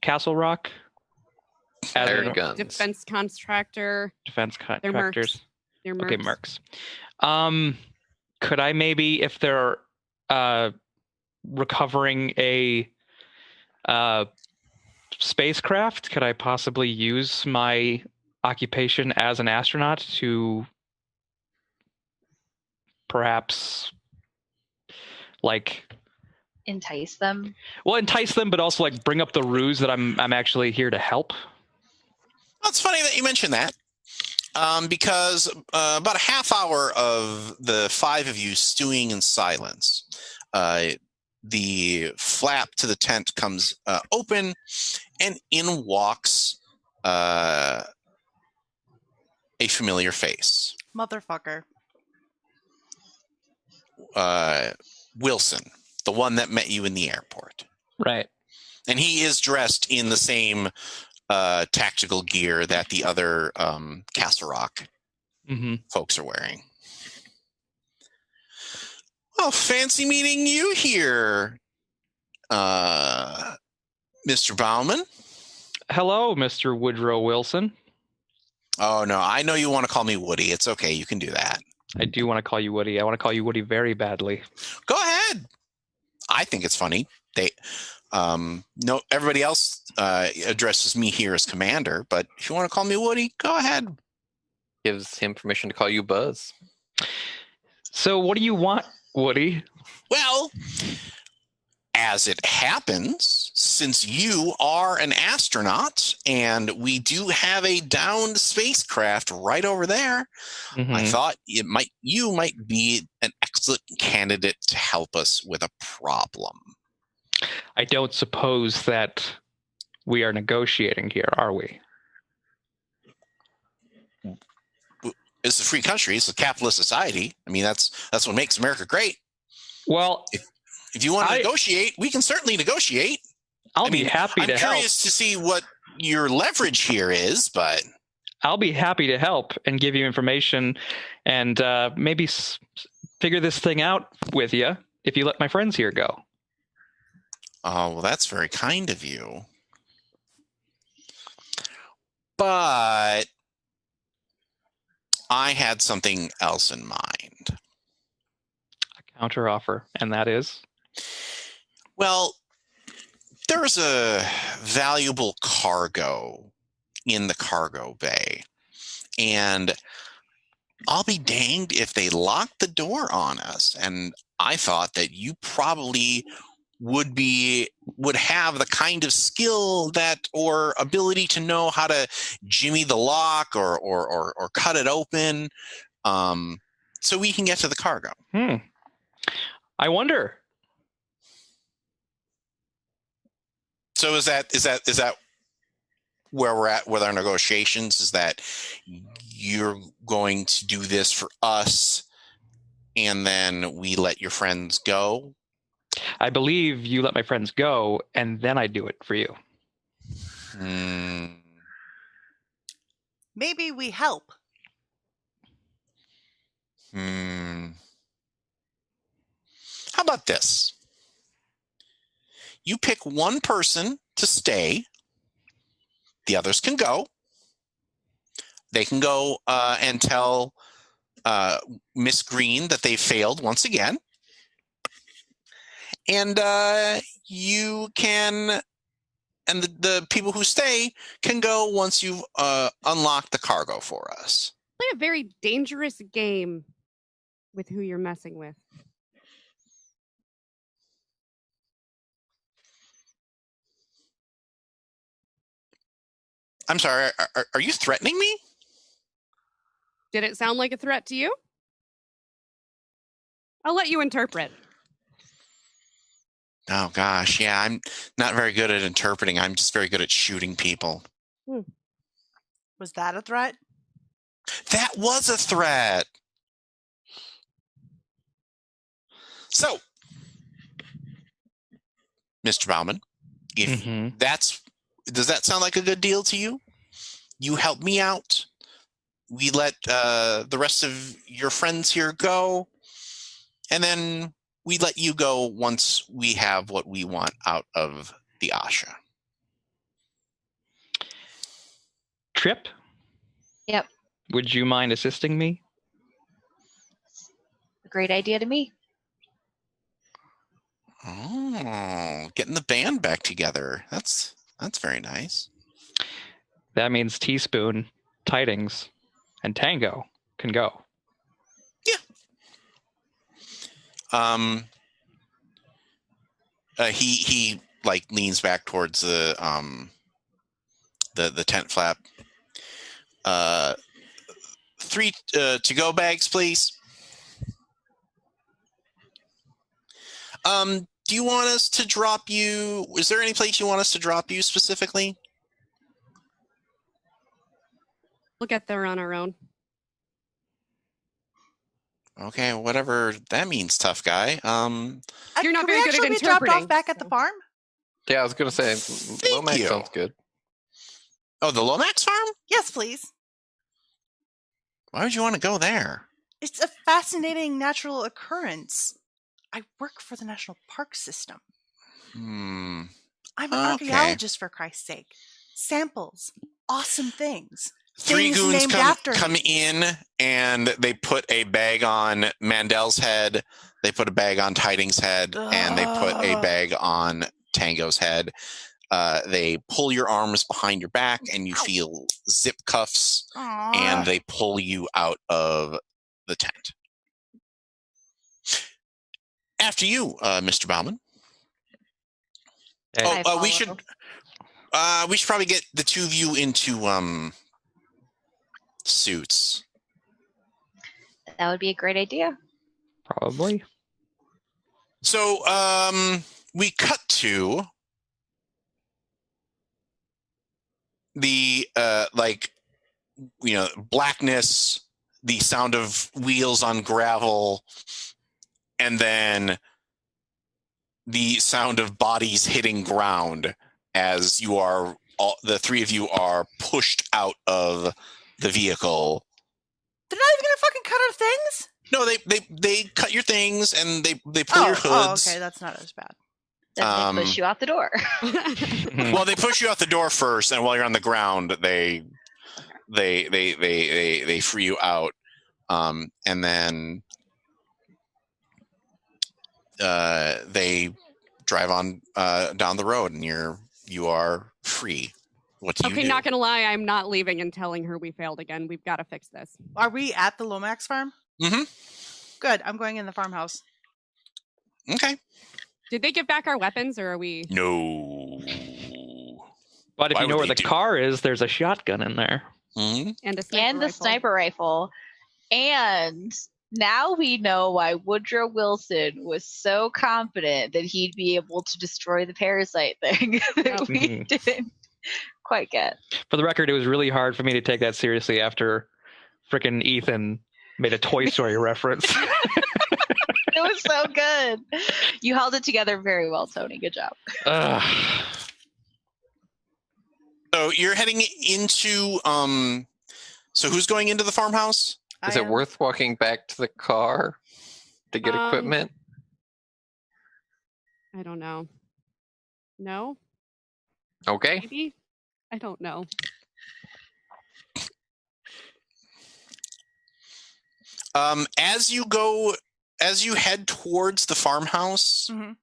Castle Rock? Fire guns. Defense contractor. Defense They're contractors. They're Okay, mercs. mercs. Could I maybe, if they're recovering a spacecraft, could I possibly use my occupation as an astronaut to perhaps Entice them. Well, entice them, but also bring up the ruse that I'm actually here to help. Well, it's funny that you mentioned that, because about a half hour of the five of you stewing in silence, the flap to the tent comes open, and in walks a familiar face. Motherfucker. Wilson, the one that met you in the airport. Right. And he is dressed in the same tactical gear that the other Castle Rock folks are wearing. Well, fancy meeting you here, Mr. Bauman. Hello, Mr. Woodrow Wilson. Oh, no, I know you want to call me Woody. It's okay. You can do that. I do want to call you Woody. I want to call you Woody very badly. Go ahead. I think it's funny. No, everybody else addresses me here as Commander, but if you want to call me Woody, go ahead. Gives him permission to call you Buzz. So what do you want, Woody? Well, as it happens, since you are an astronaut and we do have a downed spacecraft right over there, I thought you might be an excellent candidate to help us with a problem. I don't suppose that we are negotiating here, are we? It's a free country. It's a capitalist society. I mean, that's what makes America great. Well, if you want to negotiate, we can certainly negotiate. I'll be happy to help. I'm curious to see what your leverage here is, but I'll be happy to help and give you information and maybe figure this thing out with you if you let my friends here go. Oh, well, that's very kind of you. But I had something else in mind. A counteroffer, and that is? Well, there's a valuable cargo in the cargo bay, and I'll be danged if they lock the door on us. And I thought that you probably would have the kind of skill that or ability to know how to jimmy the lock or cut it open, so we can get to the cargo. I wonder. So is that where we're at with our negotiations? Is that you're going to do this for us and then we let your friends go? I believe you let my friends go, and then I do it for you. Maybe we help. How about this? You pick one person to stay. The others can go. They can go and tell Miss Green that they failed once again. And you can, and the people who stay can go once you've unlocked the cargo for us. Play a very dangerous game with who you're messing with. I'm sorry, are you threatening me? Did it sound like a threat to you? I'll let you interpret. Oh, gosh. Yeah, I'm not very good at interpreting. I'm just very good at shooting people. Was that a threat? That was a threat. So, Mr. Bauman, if Mhm. does that sound like a good deal to you? You help me out. We let the rest of your friends here go, and then we let you go once we have what we want out of the Asha. Trip, Yep. would you mind assisting me? A great idea to me. Oh, getting the band back together. That's very nice. That means Teaspoon, Tidings, and Tango can go. He like leans back towards the tent flap. 3 to-go bags, please. Do you want us to drop you? Is there any place you want us to drop you specifically? We'll get there on our own. Okay, whatever that means, tough guy. You're not Could very we good at actually be dropped interpreting, off back at the so- farm? Yeah, I was gonna say Thank Lomax you. sounds good. Oh, the Lomax farm? Yes, please. Why would you want to go there? It's a fascinating natural occurrence. I work for the National Park System. Hmm. I'm an Okay. archaeologist, for Christ's sake. Samples. Awesome things. 3 Things goons named after come me. in, and they put a bag on Mandel's head. They put a bag on Tiding's head, and they put a Ugh. bag on Tango's head. They pull your arms behind your back, and you feel zip cuffs, Aw. and they pull you out of the tent. After you, Mr. Bauman. Hey, I We follow. should probably get the two of you into suits. That would be a great idea. probably. So we cut to the blackness, the sound of wheels on gravel, and then the sound of bodies hitting ground as the 3 of you are pushed out of the vehicle. They're not even gonna fucking cut our things? No, they cut your things, and they pull your hoods. Okay, that's not as bad. Then they push you out the door. Well, they push you out the door first, and while you're on the ground, they free you out, and then they drive on down the road, and you are free. What do you Okay, do? not gonna lie, I'm not leaving and telling her we failed again. We've got to fix this. Are we at the Lomax farm? Mm-hmm. Good. I'm going in the farmhouse. Okay. Did they give back our weapons, or are we? No. But if Why you know would where they the do? car is, there's a shotgun in there. Mm-hmm. And a sniper And the rifle. sniper rifle. And now we know why Woodrow Wilson was so confident that he'd be able to destroy the parasite thing that we Mhm. didn't quite get. For the record, it was really hard for me to take that seriously after frickin' Ethan made a Toy Story reference. It was so good. You held it together very well, Tony. Good job. Ugh. So you're heading into So who's going into the farmhouse? Is it worth walking back to the car to get equipment? I don't know. No? Okay. Maybe? I don't know. As you head towards the farmhouse, Mhm.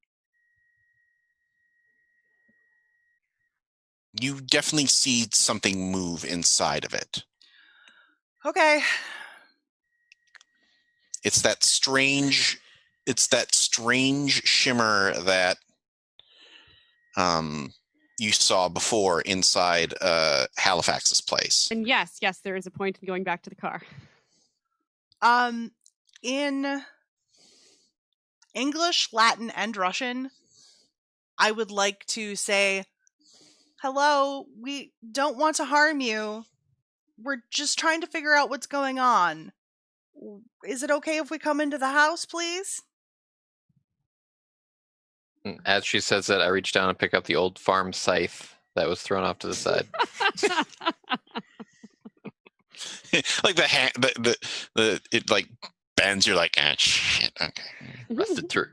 you definitely see something move inside of it. Okay. It's that strange shimmer that you saw before inside Halifax's place. And yes, there is a point in going back to the car. In English, Latin, and Russian, I would like to say, hello, we don't want to harm you. We're just trying to figure out what's going on. Is it okay if we come into the house, please? As she says that, I reach down and pick up the old farm scythe that was thrown off to the side. Like it like bends. You're like, ah, shit. Okay. Rusted through.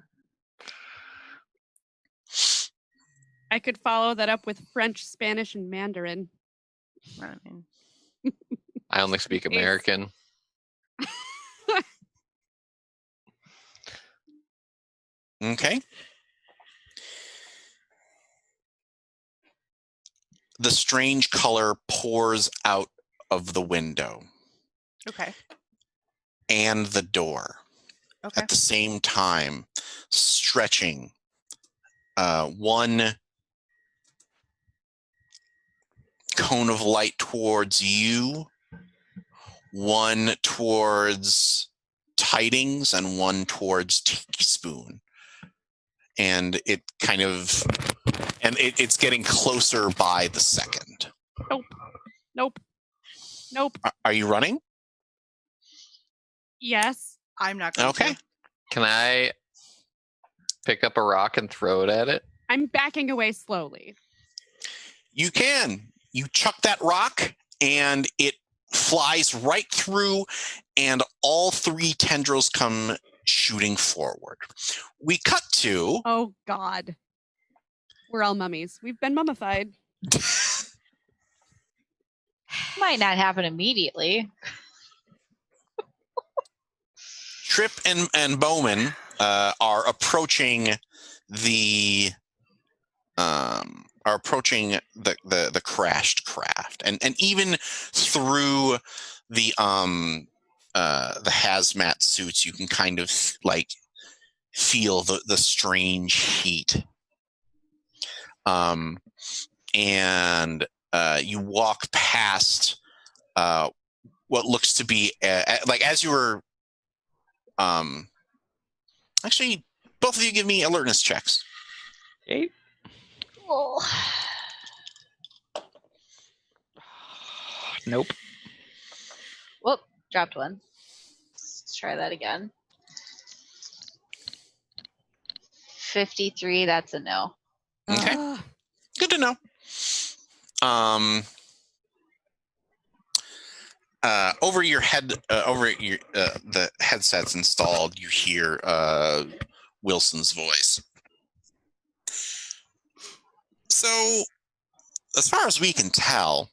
I could follow that up with French, Spanish, and Mandarin. I mean, I only speak American. Okay. The strange color pours out of the window okay. and the door Okay. at the same time, stretching one cone of light towards you, one towards Tidings, and one towards Teaspoon. And it kind of, and it's getting closer by the second. Nope. Are you running? Yes. I'm not going Okay. to. Can I pick up a rock and throw it at it? I'm backing away slowly. You can. You chuck that rock, and it flies right through, and all three tendrils come shooting forward. We cut to... Oh, God. We're all mummies. We've been mummified. Might not happen immediately. Trip and Bowman are approaching the crashed craft, and even through the hazmat suits, you can kind of like feel the strange heat. And you walk past what looks to be like as you were. Actually, both of you give me alertness checks. 8. Oh. Nope. Whoop, dropped one. Let's try that again. 53, that's a no. Okay. Good to know. Over your head, the headsets installed, you hear Wilson's voice. So, as far as we can tell,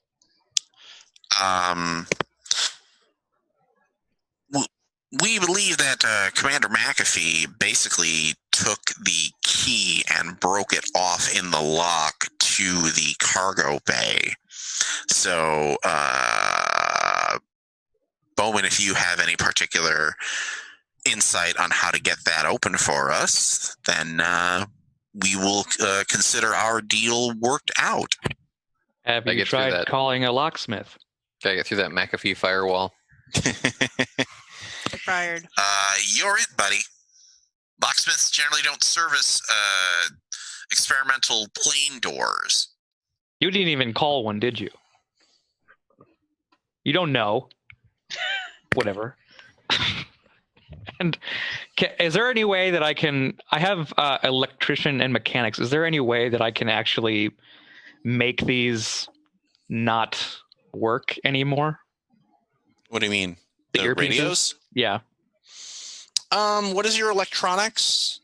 we believe that Commander McAfee basically took the key and broke it off in the lock to the cargo bay. So, Bowman, if you have any particular insight on how to get that open for us, then we will consider our deal worked out. Have I you get through tried that. calling a locksmith? Gotta get through that McAfee firewall. Fired. You're it, buddy. Locksmiths generally don't service experimental plane doors. You didn't even call one, did you? You don't know. Whatever. And is there any way that I have electrician and mechanics. Is there any way that I can actually make these not work anymore? What do you mean? The The earpieces? radios? Yeah. What is your electronics?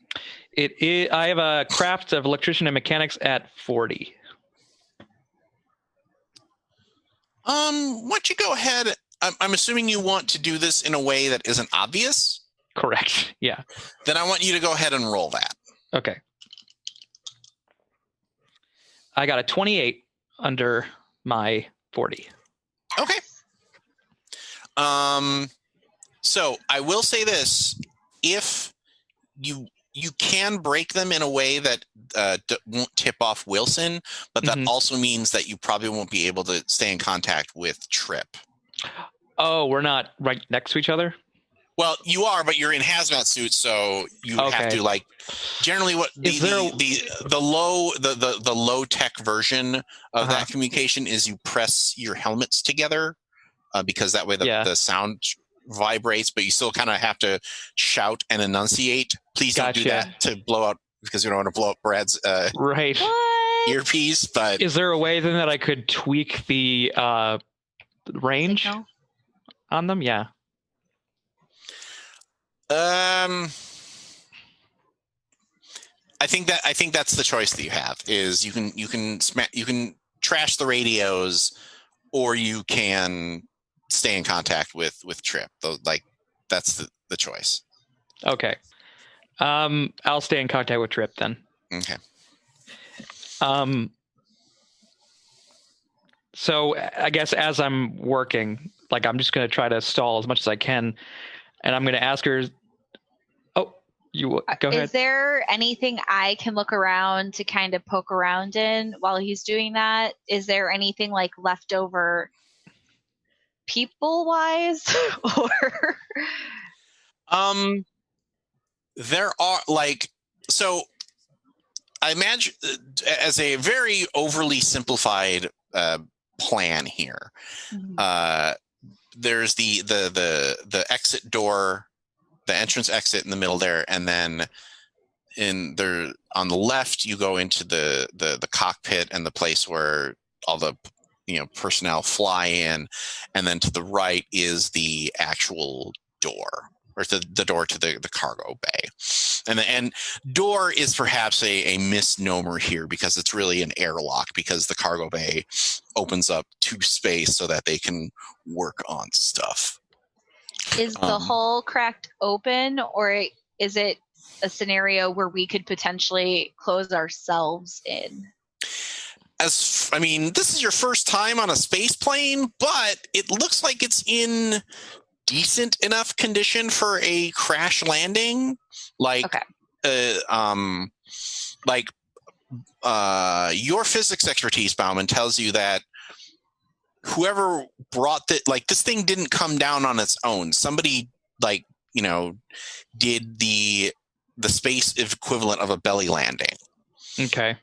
I have a craft of electrician and mechanics at 40. Why don't you go ahead? I'm assuming you want to do this in a way that isn't obvious. Correct. Yeah. Then I want you to go ahead and roll that. Okay. I got a 28 under my 40. Okay. So I will say this: if you can break them in a way that won't tip off Wilson, but that also means that you probably won't be able to stay in contact with Trip. Oh, we're not right next to each other? Well, you are, but you're in hazmat suits, so you have to like. Generally, what the low tech version of that communication is you press your helmets together because that way the sound vibrates, but you still kind of have to shout and enunciate. Please don't do that to blow out because we don't want to blow up Brad's Right. What? earpiece. But Is there a way then that I could tweak the range Signal? on them? Yeah. I think that's the choice that you have. Is you can trash the radios, or you can stay in contact with Trip. Like that's the choice. Okay. I'll stay in contact with Trip then. Okay. So I guess as I'm working, like I'm just going to try to stall as much as I can, and I'm going to ask her. Oh, you go ahead. Is there anything I can look around to kind of poke around in while he's doing that? Is there anything like leftover people-wise, or? There are so. I imagine as a very overly simplified plan here. There's the exit door, the entrance exit in the middle there, and then on the left you go into the cockpit and the place where all the personnel fly in, and then to the right is the actual door, or the door to the cargo bay. And door is perhaps a misnomer here, because it's really an airlock, because the cargo bay opens up to space so that they can work on stuff. Is the hull cracked open, or is it a scenario where we could potentially close ourselves in? This is your first time on a space plane, but it looks like it's in decent enough condition for a crash landing. Okay. Your physics expertise, Bauman, tells you that whoever brought this thing didn't come down on its own. Somebody did the space equivalent of a belly landing. Okay.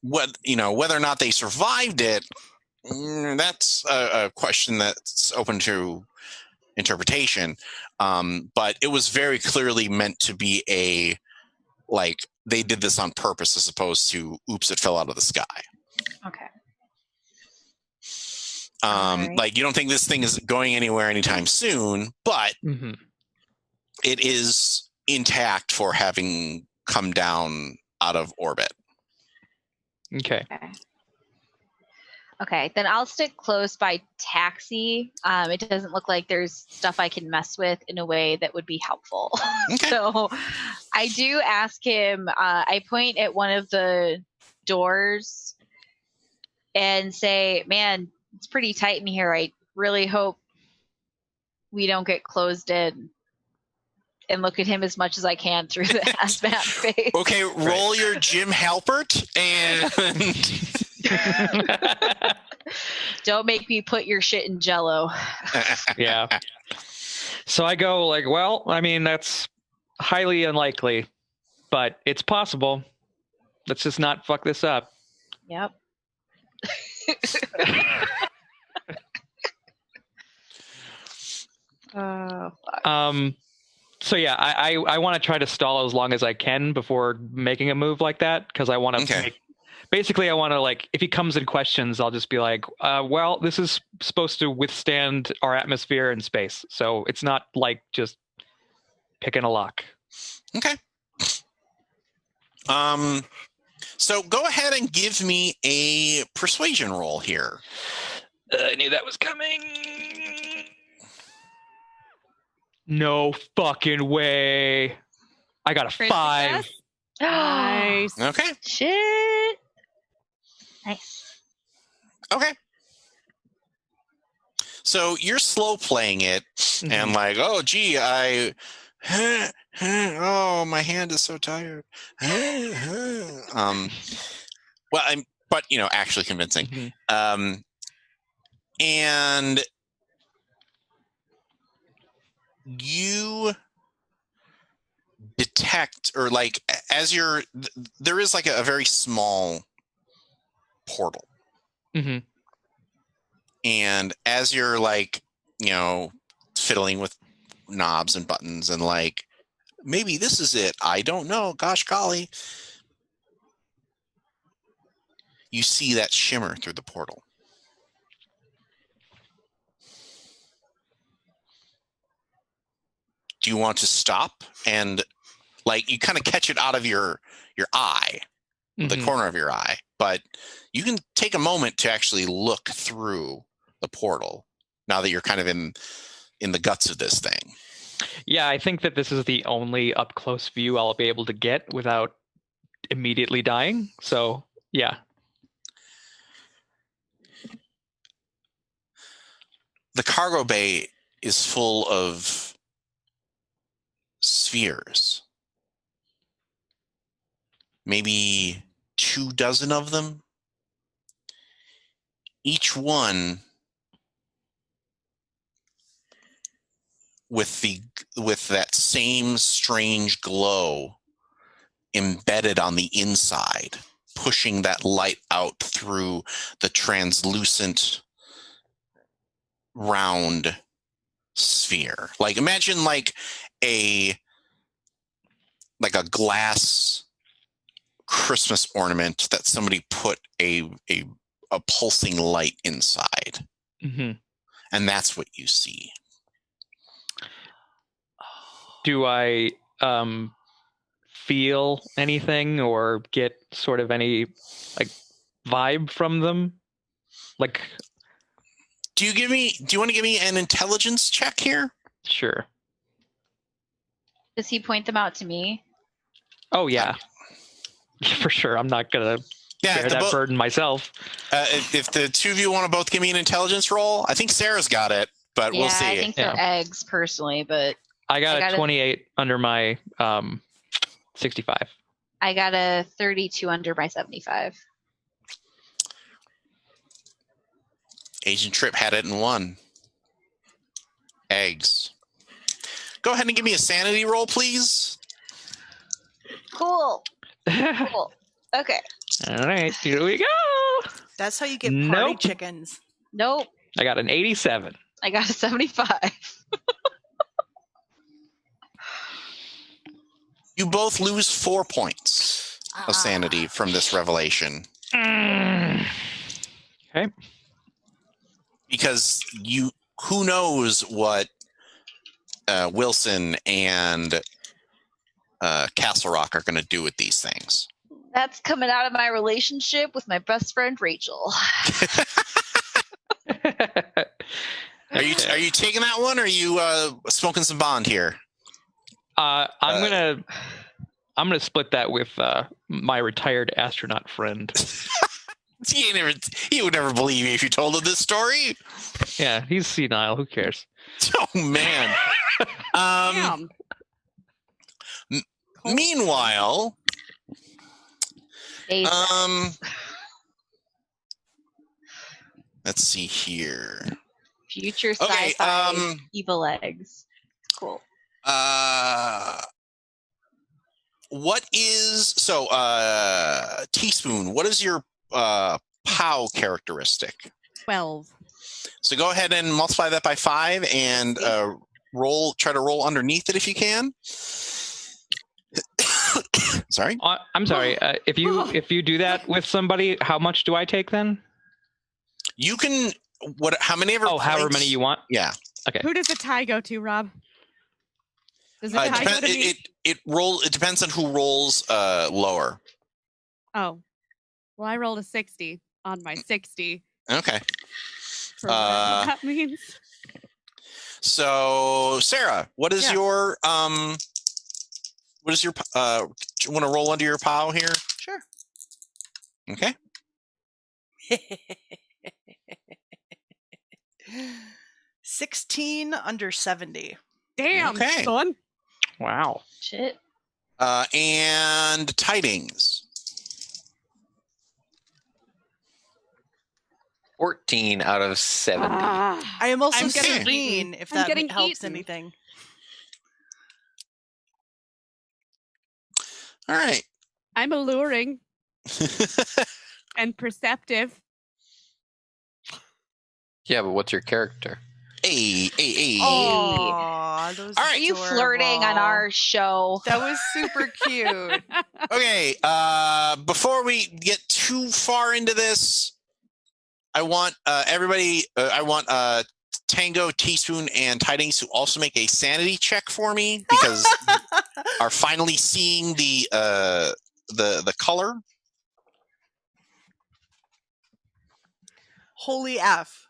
Whether or not they survived it, that's a question that's open to interpretation. But it was very clearly meant to be they did this on purpose, as opposed to oops, it fell out of the sky. Okay. Right. You don't think this thing is going anywhere anytime soon, but it is intact for having come down out of orbit. Okay. Okay, then I'll stick close by taxi. It doesn't look like there's stuff I can mess with in a way that would be helpful. Okay. So I do ask him, I point at one of the doors and say, man, it's pretty tight in here. I really hope we don't get closed in. And look at him as much as I can through the hazmat face. Okay, roll your Jim Halpert and... Don't make me put your shit in Jello. Yeah. So I go that's highly unlikely, but it's possible. Let's just not fuck this up. Yep. Oh, fuck. So yeah, I want to try to stall as long as I can before making a move like that, because I want to basically I want to if he comes in questions, I'll just be like, well, this is supposed to withstand our atmosphere and space, so it's not like just picking a lock. Okay. So go ahead and give me a persuasion roll here. I knew that was coming. No fucking way. I got a 5. Nice. Okay. Shit. Nice. Okay. So you're slow playing it, and oh gee, oh, my hand is so tired. But actually convincing. And you detect, or as you're, there is a very small portal. And as you're fiddling with knobs and buttons and maybe this is it, I don't know, gosh golly, you see that shimmer through the portal. Do you want to stop and, like, you kind of catch it out of your eye, the corner of your eye, but you can take a moment to actually look through the portal now that you're kind of in the guts of this thing. Yeah, I think that this is the only up close view I'll be able to get without immediately dying. So, yeah. The cargo bay is full of spheres. Maybe 24 of them. Each one with that same strange glow embedded on the inside, pushing that light out through the translucent round sphere. Like, imagine like a glass Christmas ornament that somebody put a pulsing light inside. Mm-hmm. And that's what you see. Do I feel anything or get sort of any like vibe from them? Like, do you want to give me an intelligence check here? Sure. Does he point them out to me? Oh yeah. For sure. I'm not gonna bear that burden myself. If the two of you want to both give me an intelligence roll, I think Sarah's got it, but we'll see. I think they're eggs personally, but I got a 28 under my 65. I got a 32 under my 75. Agent Tripp had it in 1. Eggs. Go ahead and give me a sanity roll, please. Cool. Cool. Okay. All right, here we go. That's how you get party chickens. Nope. I got an 87. I got a 75. You both lose 4 points of sanity from this revelation. Okay. Because who knows what Wilson and Castle Rock are going to do with these things. That's coming out of my relationship with my best friend Rachel. Are you taking that one, or are you smoking some bond here? I'm gonna split that with my retired astronaut friend. He would never believe you if you told him this story. Yeah, he's senile. Who cares? Oh man. Meanwhile, let's see here. Future sci-fi evil eggs. Cool. What is Teaspoon? What is your POW characteristic? 12. So go ahead and multiply that by 5 and try to roll underneath it if you can. Sorry. I'm sorry. If you do that with somebody, how much do I take then? You can how many ever however many you want. Yeah. Okay. Who does the tie go to, Rob? Does the tie go to me? It depends on who rolls lower. Oh. Well, I rolled a 60 on my 60. Okay. That means. So, Sarah, what is your you want to roll under your POW here? Sure. Okay. 16 under 70. Damn, son. Wow. Shit. And tidings. 14 out of 70. I am also I'm getting 16, if that helps anything. All right. I'm alluring and perceptive. Yeah, but what's your character? Hey. Aw, those All right. Are you flirting on adorable. our show? That was super cute. Okay, before we get too far into this, I want everybody, I want Tango, Teaspoon, and Tidings to also make a sanity check for me because are finally seeing the color. Holy F.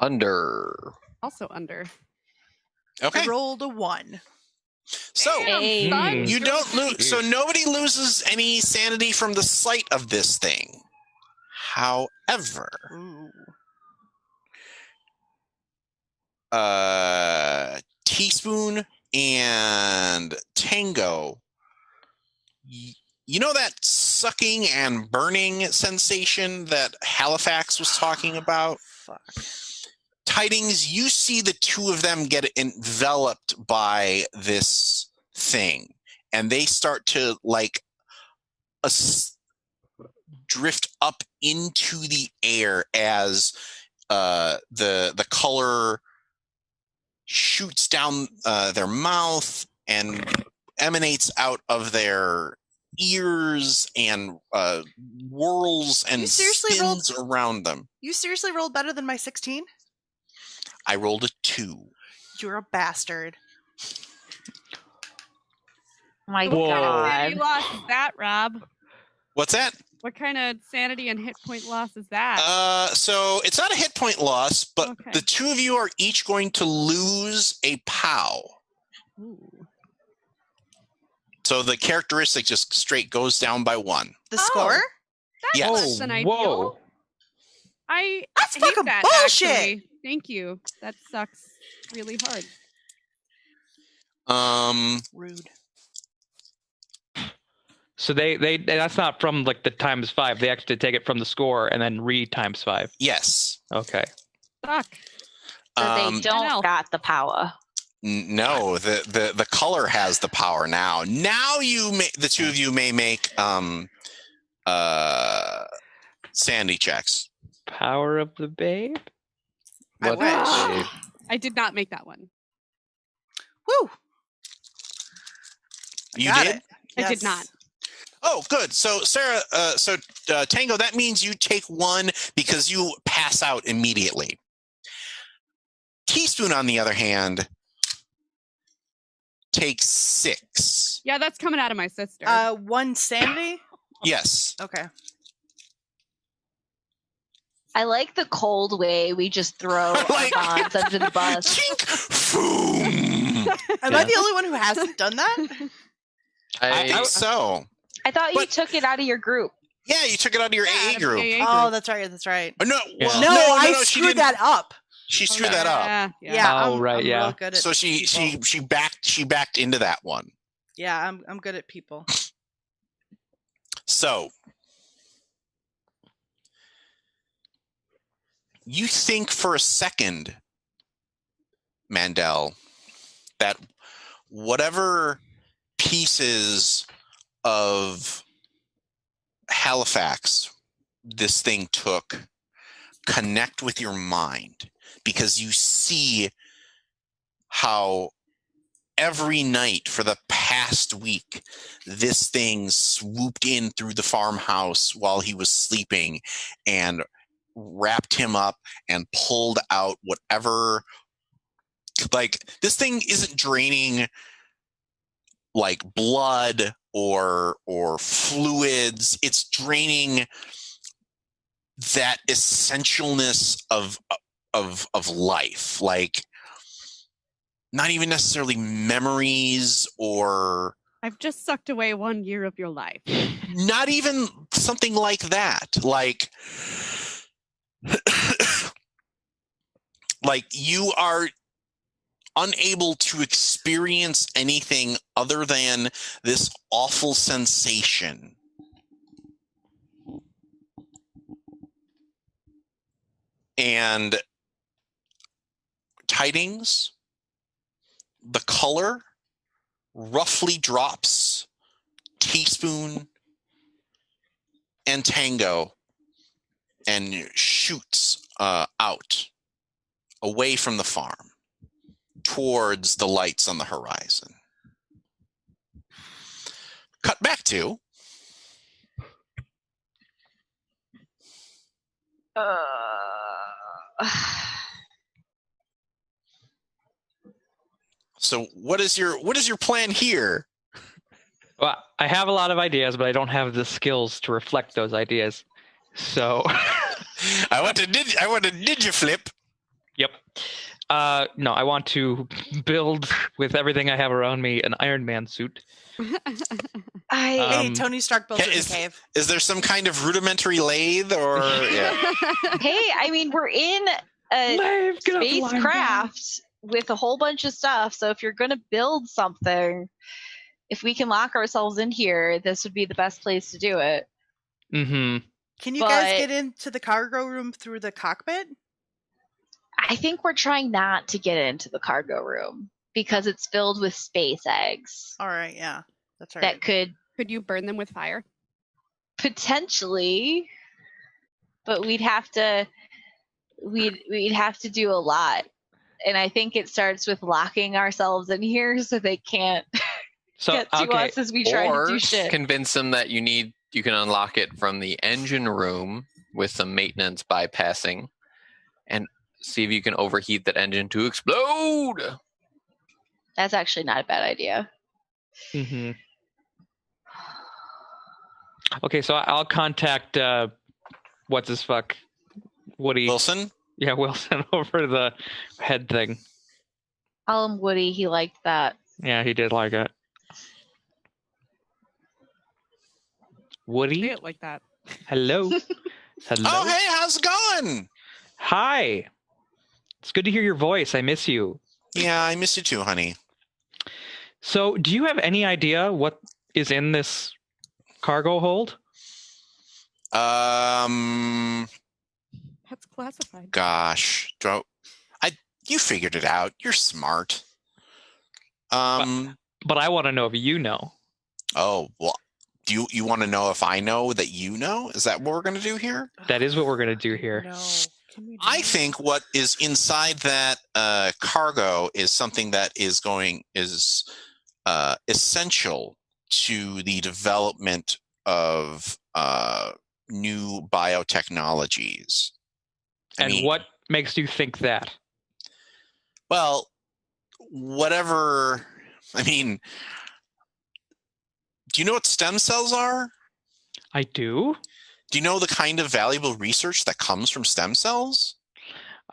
Under. Also under. Okay, I rolled a 1. so Hey. Son, you you're don't okay. lose. So nobody loses any sanity from the sight of this thing. However, Ooh. Teaspoon and Tango, you know that sucking and burning sensation that Halifax was talking about? Fuck. Tidings, you see the two of them get enveloped by this thing, and they start to like drift up into the air as the color shoots down their mouth and emanates out of their ears and whirls and You seriously spins around them. You seriously rolled better than my 16? I rolled a 2. You're a bastard. My What kind of God. sanity loss is that, Rob? What's that? What kind of sanity and hit point loss is that? So it's not a hit point loss, but Okay. the two of you are each going to lose a POW. Ooh. So the characteristic just straight goes down by 1. The score? That's Yes. less than ideal. Whoa. I That's hate fucking that, bullshit. actually. Thank you. That sucks really hard. Rude. So they that's not from like the times 5. They actually take it from the score and then times 5. Yes. Okay. Fuck. So they I know. don't got the power. No, the color has the power now. Now the two of you may make sanity checks. Power of the babe. I What's wish. the- I did not make that one. Woo! You Got did? it. I Yes. did not. Oh, good. So Sarah, Tango, that means you take 1 because you pass out immediately. Teaspoon, on the other hand, takes 6. Yeah, that's coming out of my sister. 1 sanity? Yes. Okay. I like the cold way we just throw Like- our bonds under the bus. Chink! Boom! Am I the only one who hasn't done that? I think so. I thought you But- took it out of your group. Yeah, you took it out of your Yeah, AA out of group. AA Oh, group. that's right. That's right. Oh, no, Yeah. well, No, I she screwed didn't. that up. She screwed that up. Yeah, Oh, I'm, right, I'm yeah. real good at So she people. backed into that one. Yeah, I'm good at people. So you think for a second, Mandel, that whatever pieces of Halifax this thing took connect with your mind, because you see how every night for the past week this thing swooped in through the farmhouse while he was sleeping and wrapped him up and pulled out whatever. Like, this thing isn't draining like blood or fluids. It's draining that essentialness of life, like not even necessarily memories, or I've just sucked away 1 year of your life. not even something like that. Like, like you are unable to experience anything other than this awful sensation. And Tidings, the color roughly drops Teaspoon and Tango and shoots out away from the farm towards the lights on the horizon. Cut back to so what is your plan here? Well, I have a lot of ideas, but I don't have the skills to reflect those ideas. So I want to digiflip. Yep. No, I want to build with everything I have around me an Iron Man suit. Hey, Tony Stark built it in a cave. Is there some kind of rudimentary lathe or? Yeah. Hey, I mean, we're in a spacecraft with a whole bunch of stuff. So if you're going to build something, if we can lock ourselves in here, this would be the best place to do it. Mm-hmm. Can you guys get into the cargo room through the cockpit? I think we're trying not to get into the cargo room because it's filled with space eggs. All right, yeah. That's right. That could you burn them with fire? Potentially, but we'd have to do a lot. And I think it starts with locking ourselves in here so they can't get to us as we try to do shit. Convince them that you can unlock it from the engine room with some maintenance bypassing and see if you can overheat that engine to explode. That's actually not a bad idea. Mm-hmm. Okay, so I'll contact what's his fuck? Woody. Wilson? Yeah, Wilson over the head thing. Call him Woody, he liked that. Yeah, he did like it. Woody? Say it like that. Hello. Hello. Oh, hey, how's it going? Hi. It's good to hear your voice. I miss you. Yeah, I miss you too, honey. So, do you have any idea what is in this cargo hold? That's classified. Gosh, you figured it out. You're smart. But I want to know if you know. Oh, well, do you want to know if I know that you know? Is that what we're going to do here? That is what we're going to do here. No. I think what is inside that cargo is something that is essential to the development of new biotechnologies. What makes you think that? Well, whatever. I mean, do you know what stem cells are? I do. Do you know the kind of valuable research that comes from stem cells?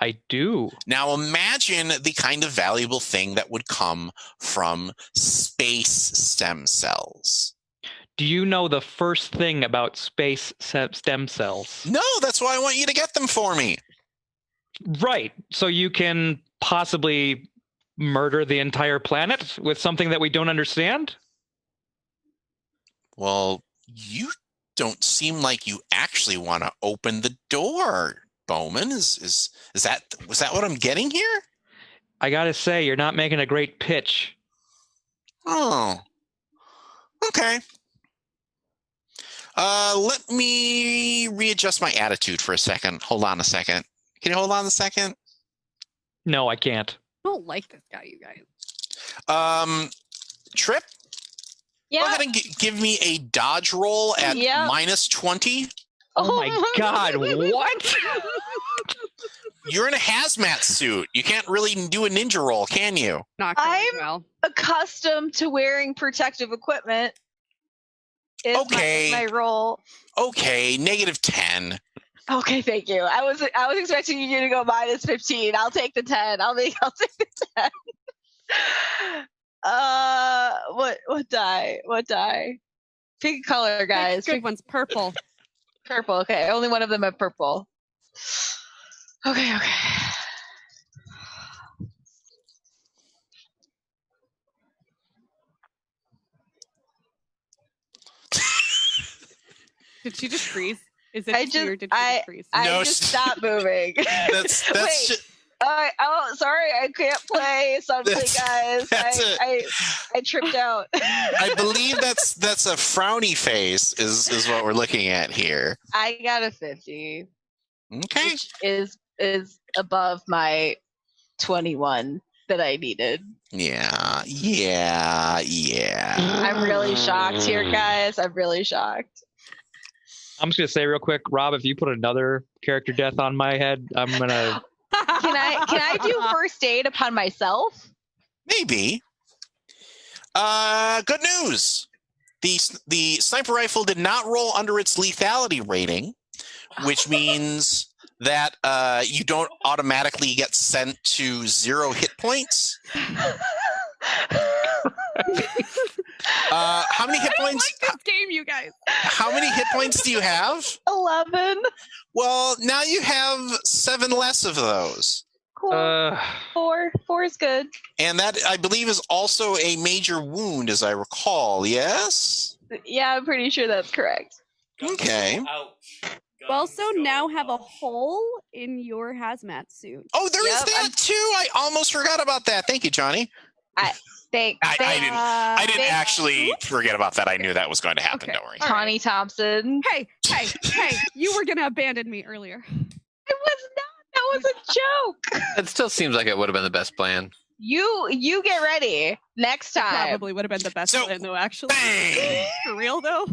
I do. Now imagine the kind of valuable thing that would come from space stem cells. Do you know the first thing about space stem cells? No, that's why I want you to get them for me. Right. So you can possibly murder the entire planet with something that we don't understand? Well, you don't seem like you actually want to open the door, Bowman. Was that what I'm getting here? I gotta say, you're not making a great pitch. Oh. Okay. Let me readjust my attitude for a second. Hold on a second. Can you hold on a second? No, I can't. I don't like this guy, you guys. Trip? Yeah. Go ahead and give me a dodge roll at minus 20. Oh my god, what? You're in a hazmat suit. You can't really do a ninja roll, can you? Not going I'm well. accustomed to wearing protective equipment. Is Okay. my role. Okay, negative 10. Okay, thank you. I was expecting you to go minus 15. I'll take the 10. I'll take the 10. What die? What die? Pick a color, guys. Good one's purple. Purple. Okay, only one of them have purple. Okay. Did she just freeze? Is it I just, or did she I- just freeze? I No, just stopped moving. That's Wait. Sorry, I can't play something, guys. I tripped out. I believe that's a frowny face is what we're looking at here. I got a 50, Okay. which is above my 21 that I needed. Yeah. I'm really shocked here, guys. I'm really shocked. I'm just gonna say real quick, Rob, if you put another character death on my head, I'm gonna. Can I do first aid upon myself? Maybe. Good news. The sniper rifle did not roll under its lethality rating, which means that you don't automatically get sent to 0 hit points. How many hit points? I like this game, you guys. How many hit points do you have? 11. Well, now you have 7 less of those. Cool. 4 is good. And that, I believe, is also a major wound, as I recall. Yes? Yeah, I'm pretty sure that's correct. Okay. Ouch. You also Guns now go have a ouch. hole in your hazmat suit. Oh, there is Yep, that too. I almost forgot about that. Thank you, Johnny. I didn't actually forget about that. I knew that was going to happen. Okay. Don't worry. Tawny Thompson. Hey, you were going to abandon me earlier. It was not. That was a joke. It still seems like it would have been the best plan. You get ready next time. Probably would have been the best So, plan, though, actually. Bang! For real, though?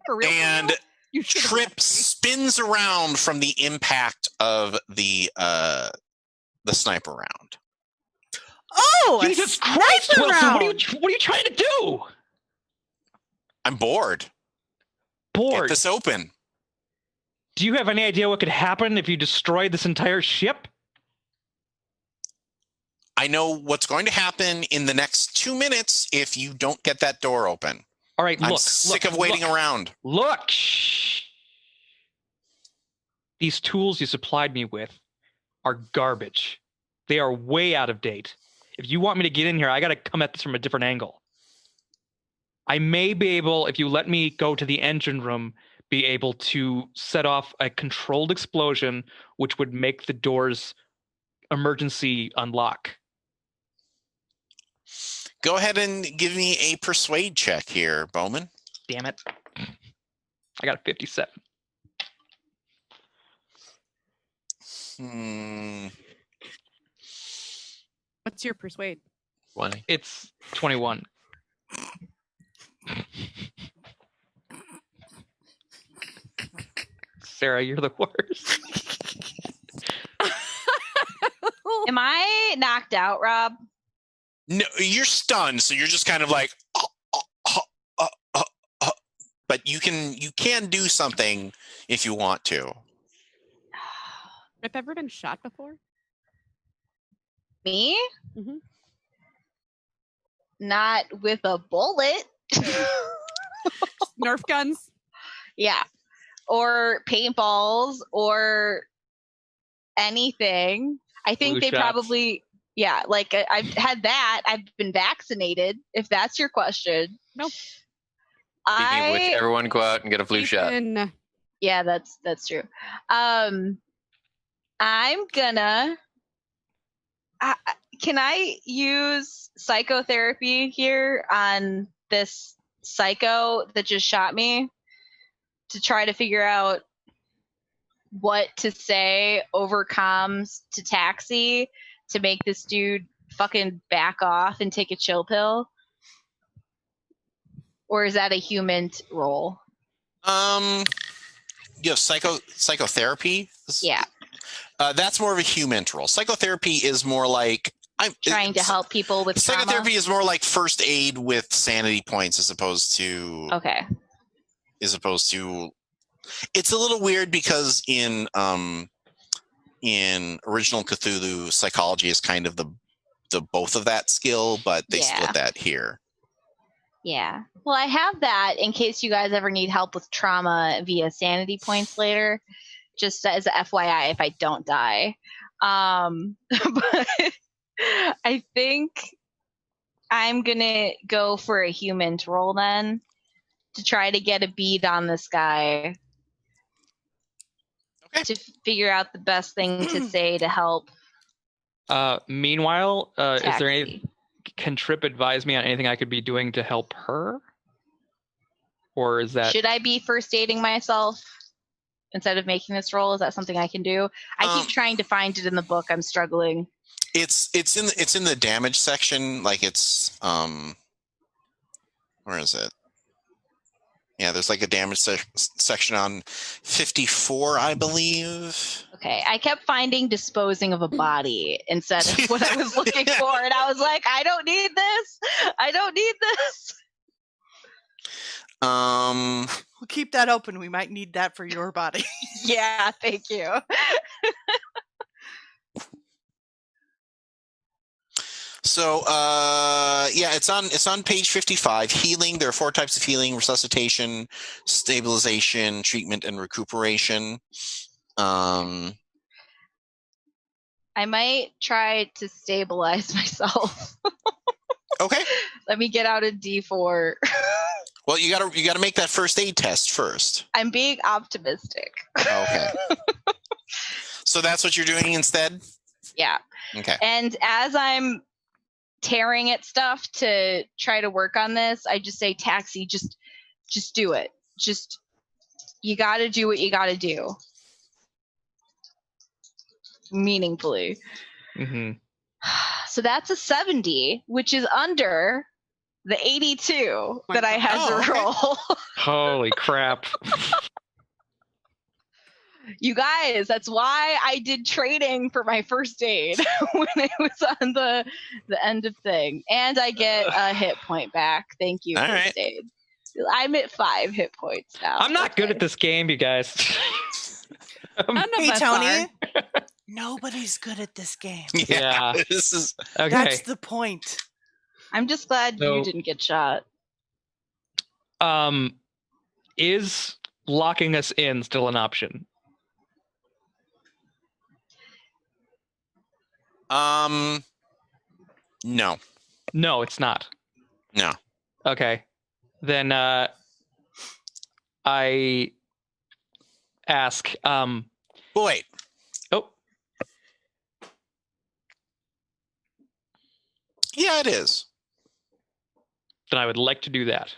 For real? And You should've Trip left me. spins around from the impact of the sniper round. Oh, a Jesus Christ, sniper Wilson! round. What are you trying to do? I'm bored. Get Bored. this open. Do you have any idea what could happen if you destroyed this entire ship? I know what's going to happen in the next 2 minutes if you don't get that door open. All right, I'm sick of waiting around. Look! Shh. These tools you supplied me with are garbage. They are way out of date. If you want me to get in here, I got to come at this from a different angle. I may be able, if you let me go to the engine room, be able to set off a controlled explosion, which would make the doors emergency unlock. Go ahead and give me a persuade check here, Bowman. Damn it. I got a 57. What's your persuade? 20. It's 21. Sarah, you're the worst. Am I knocked out, Rob? No, you're stunned, so you're just kind of like, but you can do something if you want to. Rip ever been shot before? Me? Mhm. Not with a bullet. Nerf guns? Yeah. Or paintballs or anything. I think Blue they shots. probably, yeah, like I've had that. I've been vaccinated, if that's your question. Nope. Speaking of which, everyone go out and get a flu shot. Ethan, Yeah, that's true. I'm gonna. Can I use psychotherapy here on this psycho that just shot me to try to figure out what to say over comms to Taxi to make this dude fucking back off and take a chill pill? Or is that a human role? You have psychotherapy. Yeah. That's more of a human role. Psychotherapy is more like Trying to help people with trauma? Psychotherapy is more like first aid with sanity points as opposed to Okay. It's a little weird because in original Cthulhu, psychology is kind of the both of that skill, but they split that here. Yeah. Well, I have that in case you guys ever need help with trauma via sanity points later, just as a FYI if I don't die. But I think I'm going to go for a human roll then to try to get a bead on this guy. Okay. To figure out the best thing to say to help. Meanwhile, is there any? Taxi. Can Trip advise me on anything I could be doing to help her? Or is that... Should I be first aiding myself? instead of making this roll? Is that something I can do? I keep trying to find it in the book. I'm struggling. It's in the damage section. Like it's where is it? Yeah, there's like a damage section on 54, I believe. Okay, I kept finding disposing of a body instead of what I was looking for, and I was like, I don't need this. I don't need this. We'll keep that open. We might need that for your body. Yeah, thank you. So, yeah, it's on page 55. Healing. There are 4 types of healing: resuscitation, stabilization, treatment, and recuperation. I might try to stabilize myself. Okay. Let me get out a D4. Well, you gotta make that first aid test first. I'm being optimistic. Okay. So that's what you're doing instead? Yeah. Okay. And as I'm tearing at stuff to try to work on this, I just say, Taxi, just do it. Just, you got to do what you got to do. Meaningfully. Mm-hmm. So that's a 70, which is under the 82 that I had to roll. Holy crap. You guys, that's why I did training for my first aid when it was on the end of thing. And I get a hit point back. Thank you, All first right. aid. I'm at 5 hit points now. I'm not good at this game, you guys. Hey, Tony. Nobody's good at this game. Yeah. This is Okay. That's the point. I'm just glad you didn't get shot. Is locking us in still an option? No. No, it's not. No. Okay. Then I ask Wait. Oh. Yeah, it is. Then I would like to do that.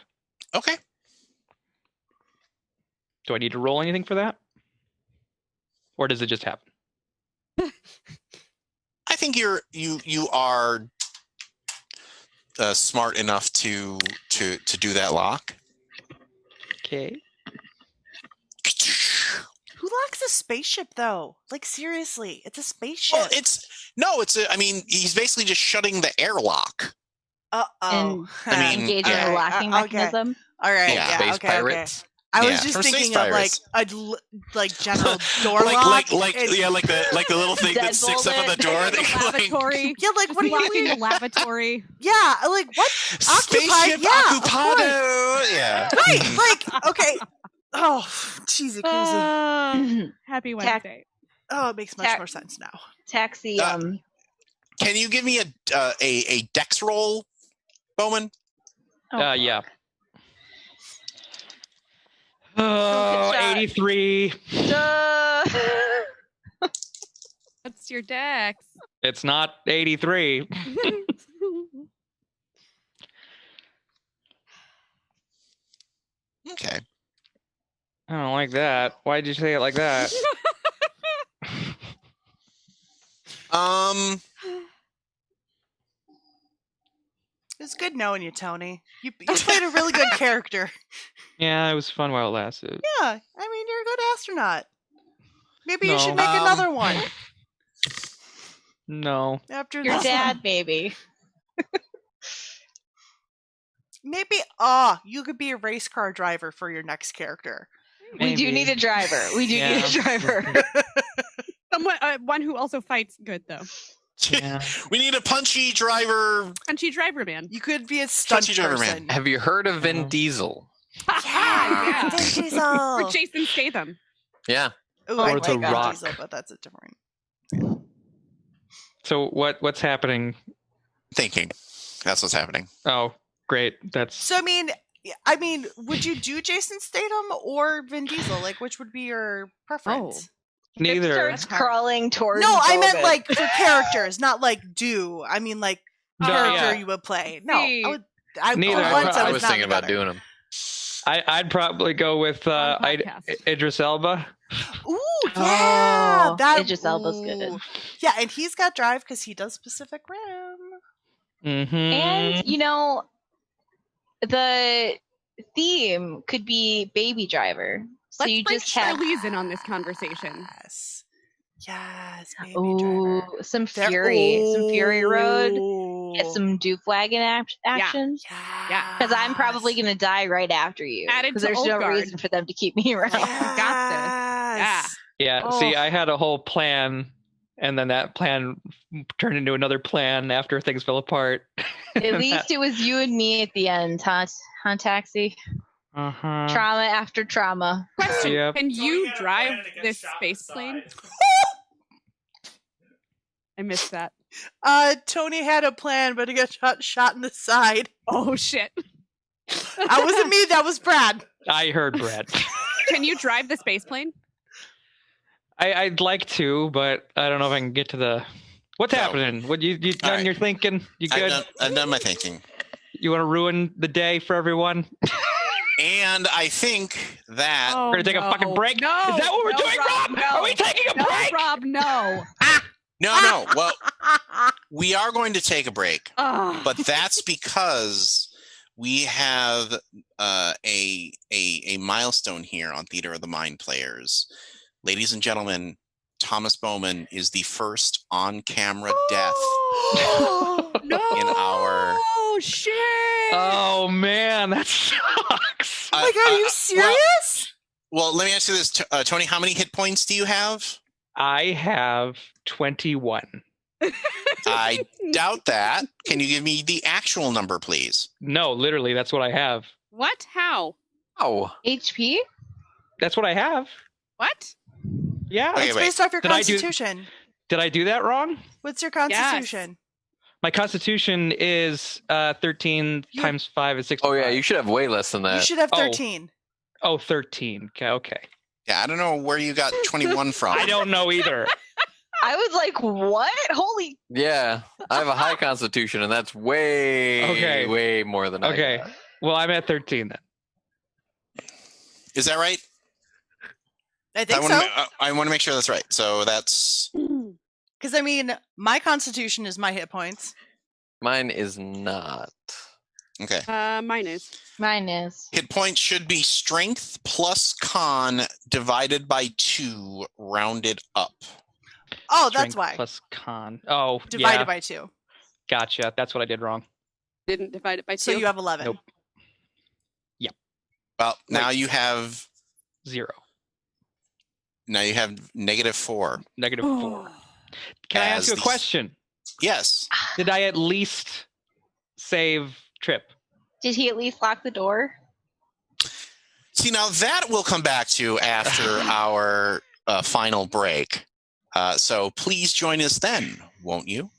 Okay. Do I need to roll anything for that? Or does it just happen? I think you are smart enough to do that lock. Okay. Who locks a spaceship, though? Like, seriously, it's a spaceship. Well, I mean, he's basically just shutting the airlock. Uh-oh. And I mean, engaging yeah. the locking mechanism. All right, Yeah. yeah, Space okay, pirates. okay. I was Yeah, just from thinking Space of like Pirates. a general door like lock. and- the little thing that sticks up on the door. The That, lavatory. Yeah, like what are you Locking the doing? lavatory. Yeah, like what? Spaceship Yeah, of occupado. Yeah. Right, like okay. Oh, cheesy crazy. Happy Wednesday. Oh, it makes much more sense now. Taxi. Can you give me a dex roll, Bowman? Yeah. Good shot. 83. Duh. What's your dex? It's not 83. Okay. I don't like that. Why'd you say it like that? It's good knowing you, Tony. You played a really good character. Yeah, it was fun while it lasted. Yeah, I mean you're a good astronaut. Maybe you No. should make another one No. after Your this dad, one. baby. Maybe you could be a race car driver for your next character. We do Maybe. need a driver. We do need Yeah. a driver. Someone, one who also fights good though. Yeah. We need a punchy driver. Punchy driver man. You could be a stunt Punchy driver person. Have you heard of Vin No. Diesel? Yeah, Vin Diesel. Or Jason Statham. Yeah. Ooh, Or I The like Vin Rock. Diesel, but that's a different. So what's happening? Thinking. That's what's happening. Oh, great. That's So I mean, would you do Jason Statham or Vin Diesel? Like, which would be your preference? neither. Starts crawling towards. No, I meant Bowman. like for characters, not like do. I mean like No, character yeah. you would play. No, See. Neither. once I would was not thinking be about better. doing them. I'd probably go with On podcast. Idris Elba. yeah, Oh, that Idris Elba's good. ooh. Yeah, and he's got drive because he does Pacific Rim. Mm-hmm. And you know, the theme could be Baby Driver. So Let's you bring just have Charlize in on this conversation. Yes, Baby Driver. some There- Fury Road. Ooh. Get some Doofwagon action. Yeah. Because I'm probably gonna die right after you. Added Because to there's no Old Guard. reason for them to keep me around. You got this. Yeah. Yeah. See, Oh. I had a whole plan, and then that plan turned into another plan after things fell apart. At least it was you and me at the end, huh, Taxi? Uh-huh. Trauma after trauma. Question: Yep. Can Tony you had a drive plan to get this shot in space the plane? side. I missed that. Tony had a plan, but he got shot in the side. Oh shit! That wasn't me. That was Brad. I heard Brett. Can you drive the space plane? I'd like to, but I don't know if I can get to the. What's So- happening? What you done right. your thinking? You good? I've done my thinking. You want to ruin the day for everyone? And I think that Oh, We're gonna take a fucking break. No, Is that what we're no, doing, Rob? No. Are we taking a No, break? Rob, no. no. Well, we are going to take a break, Ugh. but that's because we have a milestone here on Theater of the Mind Players. Ladies and gentlemen, Thomas Bowman is the first on-camera death No. in our. Oh shit! Oh man, that sucks. Oh my god, are you serious? Well, let me ask you this, Tony. How many hit points do you have? I have 21. I doubt that. Can you give me the actual number, please? No, literally, that's what I have. What? How? Oh, HP? That's what I have. What? Yeah. Okay, It's wait. based off your Did I do- constitution. Did I do that wrong? What's your constitution? My constitution is 13 You- times 5 is 65. oh yeah, you should have way less than You that. should have Oh. 13. Oh, 13. Okay. Yeah, I don't know where you got 21 from. I don't know either. I was like, what? Holy. Yeah, I have a high constitution, and that's way more than Okay. I got. Well, I'm at 13 then. Is that right? I think I so. I want to make sure that's right. So that's Because, I mean, my constitution is my hit points. Mine is not. okay. Mine is. Mine is. Hit points should be strength plus con divided by 2 rounded up. Oh, Strength that's why. Plus con. Oh, Divided yeah. by 2. Gotcha. That's what I did wrong. Didn't divide it by 2. So you have 11. Nope. Well, now Wait. you have 0. -4. Negative 4. Can I As ask you a the- question? Yes. Did I at least save Trip? Did he at least lock the door? See, now that we'll come back to after our final break. So please join us then, won't you?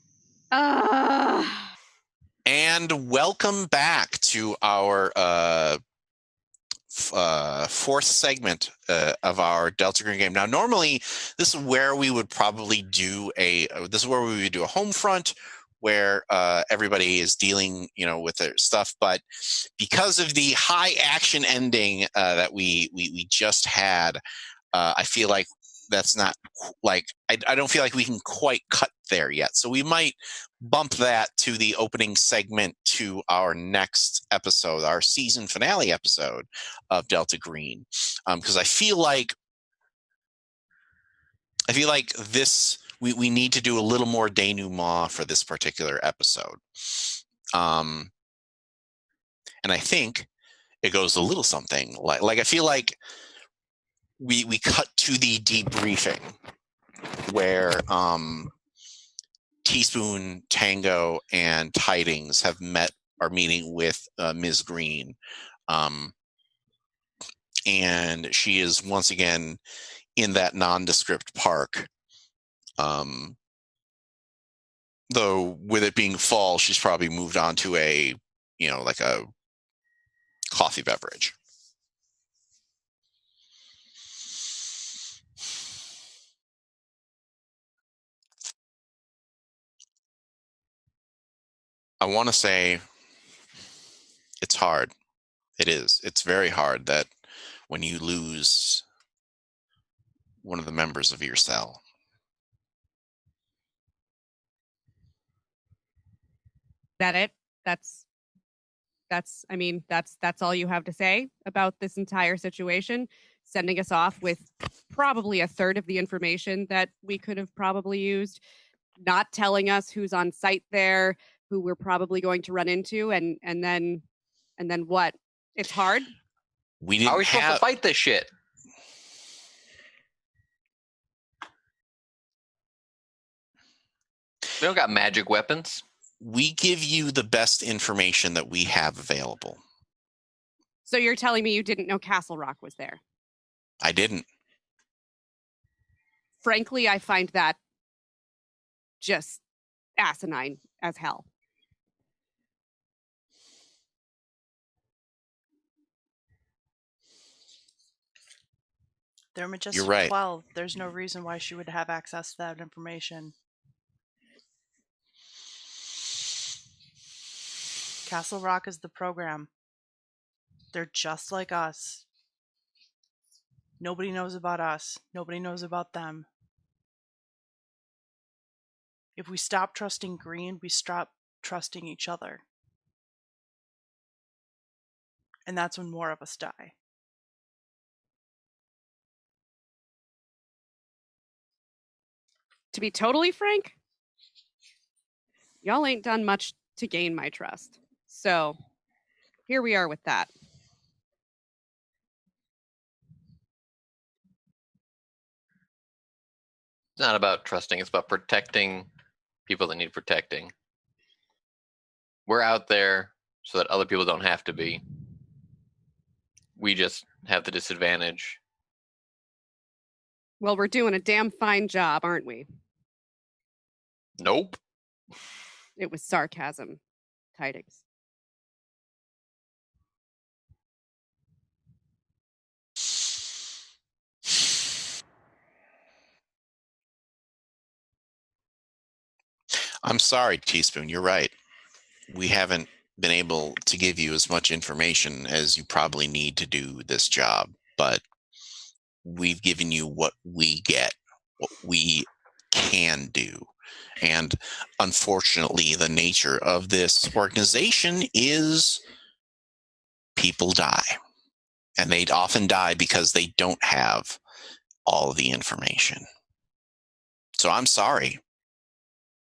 And welcome back to our fourth segment of our Delta Green game. Now, normally, this is where we would probably do a home front where everybody is dealing, with their stuff. But because of the high action ending that we just had, I feel like that's not I don't feel like we can quite cut there yet. So we might bump that to the opening segment to our next episode, our season finale episode of Delta Green, because I feel like this we need to do a little more denouement for this particular episode, and I think it goes a little something like I feel like we cut to the debriefing where Teaspoon, Tango, and Tidings are meeting with Ms. Green, and she is once again in that nondescript park. Though with it being fall, she's probably moved on to a coffee beverage. I want to say it's hard. It is. It's very hard that when you lose one of the members of your cell. That it? That's all you have to say about this entire situation, sending us off with probably a third of the information that we could have probably used, not telling us who's on site there, who we're probably going to run into, and then what? It's hard. We How are didn't we supposed to have. fight this shit? We don't got magic weapons. We give you the best information that we have available. So you're telling me you didn't know Castle Rock was there? I didn't. Frankly, I find that just asinine as hell. They're Majestic You're right. 12. There's no reason why she would have access to that information. Castle Rock is the program. They're just like us. Nobody knows about us. Nobody knows about them. If we stop trusting Green, we stop trusting each other. And that's when more of us die. To be totally frank, y'all ain't done much to gain my trust. So here we are with that. It's not about trusting. It's about protecting people that need protecting. We're out there so that other people don't have to be. We just have the disadvantage. Well, we're doing a damn fine job, aren't we? Nope. It was sarcasm, Tidings. I'm sorry, Teaspoon. You're right. We haven't been able to give you as much information as you probably need to do this job, but we've given you what we get, what we can do. And unfortunately, the nature of this organization is people die. And they often die because they don't have all of the information. So I'm sorry,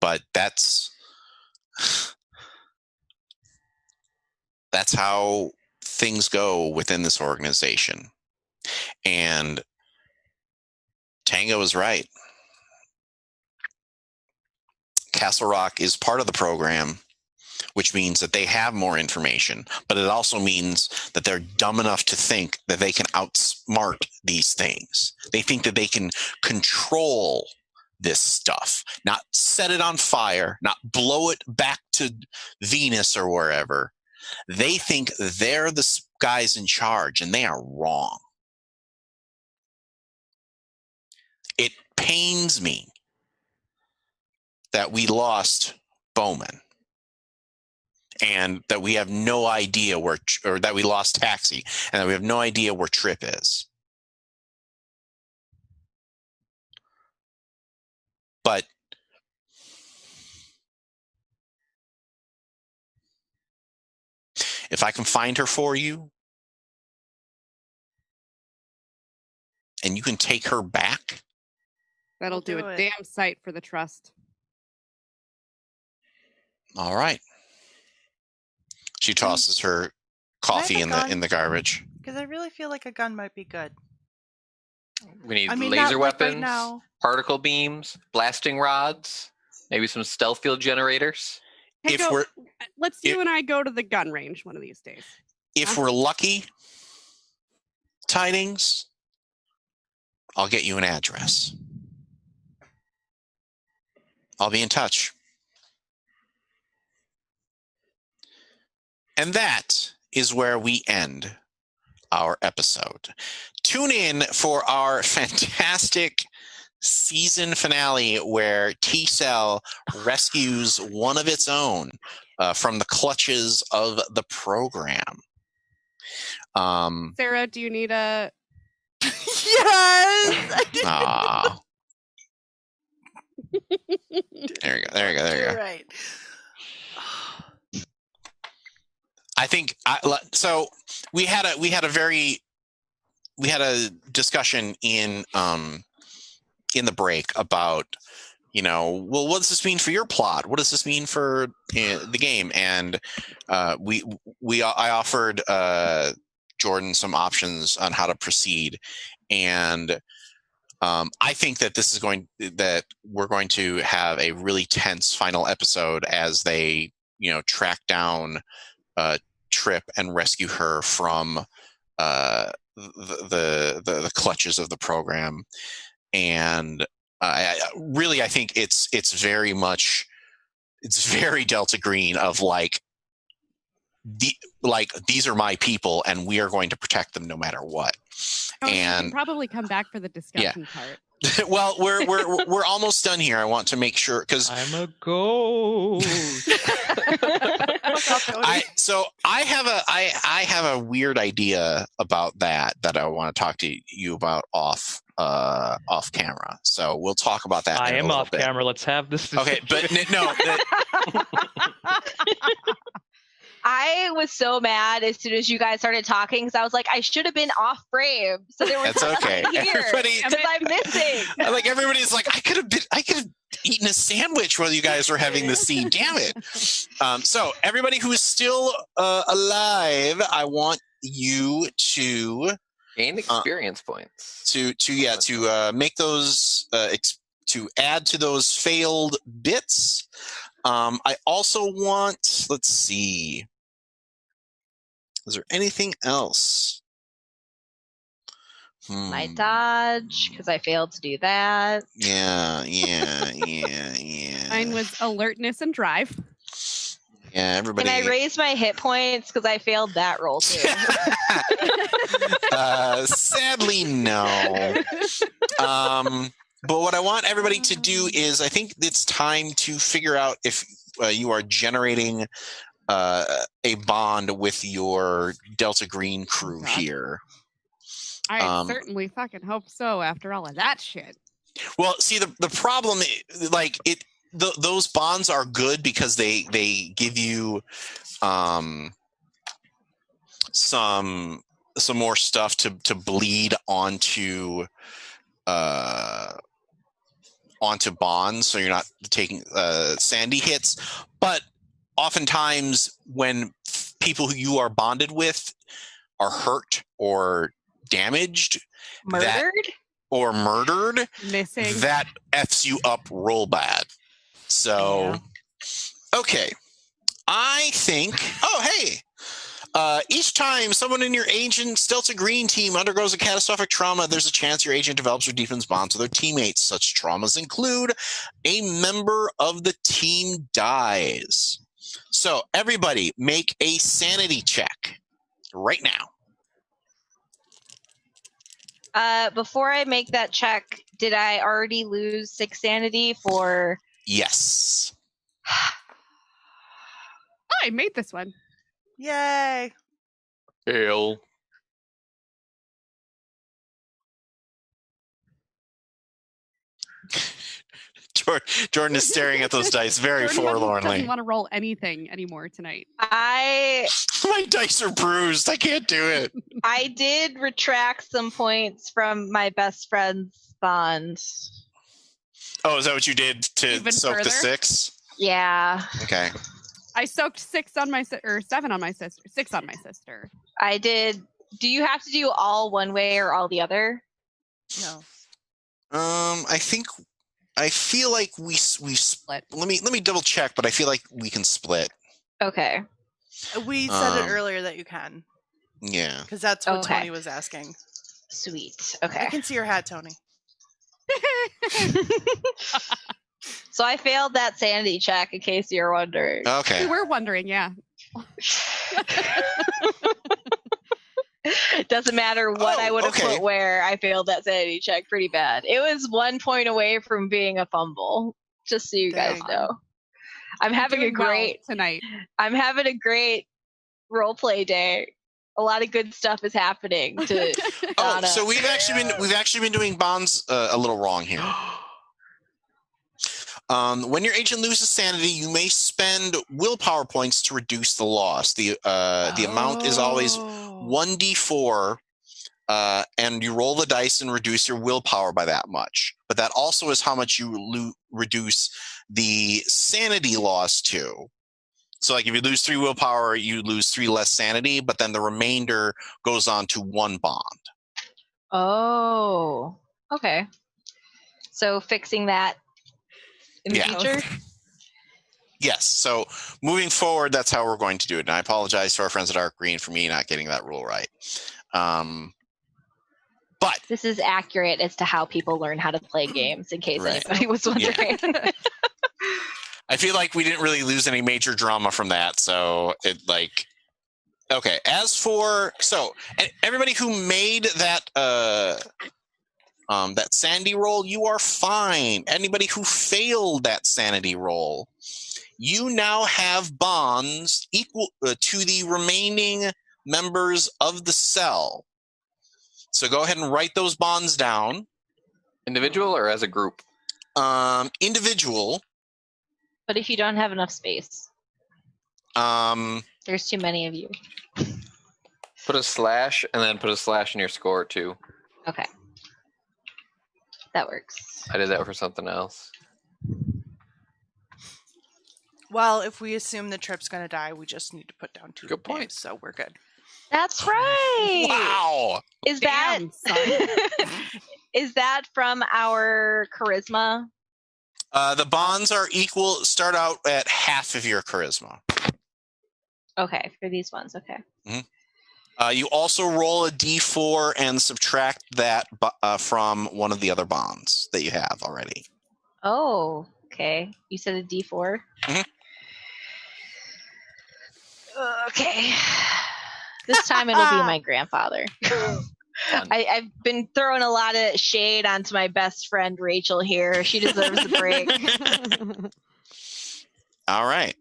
but that's how things go within this organization. And Tango is right. Castle Rock is part of the program, which means that they have more information, but it also means that they're dumb enough to think that they can outsmart these things. They think that they can control this stuff, not set it on fire, not blow it back to Venus or wherever. They think they're the guys in charge, and they are wrong. It pains me that we lost Bowman and that we have no idea or that we lost Taxi and that we have no idea where Trip is. But if I can find her for you and you can take her back, That'll do a damn sight for the trust. all right. She tosses her coffee in the garbage. Because I really feel like a gun might be good. We need not laser like weapons, right now. particle beams, blasting rods, maybe some stealth field generators. Hey, If we're let's you and I go to the gun range one of these days. if we're lucky, Tidings, I'll get you an address. I'll be in touch. And that is where we end our episode. Tune in for our fantastic season finale where T-Cell rescues one of its own from the clutches of the program. Sarah, do you need a Yes. Aw. There you go. You're right. I think so. We had a discussion in the break about, well, what does this mean for your plot? What does this mean for the game? And I offered Jordan some options on how to proceed, and I think that we're going to have a really tense final episode as they track down Trip and rescue her from the clutches of the program. And I think it's very Delta Green of these are my people and we are going to protect them no matter what. You And can probably come back for the discussion part. well, we're almost done here. I want to make sure because I'm a ghost. I have a weird idea about that I want to talk to you about off camera. So we'll talk about that. I in a am little off bit. camera. Let's have this. Okay, but no. I was so mad as soon as you guys started talking because I was like, I should have been off frame. So there was That's okay. here because I'm missing. Everybody's like, I could have eaten a sandwich while you guys were having the scene. Damn it! So everybody who is still alive, I want you to Gain experience points. to make those to add to those failed bits. I also want. Let's see. Is there anything else? My dodge, because I failed to do that. Yeah. Mine was alertness and drive. Yeah, everybody. Can I raise my hit points because I failed that roll too? Sadly, no. But what I want everybody to do is, I think it's time to figure out if you are generating a bond with your Delta Green crew here. I certainly fucking hope so after all of that shit. Well, see, the problem, those bonds are good because they give you some more stuff to bleed onto bonds, so you're not taking sandy hits. But oftentimes when people who you are bonded with are hurt or damaged, murdered, missing, that F's you up real bad. So, okay. I think, each time someone in your agent's Delta Green team undergoes a catastrophic trauma, there's a chance your agent develops or deepens bonds with their teammates. Such traumas include a member of the team dies. So everybody make a sanity check right now. Before I make that check, did I already lose 6 sanity for... Yes. I made this one. Yay. Fail. Jordan is staring at those dice very Jordan forlornly. doesn't want to roll anything anymore tonight. My dice are bruised. I can't do it. I did retract some points from my best friend's bond. Oh, is that what you did to Even soak further? the 6? Yeah. Okay. I soaked 6 on my or 7 on my sister. 6 on my sister. I did. Do you have to do all one way or all the other? No. I feel like we split. Let me double check, but I feel like we can split. Okay. We said it earlier that you can. Yeah. Because that's what Tony was asking. Sweet. Okay. I can see your hat, Tony. So I failed that sanity check, in case you're wondering. Okay. We were wondering, yeah. Doesn't matter what I would have put where. I failed that sanity check pretty bad. It was 1 point away from being a fumble. Just so you guys know. I'm having a great tonight. I'm having a great role play day. a lot of good stuff is happening to Donna. So we've actually been doing bonds a little wrong here. When your agent loses sanity, you may spend willpower points to reduce the loss. The amount is always 1d4, and you roll the dice and reduce your willpower by that much. But that also is how much you reduce the sanity loss to. So, like, if you lose 3 willpower, you lose 3 less sanity, but then the remainder goes on to 1 bond. Oh, okay. So fixing that in the future? Yes. So moving forward, that's how we're going to do it. And I apologize to our friends at Arc Green for me not getting that rule right. But this is accurate as to how people learn how to play games, in case anybody was wondering. Yeah. I feel like we didn't really lose any major drama from that. So okay. As for, everybody who made that, that sanity roll, you are fine. Anybody who failed that sanity roll, you now have bonds equal to the remaining members of the cell. So go ahead and write those bonds down. Individual or as a group? Individual. But if you don't have enough space, there's too many of you. Put a slash and then put a slash in your score too. Okay. That works. I did that for something else. Well, if we assume the Trip's going to die, we just need to put down 2 Good point. names, so we're good. That's right. Wow. Is that is that from our charisma? The bonds are equal. Start out at half of your charisma. Okay, for these ones. Okay. Mm-hmm. You also roll a d4 and subtract that from one of the other bonds that you have already. Oh, okay. You said a d4? Mm-hmm. Okay. This time it'll be my grandfather. I've been throwing a lot of shade onto my best friend Rachel here. She deserves a break. All right.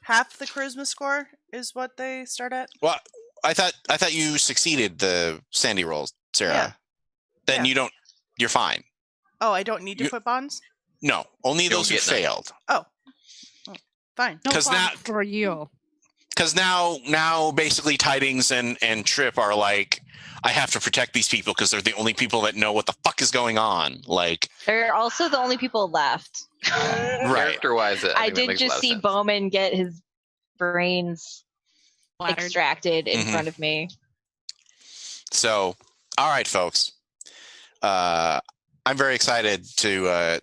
Half the charisma score is what they start at? Well, I thought you succeeded the sandy rolls, Sarah. Yeah. Then you're fine. Oh, I don't need to put bonds? No, only those who failed. Oh, fine. No bonds for you. Because now basically Tidings and Trip are like, I have to protect these people because they're the only people that know what the fuck is going on. Like, they're also the only people left. Right. Character-wise, I did just see Bowman get his brains extracted in front of me. So, all right, folks. I'm very excited to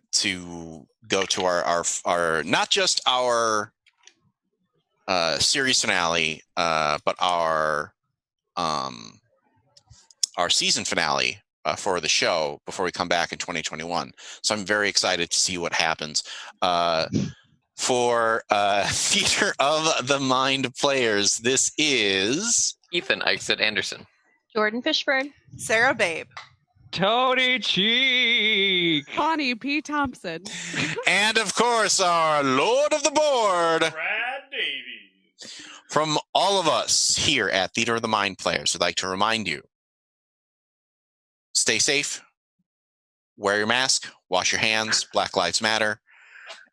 go to our not just our series finale, but our season finale for the show before we come back in 2021. So I'm very excited to see what happens. For Theater of the Mind players, this is Ethan Eichstedt Anderson, Jordan Fishburne, Sarah Babe, Tony Cheek, Connie P. Thompson, and of course our Lord of the Board, Brad Davies. From all of us here at Theater of the Mind players, we'd like to remind you, stay safe, wear your mask, wash your hands, Black Lives Matter,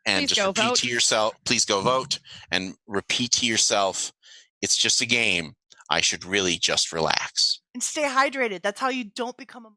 and Please just go repeat vote. to yourself, please go vote, and repeat to yourself, it's just a game. I should really just relax. and stay hydrated. That's how you don't become a